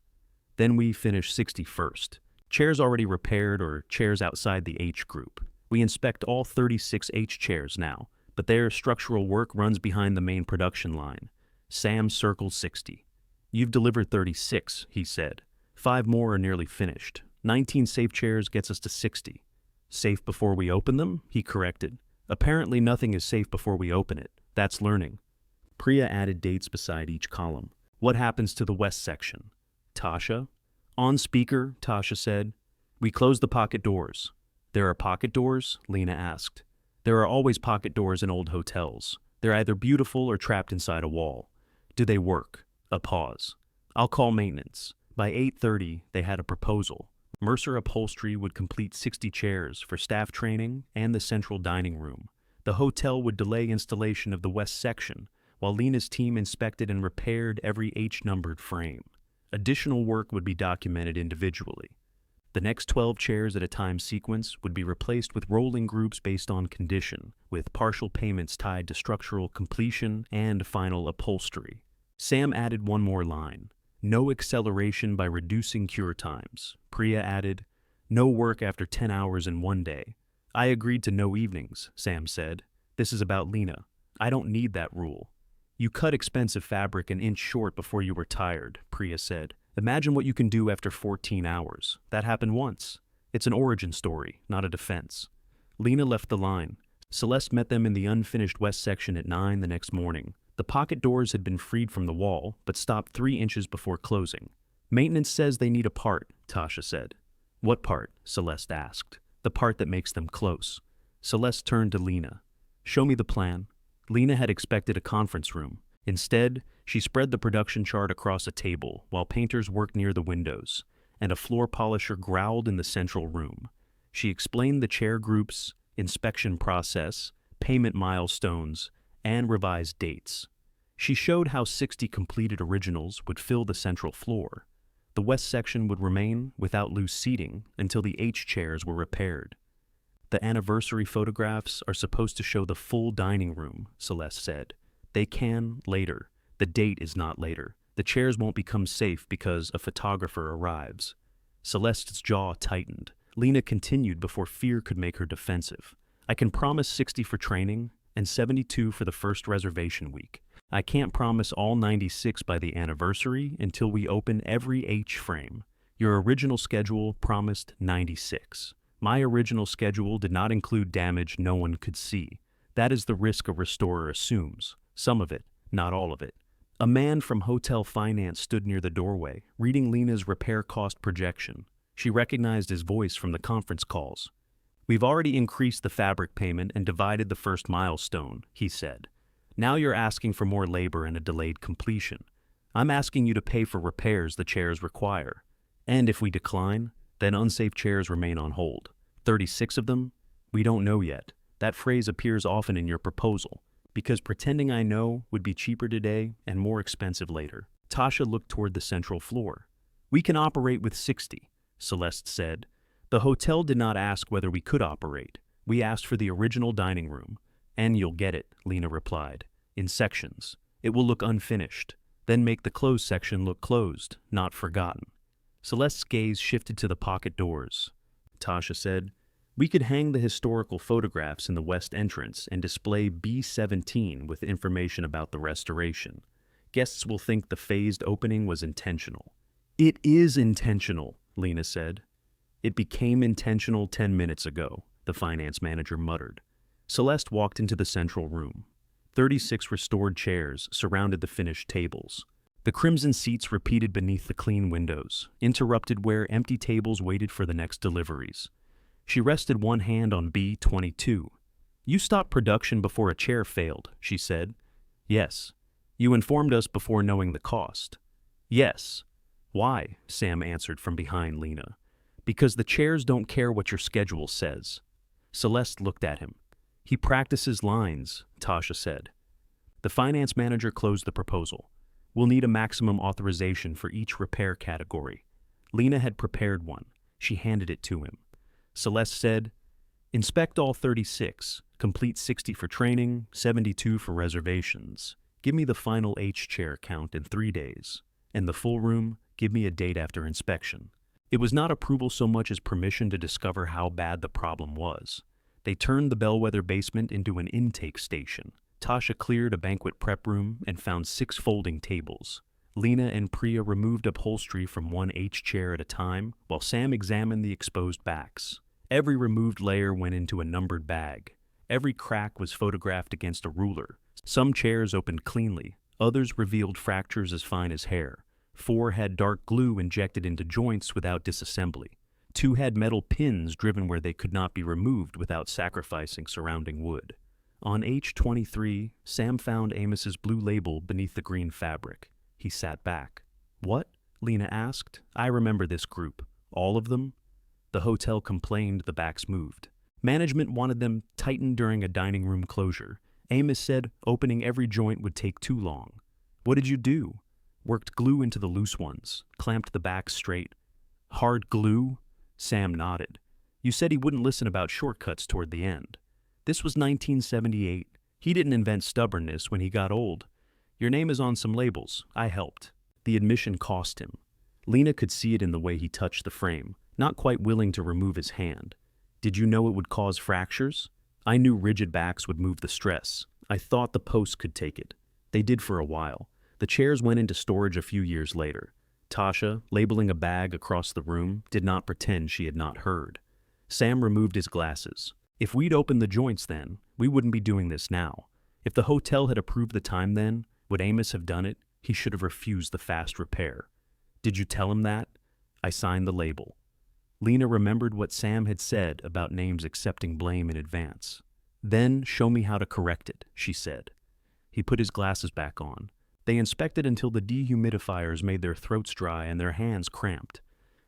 Then we finish 61st. Chairs already repaired or chairs outside the H group. We inspect all 36 H chairs now, but their structural work runs behind the main production line. Sam circled 60. You've delivered 36, he said. 5 more are nearly finished. 19 safe chairs gets us to 60. Safe before we open them? He corrected. Apparently nothing is safe before we open it. That's learning. Priya added dates beside each column. What happens to the west section? Tasha? On speaker, Tasha said. We close the pocket doors. There are pocket doors? Lena asked. There are always pocket doors in old hotels. They're either beautiful or trapped inside a wall. Do they work? A pause. I'll call maintenance. By 8:30, they had a proposal. Mercer Upholstery would complete 60 chairs for staff training and the central dining room. The hotel would delay installation of the west section, while Lena's team inspected and repaired every H-numbered frame. Additional work would be documented individually. The next 12 chairs at a time sequence would be replaced with rolling groups based on condition, with partial payments tied to structural completion and final upholstery. Sam added one more line. No acceleration by reducing cure times. Priya added, no work after 10 hours in one day. I agreed to no evenings, Sam said. This is about Lena. I don't need that rule. You cut expensive fabric an inch short before you were tired, Priya said. Imagine what you can do after 14 hours. That happened once. It's an origin story, not a defense. Lena left the line. Celeste met them in the unfinished west section at 9 the next morning. The pocket doors had been freed from the wall, but stopped 3 inches before closing. Maintenance says they need a part, Tasha said. What part? Celeste asked. The part that makes them close. Celeste turned to Lena. Show me the plan. Lena had expected a conference room. Instead, she spread the production chart across a table while painters worked near the windows, and a floor polisher growled in the central room. She explained the chair groups, inspection process, payment milestones, and revised dates. She showed how 60 completed originals would fill the central floor. The west section would remain without loose seating until the H chairs were repaired. The anniversary photographs are supposed to show the full dining room, Celeste said. They can later. The date is not later. The chairs won't become safe because a photographer arrives. Celeste's jaw tightened. Lena continued before fear could make her defensive. I can promise 60 for training and 72 for the first reservation week. I can't promise all 96 by the anniversary until we open every H-frame. Your original schedule promised 96. My original schedule did not include damage no one could see. That is the risk a restorer assumes. Some of it, not all of it. A man from hotel finance stood near the doorway, reading Lena's repair cost projection. She recognized his voice from the conference calls. We've already increased the fabric payment and divided the first milestone, he said. Now you're asking for more labor and a delayed completion. I'm asking you to pay for repairs the chairs require. And if we decline, then unsafe chairs remain on hold. 36 of them? We don't know yet. That phrase appears often in your proposal, because pretending I know would be cheaper today and more expensive later. Tasha looked toward the central floor. We can operate with 60, Celeste said. The hotel did not ask whether we could operate. We asked for the original dining room. And you'll get it, Lena replied. In sections. It will look unfinished. Then make the closed section look closed, not forgotten. Celeste's gaze shifted to the pocket doors. Tasha said, we could hang the historical photographs in the west entrance and display B17 with information about the restoration. Guests will think the phased opening was intentional. It is intentional, Lena said. It became intentional 10 minutes ago, the finance manager muttered. Celeste walked into the central room. 36 restored chairs surrounded the finished tables. The crimson seats repeated beneath the clean windows, interrupted where empty tables waited for the next deliveries. She rested one hand on B22. You stopped production before a chair failed, she said. Yes. You informed us before knowing the cost. Yes. Why? Sam answered from behind Lena. Because the chairs don't care what your schedule says. Celeste looked at him. He practices lines, Tasha said. The finance manager closed the proposal. We'll need a maximum authorization for each repair category. Lena had prepared one. She handed it to him. Celeste said, inspect all 36, complete 60 for training, 72 for reservations. Give me the final H-chair count in 3 days. And the full room, give me a date after inspection. It was not approval so much as permission to discover how bad the problem was. They turned the bellwether basement into an intake station. Tasha cleared a banquet prep room and found 6 folding tables. Lena and Priya removed upholstery from one H-chair at a time, while Sam examined the exposed backs. Every removed layer went into a numbered bag. Every crack was photographed against a ruler. Some chairs opened cleanly. Others revealed fractures as fine as hair. 4 had dark glue injected into joints without disassembly. 2 had metal pins driven where they could not be removed without sacrificing surrounding wood. On H23, Sam found Amos's blue label beneath the green fabric. He sat back. What? Lena asked. I remember this group. All of them? The hotel complained the backs moved. Management wanted them tightened during a dining room closure. Amos said opening every joint would take too long. What did you do? Worked glue into the loose ones, clamped the backs straight. Hard glue? Sam nodded. You said he wouldn't listen about shortcuts toward the end. This was 1978. He didn't invent stubbornness when he got old. Your name is on some labels. I helped. The admission cost him. Lena could see it in the way he touched the frame, not quite willing to remove his hand. Did you know it would cause fractures? I knew rigid backs would move the stress. I thought the posts could take it. They did for a while. The chairs went into storage a few years later. Tasha, labeling a bag across the room, did not pretend she had not heard. Sam removed his glasses. If we'd opened the joints then, we wouldn't be doing this now. If the hotel had approved the time then, would Amos have done it? He should have refused the fast repair. Did you tell him that? I signed the label. Lena remembered what Sam had said about names accepting blame in advance. Then show me how to correct it, she said. He put his glasses back on. They inspected until the dehumidifiers made their throats dry and their hands cramped.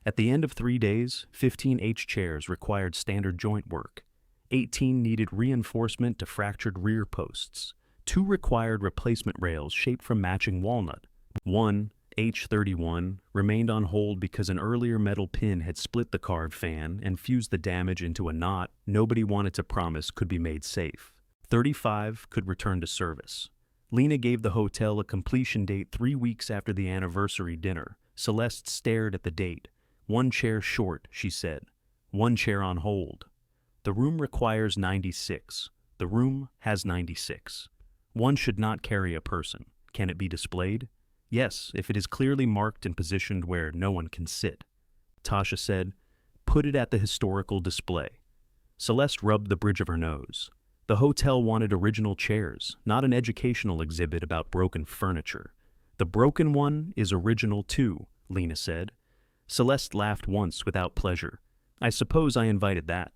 At the end of 3 days, 15 H-chairs required standard joint work. 18 needed reinforcement to fractured rear posts. 2 required replacement rails shaped from matching walnut. 1, H31, remained on hold because an earlier metal pin had split the carved fan and fused the damage into a knot nobody wanted to promise could be made safe. 35 could return to service. Lena gave the hotel a completion date 3 weeks after the anniversary dinner. Celeste stared at the date. 1 chair short, she said. 1 chair on hold. The room requires 96. The room has 96. One should not carry a person. Can it be displayed? Yes, if it is clearly marked and positioned where no one can sit. Tasha said, put it at the historical display. Celeste rubbed the bridge of her nose. The hotel wanted original chairs, not an educational exhibit about broken furniture. The broken one is original too, Lena said. Celeste laughed once without pleasure. I suppose I invited that.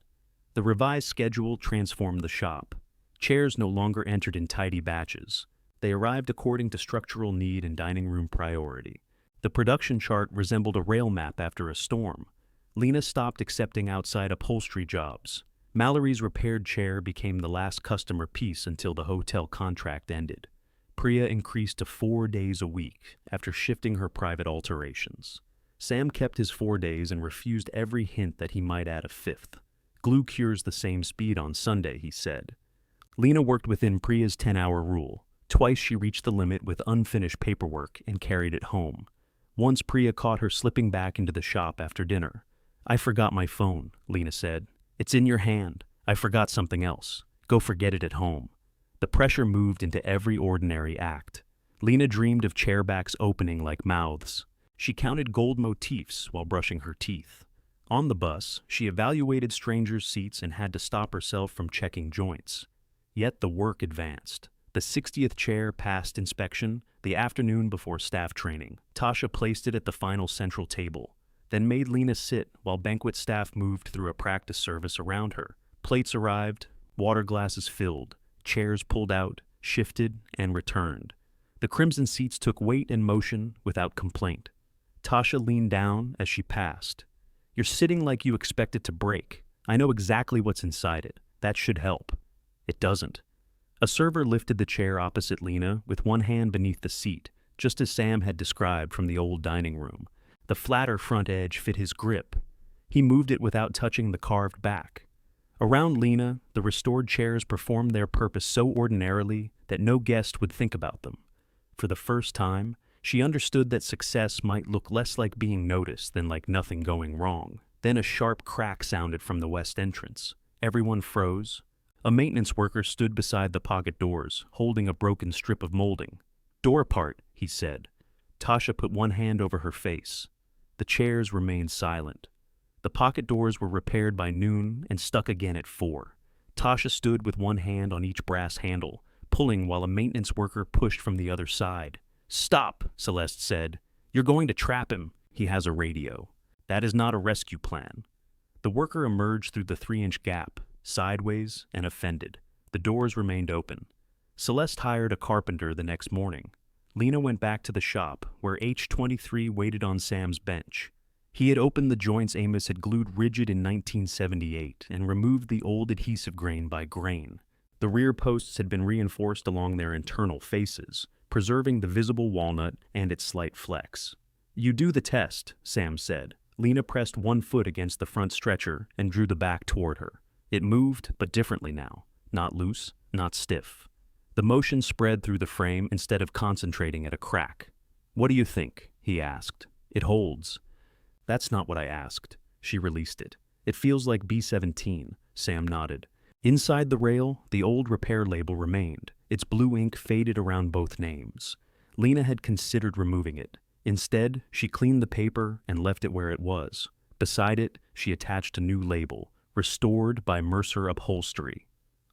The revised schedule transformed the shop. Chairs no longer entered in tidy batches. They arrived according to structural need and dining room priority. The production chart resembled a rail map after a storm. Lena stopped accepting outside upholstery jobs. Mallory's repaired chair became the last customer piece until the hotel contract ended. Priya increased to 4 days a week after shifting her private alterations. Sam kept his 4 days and refused every hint that he might add a 5th. Glue cures the same speed on Sunday, he said. Lena worked within Priya's 10-hour rule. Twice she reached the limit with unfinished paperwork and carried it home. Once Priya caught her slipping back into the shop after dinner. I forgot my phone, Lena said. It's in your hand. I forgot something else. Go forget it at home. The pressure moved into every ordinary act. Lena dreamed of chairbacks opening like mouths. She counted gold motifs while brushing her teeth. On the bus, she evaluated strangers' seats and had to stop herself from checking joints. Yet the work advanced. The 60th chair passed inspection the afternoon before staff training. Tasha placed it at the final central table, then made Lena sit while banquet staff moved through a practice service around her. Plates arrived, water glasses filled, chairs pulled out, shifted, and returned. The crimson seats took weight and motion without complaint. Tasha leaned down as she passed. You're sitting like you expect it to break. I know exactly what's inside it. That should help. It doesn't. A server lifted the chair opposite Lena with one hand beneath the seat, just as Sam had described from the old dining room. The flatter front edge fit his grip. He moved it without touching the carved back. Around Lena, the restored chairs performed their purpose so ordinarily that no guest would think about them. For the first time, she understood that success might look less like being noticed than like nothing going wrong. Then a sharp crack sounded from the west entrance. Everyone froze. A maintenance worker stood beside the pocket doors, holding a broken strip of molding. Door apart, he said. Tasha put one hand over her face. The chairs remained silent. The pocket doors were repaired by noon and stuck again at 4. Tasha stood with one hand on each brass handle, pulling while a maintenance worker pushed from the other side. Stop, Celeste said. You're going to trap him. He has a radio. That is not a rescue plan. The worker emerged through the 3-inch gap, sideways and offended. The doors remained open. Celeste hired a carpenter the next morning. Lena went back to the shop, where H-23 waited on Sam's bench. He had opened the joints Amos had glued rigid in 1978 and removed the old adhesive grain by grain. The rear posts had been reinforced along their internal faces, preserving the visible walnut and its slight flex. You do the test, Sam said. Lena pressed one foot against the front stretcher and drew the back toward her. It moved, but differently now. Not loose, not stiff. The motion spread through the frame instead of concentrating at a crack. What do you think? He asked. It holds. That's not what I asked. She released it. It feels like B-17, Sam nodded. Inside the rail, the old repair label remained. Its blue ink faded around both names. Lena had considered removing it. Instead, she cleaned the paper and left it where it was. Beside it, she attached a new label, Restored by Mercer Upholstery.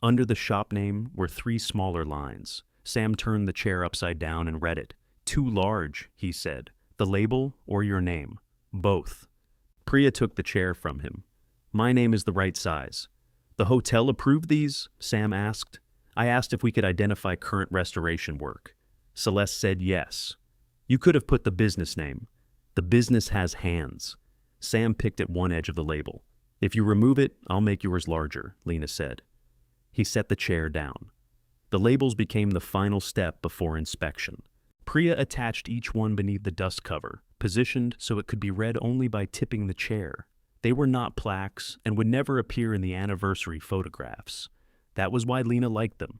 Under the shop name were 3 smaller lines. Sam turned the chair upside down and read it. Too large, he said. The label or your name? Both. Priya took the chair from him. My name is the right size. The hotel approved these? Sam asked. I asked if we could identify current restoration work. Celeste said yes. You could have put the business name. The business has hands. Sam picked at one edge of the label. If you remove it, I'll make yours larger, Lena said. He set the chair down. The labels became the final step before inspection. Priya attached each one beneath the dust cover, positioned so it could be read only by tipping the chair. They were not plaques and would never appear in the anniversary photographs. That was why Lena liked them.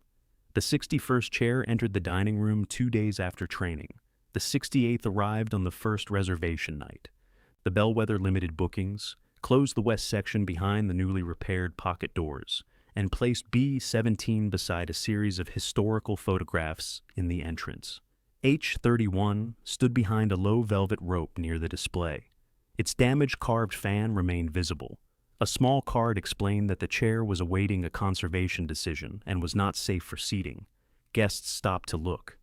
The 61st chair entered the dining room 2 days after training. The 68th arrived on the first reservation night. The Bellwether limited bookings, closed the west section behind the newly repaired pocket doors, and placed B-17 beside a series of historical photographs in the entrance. H-31 stood behind a low velvet rope near the display. Its damaged carved fan remained visible. A small card explained that the chair was awaiting a conservation decision and was not safe for seating. Guests stopped to look.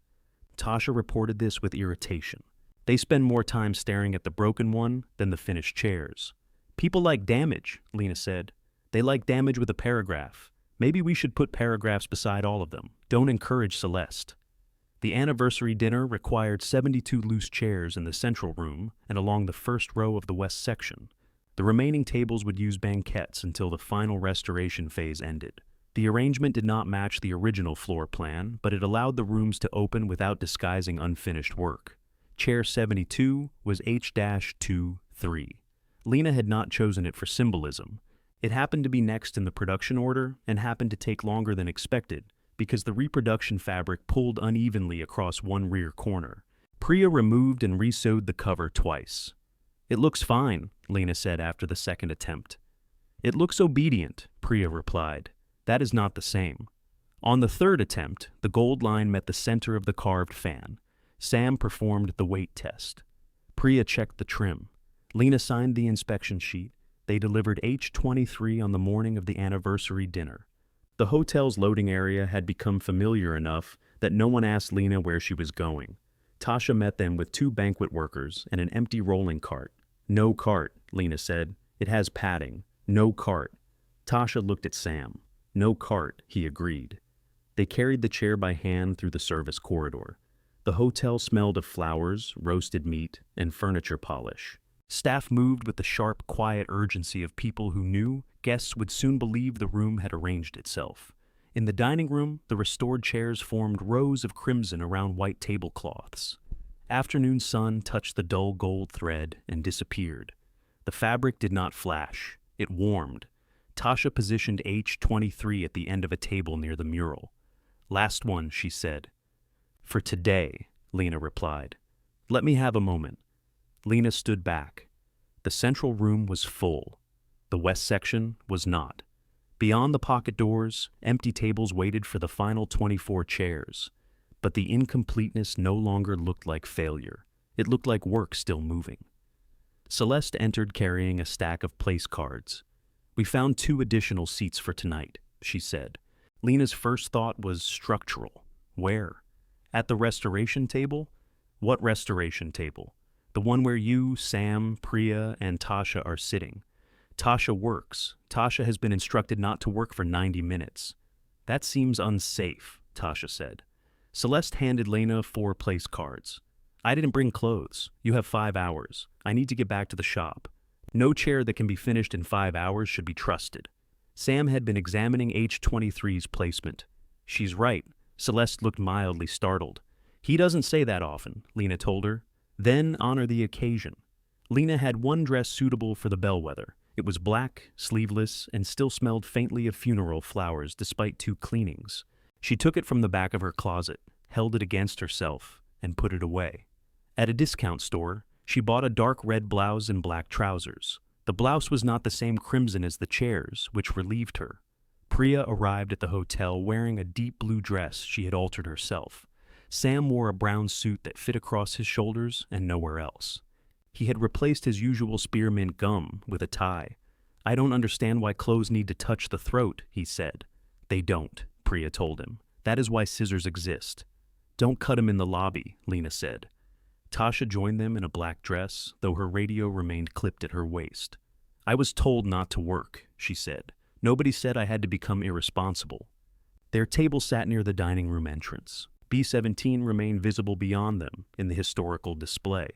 Tasha reported this with irritation. They spend more time staring at the broken one than the finished chairs. People like damage, Lena said. They like damage with a paragraph. Maybe we should put paragraphs beside all of them. Don't encourage Celeste. The anniversary dinner required 72 loose chairs in the central room and along the first row of the west section. The remaining tables would use banquettes until the final restoration phase ended. The arrangement did not match the original floor plan, but it allowed the rooms to open without disguising unfinished work. Chair 72 was H-23. Lena had not chosen it for symbolism. It happened to be next in the production order and happened to take longer than expected because the reproduction fabric pulled unevenly across one rear corner. Priya removed and re-sewed the cover twice. "It looks fine," Lena said after the second attempt. "It looks obedient," Priya replied. "That is not the same." On the third attempt, the gold line met the center of the carved fan. Sam performed the weight test. Priya checked the trim. Lena signed the inspection sheet. They delivered H-23 on the morning of the anniversary dinner. The hotel's loading area had become familiar enough that no one asked Lena where she was going. Tasha met them with 2 banquet workers and an empty rolling cart. "No cart," Lena said. "It has padding. No cart." Tasha looked at Sam. "No cart," he agreed. They carried the chair by hand through the service corridor. The hotel smelled of flowers, roasted meat, and furniture polish. Staff moved with the sharp, quiet urgency of people who knew guests would soon believe the room had arranged itself. In the dining room, the restored chairs formed rows of crimson around white tablecloths. Afternoon sun touched the dull gold thread and disappeared. The fabric did not flash. It warmed. Tasha positioned H-23 at the end of a table near the mural. "Last one," she said. "For today," Lena replied. "Let me have a moment." Lena stood back. The central room was full. The west section was not. Beyond the pocket doors, empty tables waited for the final 24 chairs. But the incompleteness no longer looked like failure. It looked like work still moving. Celeste entered carrying a stack of place cards. "We found 2 additional seats for tonight," she said. Lena's first thought was structural. Where? At the restoration table? What restoration table? The one where you, Sam, Priya, and Tasha are sitting. Tasha works. Tasha has been instructed not to work for 90 minutes. "That seems unsafe," Tasha said. Celeste handed Lena 4 place cards. "I didn't bring clothes. You have 5 hours. I need to get back to the shop. No chair that can be finished in 5 hours should be trusted." Sam had been examining H-23's placement. "She's right." Celeste looked mildly startled. "He doesn't say that often," Lena told her. "Then honor the occasion." Lena had one dress suitable for the bellwether. It was black, sleeveless, and still smelled faintly of funeral flowers despite 2 cleanings. She took it from the back of her closet, held it against herself, and put it away. At a discount store, she bought a dark red blouse and black trousers. The blouse was not the same crimson as the chairs, which relieved her. Priya arrived at the hotel wearing a deep blue dress she had altered herself. Sam wore a brown suit that fit across his shoulders and nowhere else. He had replaced his usual spearmint gum with a tie. "I don't understand why clothes need to touch the throat," he said. "They don't," Priya told him. "That is why scissors exist." "Don't cut him in the lobby," Lena said. Tasha joined them in a black dress, though her radio remained clipped at her waist. "I was told not to work," she said. "Nobody said I had to become irresponsible." Their table sat near the dining room entrance. B-17 remained visible beyond them in the historical display.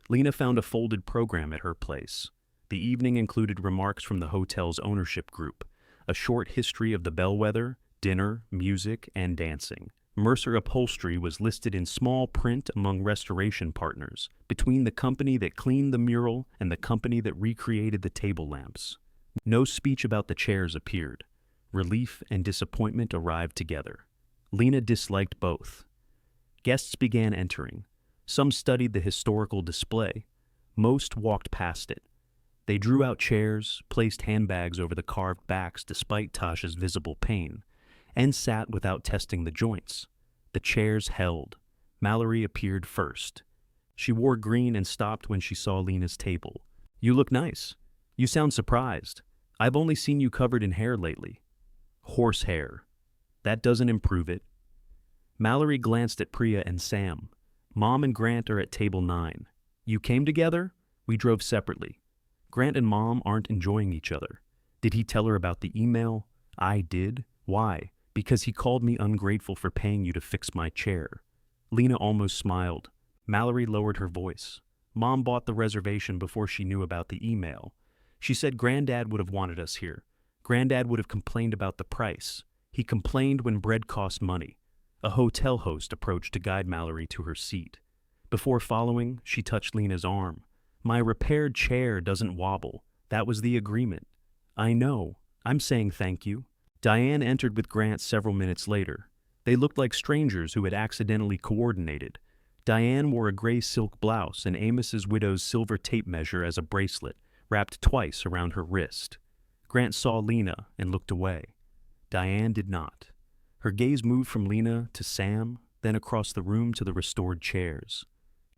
Lena found a folded program at her place. The evening included remarks from the hotel's ownership group, a short history of the bellwether, dinner, music, and dancing. Mercer Upholstery was listed in small print among restoration partners, between the company that cleaned the mural and the company that recreated the table lamps. No speech about the chairs appeared. Relief and disappointment arrived together. Lena disliked both. Guests began entering. Some studied the historical display. Most walked past it. They drew out chairs, placed handbags over the carved backs despite Tasha's visible pain, and sat without testing the joints. The chairs held. Mallory appeared first. She wore green and stopped when she saw Lena's table. "You look nice. You sound surprised. I've only seen you covered in hair lately." "Horsehair. That doesn't improve it." Mallory glanced at Priya and Sam. "Mom and Grant are at table 9. You came together? We drove separately. Grant and Mom aren't enjoying each other. Did he tell her about the email?" "I did." "Why?" "Because he called me ungrateful for paying you to fix my chair." Lena almost smiled. Mallory lowered her voice. "Mom bought the reservation before she knew about the email. She said Granddad would have wanted us here. Granddad would have complained about the price. He complained when bread cost money." A hotel host approached to guide Mallory to her seat. Before following, she touched Lena's arm. "My repaired chair doesn't wobble. That was the agreement." "I know. I'm saying thank you." Diane entered with Grant several minutes later. They looked like strangers who had accidentally coordinated. Diane wore a gray silk blouse and Amos's widow's silver tape measure as a bracelet, wrapped twice around her wrist. Grant saw Lena and looked away. Diane did not. Her gaze moved from Lena to Sam, then across the room to the restored chairs.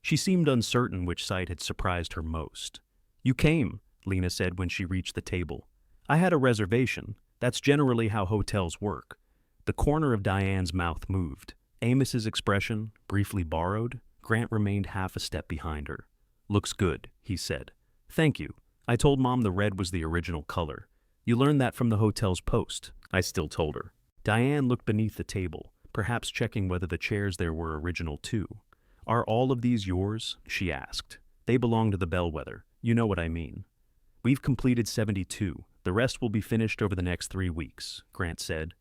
She seemed uncertain which sight had surprised her most. "You came," Lena said when she reached the table. "I had a reservation. That's generally how hotels work." The corner of Diane's mouth moved. Amos's expression, briefly borrowed. Grant remained half a step behind her. "Looks good," he said. "Thank you. I told Mom the red was the original color. You learned that from the hotel's post," I still told her. Diane looked beneath the table, perhaps checking whether the chairs there were original too. "Are all of these yours?" she asked. "They belong to the Bellwether. You know what I mean." "We've completed 72. The rest will be finished over the next 3 weeks," Grant said.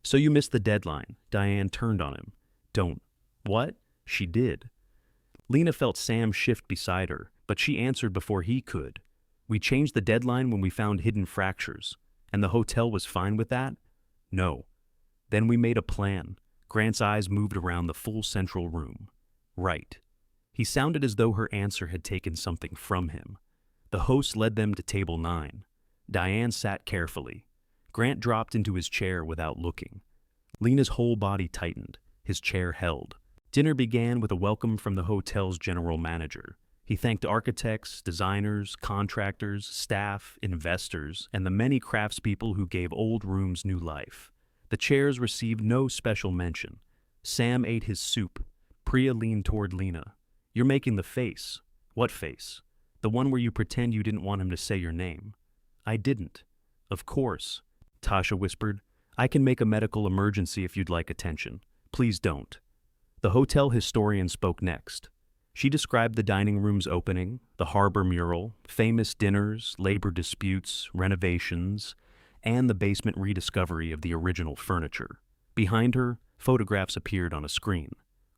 "So you missed the deadline." Diane turned on him. "Don't." "What?" She did. Lena felt Sam shift beside her, but she answered before he could. "We changed the deadline when we found hidden fractures. And the hotel was fine with that?" "No." "Then we made a plan." Grant's eyes moved around the full central room. "Right." He sounded as though her answer had taken something from him. The host led them to table 9. Diane sat carefully. Grant dropped into his chair without looking. Lena's whole body tightened. His chair held. Dinner began with a welcome from the hotel's general manager. He thanked architects, designers, contractors, staff, investors, and the many craftspeople who gave old rooms new life. The chairs received no special mention. Sam ate his soup. Priya leaned toward Lena. "You're making the face." "What face?" "The one where you pretend you didn't want him to say your name." "I didn't." "Of course," Tasha whispered. "I can make a medical emergency if you'd like attention. Please don't." The hotel historian spoke next. She described the dining room's opening, the harbor mural, famous dinners, labor disputes, renovations, and the basement rediscovery of the original furniture. Behind her, photographs appeared on a screen.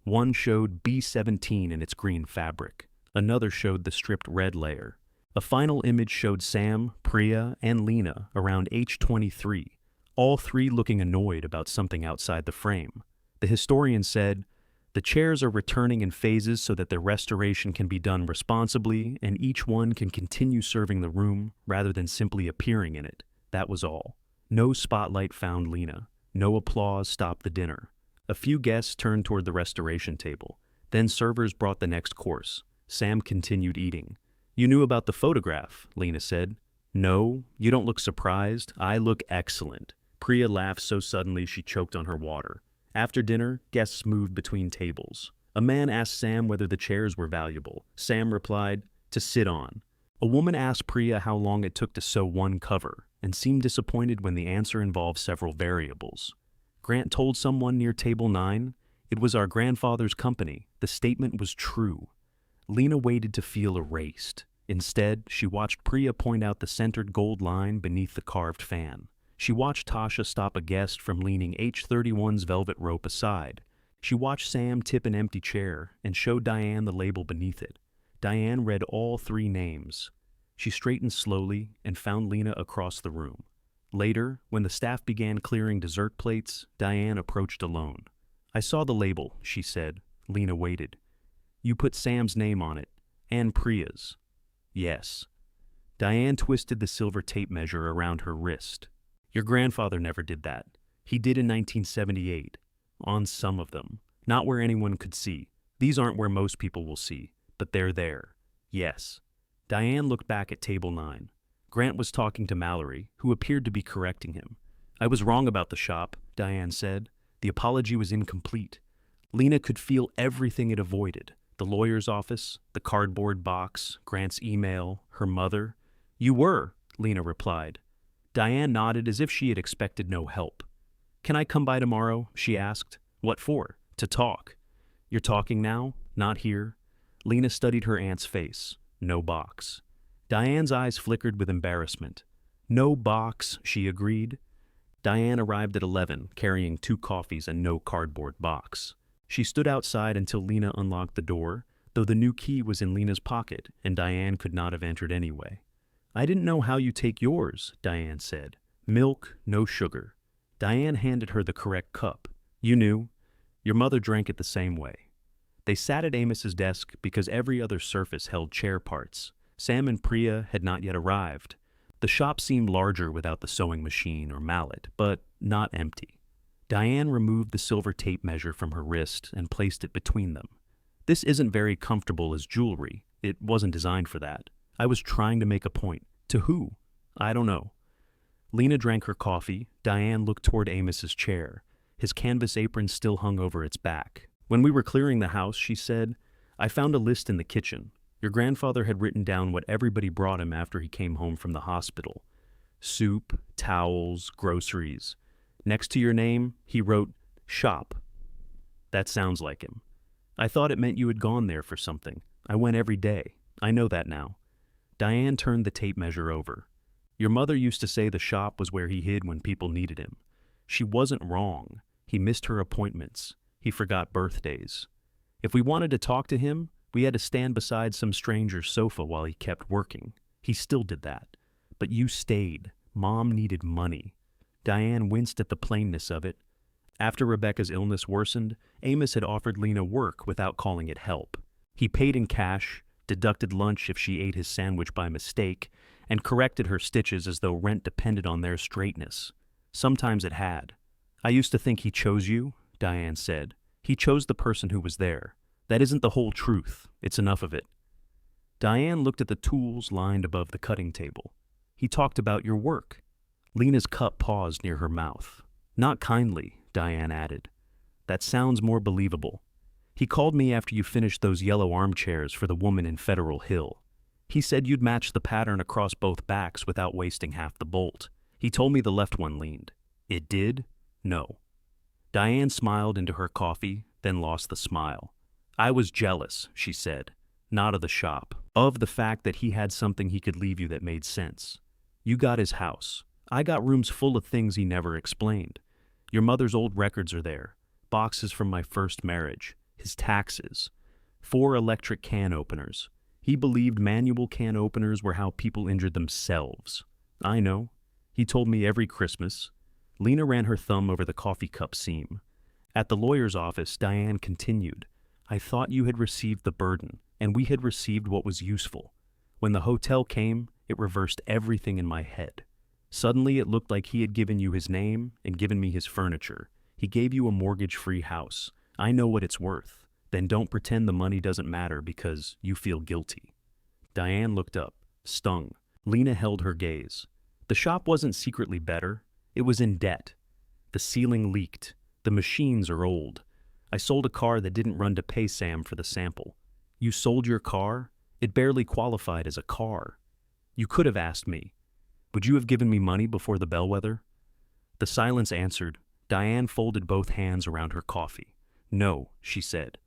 One showed B-17 in its green fabric. Another showed the stripped red layer. A final image showed Sam, Priya, and Lena around H23, all three looking annoyed about something outside the frame. The historian said, "The chairs are returning in phases so that their restoration can be done responsibly and each one can continue serving the room rather than simply appearing in it." That was all. No spotlight found Lena. No applause stopped the dinner. A few guests turned toward the restoration table. Then servers brought the next course. Sam continued eating. "You knew about the photograph," Lena said. "No, you don't look surprised. I look excellent." Priya laughed so suddenly she choked on her water. After dinner, guests moved between tables. A man asked Sam whether the chairs were valuable. Sam replied, "To sit on." A woman asked Priya how long it took to sew one cover, and seemed disappointed when the answer involved several variables. Grant told someone near table 9, "It was our grandfather's company. The statement was true." Lena waited to feel erased. Instead, she watched Priya point out the centered gold line beneath the carved fan. She watched Tasha stop a guest from leaning H31's velvet rope aside. She watched Sam tip an empty chair and show Diane the label beneath it. Diane read all 3 names. She straightened slowly and found Lena across the room. Later, when the staff began clearing dessert plates, Diane approached alone. "I saw the label," she said. Lena waited. "You put Sam's name on it, and Priya's." "Yes." Diane twisted the silver tape measure around her wrist. Your grandfather never did that. He did in 1978. On some of them. Not where anyone could see. These aren't where most people will see, but they're there. Yes. Diane looked back at table 9. Grant was talking to Mallory, who appeared to be correcting him. I was wrong about the shop, Diane said. The apology was incomplete. Lena could feel everything it avoided. The lawyer's office, the cardboard box, Grant's email, her mother. You were, Lena replied. Diane nodded as if she had expected no help. Can I come by tomorrow? She asked. What for? To talk. You're talking now? Not here? Lena studied her aunt's face. No box. Diane's eyes flickered with embarrassment. No box, she agreed. Diane arrived at 11, carrying 2 coffees and no cardboard box. She stood outside until Lena unlocked the door, though the new key was in Lena's pocket, and Diane could not have entered anyway. I didn't know how you take yours, Diane said. Milk, no sugar. Diane handed her the correct cup. You knew. Your mother drank it the same way. They sat at Amos's desk because every other surface held chair parts. Sam and Priya had not yet arrived. The shop seemed larger without the sewing machine or mallet, but not empty. Diane removed the silver tape measure from her wrist and placed it between them. This isn't very comfortable as jewelry. It wasn't designed for that. I was trying to make a point. To who? I don't know. Lena drank her coffee. Diane looked toward Amos's chair. His canvas apron still hung over its back. When we were clearing the house, she said, I found a list in the kitchen. Your grandfather had written down what everybody brought him after he came home from the hospital. Soup, towels, groceries. Next to your name, he wrote, shop. That sounds like him. I thought it meant you had gone there for something. I went every day. I know that now. Diane turned the tape measure over. Your mother used to say the shop was where he hid when people needed him. She wasn't wrong. He missed her appointments. He forgot birthdays. If we wanted to talk to him, we had to stand beside some stranger's sofa while he kept working. He still did that. But you stayed. Mom needed money. Diane winced at the plainness of it. After Rebecca's illness worsened, Amos had offered Lena work without calling it help. He paid in cash, deducted lunch if she ate his sandwich by mistake, and corrected her stitches as though rent depended on their straightness. Sometimes it had. I used to think he chose you, Diane said. He chose the person who was there. That isn't the whole truth. It's enough of it. Diane looked at the tools lined above the cutting table. He talked about your work. Lena's cup paused near her mouth. Not kindly, Diane added. That sounds more believable. He called me after you finished those yellow armchairs for the woman in Federal Hill. He said you'd match the pattern across both backs without wasting half the bolt. He told me the left one leaned. It did? No. Diane smiled into her coffee, then lost the smile. I was jealous, she said. Not of the shop. Of the fact that he had something he could leave you that made sense. You got his house. I got rooms full of things he never explained. Your mother's old records are there. Boxes from my first marriage. His taxes. 4 electric can openers. He believed manual can openers were how people injured themselves. I know. He told me every Christmas. Lena ran her thumb over the coffee cup seam. At the lawyer's office, Diane continued. I thought you had received the burden, and we had received what was useful. When the hotel came, it reversed everything in my head. Suddenly it looked like he had given you his name and given me his furniture. He gave you a mortgage-free house. I know what it's worth. Then don't pretend the money doesn't matter because you feel guilty. Diane looked up, stung. Lena held her gaze. The shop wasn't secretly better. It was in debt. The ceiling leaked. The machines are old. I sold a car that didn't run to pay Sam for the sample. You sold your car? It barely qualified as a car. You could have asked me. Would you have given me money before the bellwether? The silence answered. Diane folded both hands around her coffee. No, she said.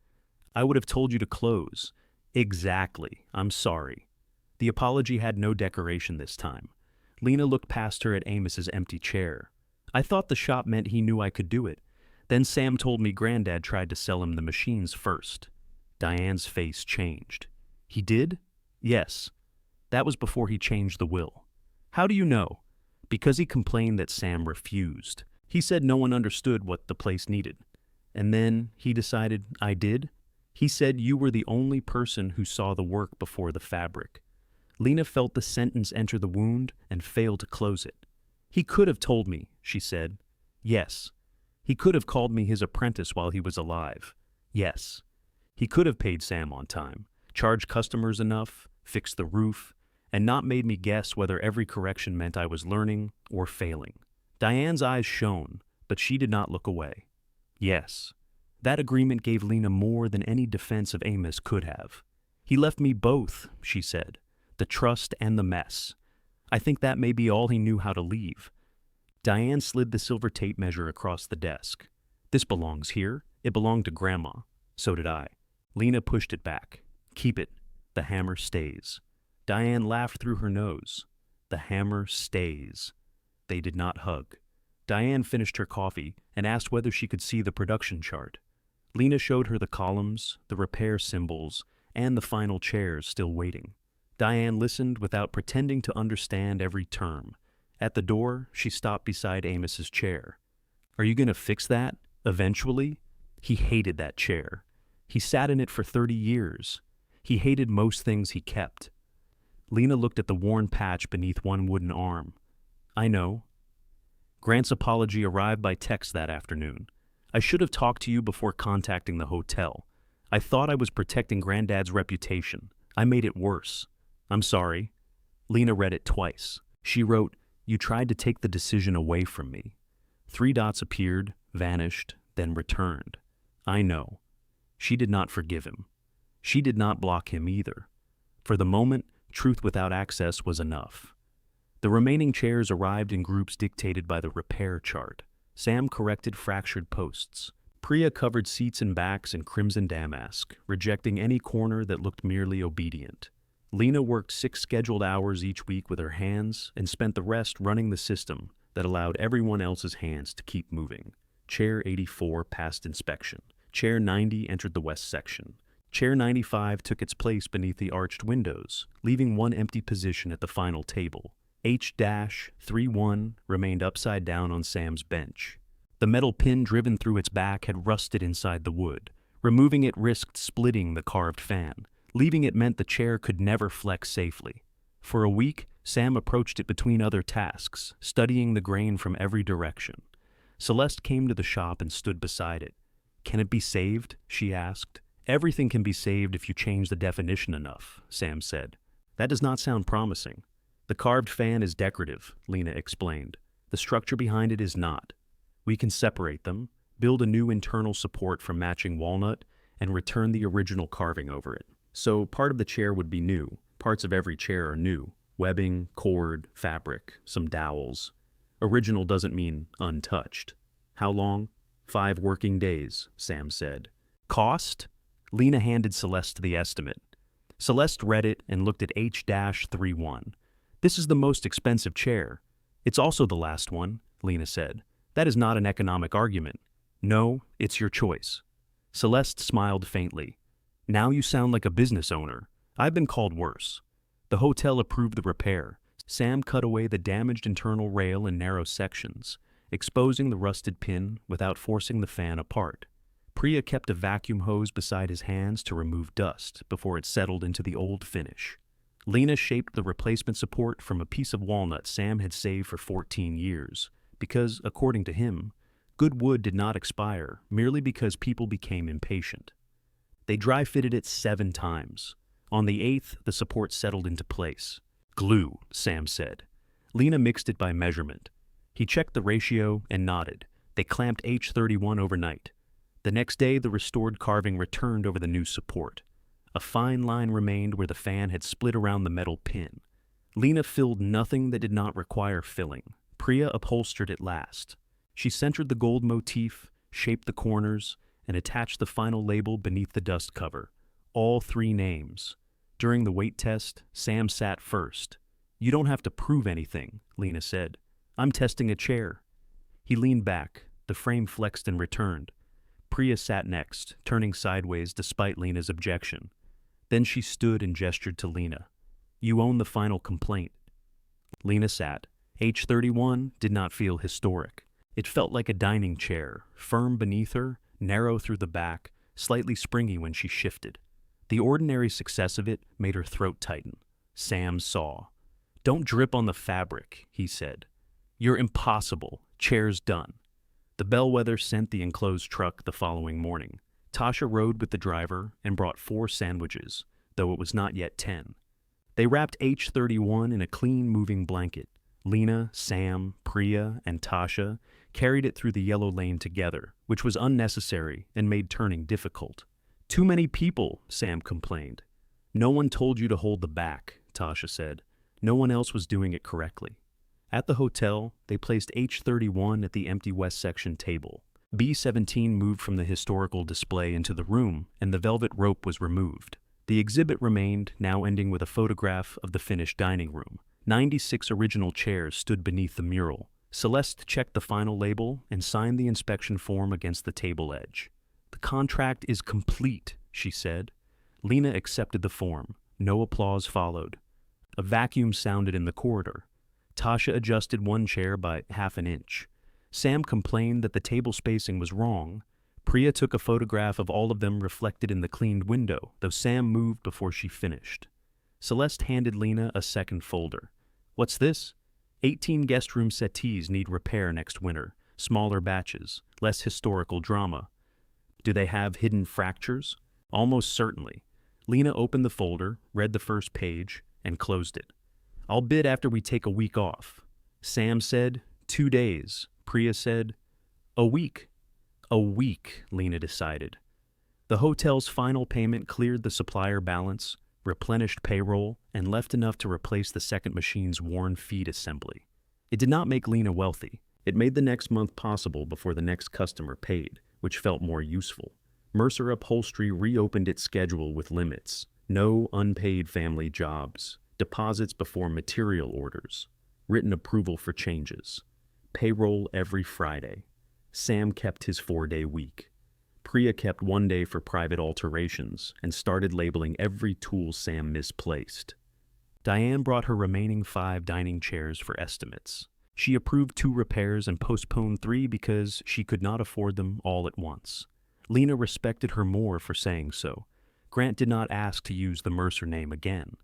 I would have told you to close. Exactly. I'm sorry. The apology had no decoration this time. Lena looked past her at Amos's empty chair. I thought the shop meant he knew I could do it. Then Sam told me Granddad tried to sell him the machines first. Diane's face changed. He did? Yes. That was before he changed the will. How do you know? Because he complained that Sam refused. He said no one understood what the place needed. And then he decided I did? He said you were the only person who saw the work before the fabric. Lena felt the sentence enter the wound and failed to close it. He could have told me, she said. Yes. He could have called me his apprentice while he was alive. Yes. He could have paid Sam on time, charged customers enough, fixed the roof, and not made me guess whether every correction meant I was learning or failing. Diane's eyes shone, but she did not look away. Yes. That agreement gave Lena more than any defense of Amos could have. He left me both, she said, the trust and the mess. I think that may be all he knew how to leave. Diane slid the silver tape measure across the desk. This belongs here. It belonged to Grandma. So did I. Lena pushed it back. Keep it. The hammer stays. Diane laughed through her nose. The hammer stays. They did not hug. Diane finished her coffee and asked whether she could see the production chart. Lena showed her the columns, the repair symbols, and the final chairs still waiting. Diane listened without pretending to understand every term. At the door, she stopped beside Amos's chair. Are you going to fix that? Eventually? He hated that chair. He sat in it for 30 years. He hated most things he kept. Lena looked at the worn patch beneath one wooden arm. I know. Grant's apology arrived by text that afternoon. I should have talked to you before contacting the hotel. I thought I was protecting Granddad's reputation. I made it worse. I'm sorry. Lena read it twice. She wrote, You tried to take the decision away from me. 3 dots appeared, vanished, then returned. I know. She did not forgive him. She did not block him either. For the moment, truth without access was enough. The remaining chairs arrived in groups dictated by the repair chart. Sam corrected fractured posts. Priya covered seats and backs in crimson damask, rejecting any corner that looked merely obedient. Lena worked 6 scheduled hours each week with her hands and spent the rest running the system that allowed everyone else's hands to keep moving. Chair 84 passed inspection. Chair 90 entered the west section. Chair 95 took its place beneath the arched windows, leaving one empty position at the final table. H-31 remained upside down on Sam's bench. The metal pin driven through its back had rusted inside the wood. Removing it risked splitting the carved fan. Leaving it meant the chair could never flex safely. For a week, Sam approached it between other tasks, studying the grain from every direction. Celeste came to the shop and stood beside it. Can it be saved? She asked. Everything can be saved if you change the definition enough, Sam said. That does not sound promising. The carved fan is decorative, Lena explained. The structure behind it is not. We can separate them, build a new internal support from matching walnut, and return the original carving over it. So part of the chair would be new. Parts of every chair are new. Webbing, cord, fabric, some dowels. Original doesn't mean untouched. How long? 5 working days, Sam said. Cost? Lena handed Celeste the estimate. Celeste read it and looked at H-31. This is the most expensive chair. It's also the last one, Lena said. That is not an economic argument. No, it's your choice. Celeste smiled faintly. Now you sound like a business owner. I've been called worse. The hotel approved the repair. Sam cut away the damaged internal rail in narrow sections, exposing the rusted pin without forcing the fan apart. Priya kept a vacuum hose beside his hands to remove dust before it settled into the old finish. Lena shaped the replacement support from a piece of walnut Sam had saved for 14 years, because, according to him, good wood did not expire merely because people became impatient. They dry-fitted it 7 times. On the 8th, the support settled into place. Glue, Sam said. Lena mixed it by measurement. He checked the ratio and nodded. They clamped H-31 overnight. The next day, the restored carving returned over the new support. A fine line remained where the fan had split around the metal pin. Lena filled nothing that did not require filling. Priya upholstered it last. She centered the gold motif, shaped the corners, and attached the final label beneath the dust cover. All 3 names. During the weight test, Sam sat first. You don't have to prove anything, Lena said. I'm testing a chair. He leaned back. The frame flexed and returned. Priya sat next, turning sideways despite Lena's objection. Then she stood and gestured to Lena. You own the final complaint. Lena sat. H-31 did not feel historic. It felt like a dining chair, firm beneath her, narrow through the back, slightly springy when she shifted. The ordinary success of it made her throat tighten. Sam saw. "Don't drip on the fabric," he said. "You're impossible. Chair's done." The bellwether sent the enclosed truck the following morning. Tasha rode with the driver and brought 4 sandwiches, though it was not yet 10. They wrapped H31 in a clean moving blanket. Lena, Sam, Priya, and Tasha carried it through the yellow lane together, which was unnecessary and made turning difficult. "Too many people," Sam complained. "No one told you to hold the back," Tasha said. "No one else was doing it correctly." At the hotel, they placed H31 at the empty West Section table. B17 moved from the historical display into the room, and the velvet rope was removed. The exhibit remained, now ending with a photograph of the finished dining room. 96 original chairs stood beneath the mural. Celeste checked the final label and signed the inspection form against the table edge. "The contract is complete," she said. Lena accepted the form. No applause followed. A vacuum sounded in the corridor. Tasha adjusted one chair by half an inch. Sam complained that the table spacing was wrong. Priya took a photograph of all of them reflected in the cleaned window, though Sam moved before she finished. Celeste handed Lena a second folder. "What's this?" 18 guest room settees need repair next winter. Smaller batches, less historical drama. "Do they have hidden fractures?" "Almost certainly." Lena opened the folder, read the first page, and closed it. "I'll bid after we take a week off." Sam said, 2 days. Priya said, "A week." "A week," Lena decided. The hotel's final payment cleared the supplier balance, replenished payroll, and left enough to replace the second machine's worn feed assembly. It did not make Lena wealthy. It made the next month possible before the next customer paid, which felt more useful. Mercer Upholstery reopened its schedule with limits. No unpaid family jobs. Deposits before material orders. Written approval for changes. Payroll every Friday. Sam kept his 4-day week. Priya kept 1 day for private alterations and started labeling every tool Sam misplaced. Diane brought her remaining 5 dining chairs for estimates. She approved 2 repairs and postponed 3 because she could not afford them all at once. Lena respected her more for saying so. Grant did not ask to use the Mercer name again.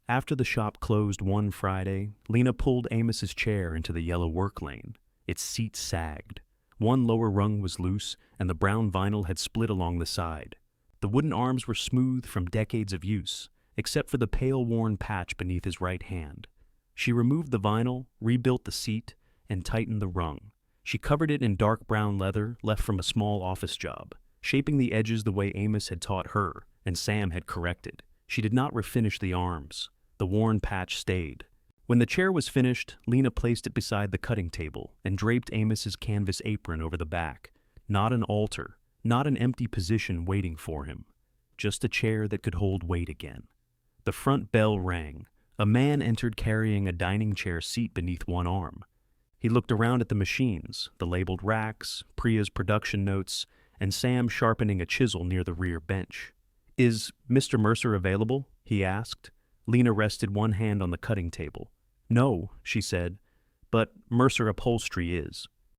After the shop closed one Friday, Lena pulled Amos's chair into the yellow work lane. Its seat sagged. One lower rung was loose, and the brown vinyl had split along the side. The wooden arms were smooth from decades of use, except for the pale worn patch beneath his right hand. She removed the vinyl, rebuilt the seat, and tightened the rung. She covered it in dark brown leather left from a small office job, shaping the edges the way Amos had taught her, and Sam had corrected. She did not refinish the arms. The worn patch stayed. When the chair was finished, Lena placed it beside the cutting table and draped Amos's canvas apron over the back. Not an altar, not an empty position waiting for him. Just a chair that could hold weight again. The front bell rang. A man entered carrying a dining chair seat beneath one arm. He looked around at the machines, the labeled racks, Priya's production notes, and Sam sharpening a chisel near the rear bench. "Is Mr. Mercer available?" he asked. Lena rested one hand on the cutting table. "No," she said, "but Mercer Upholstery is."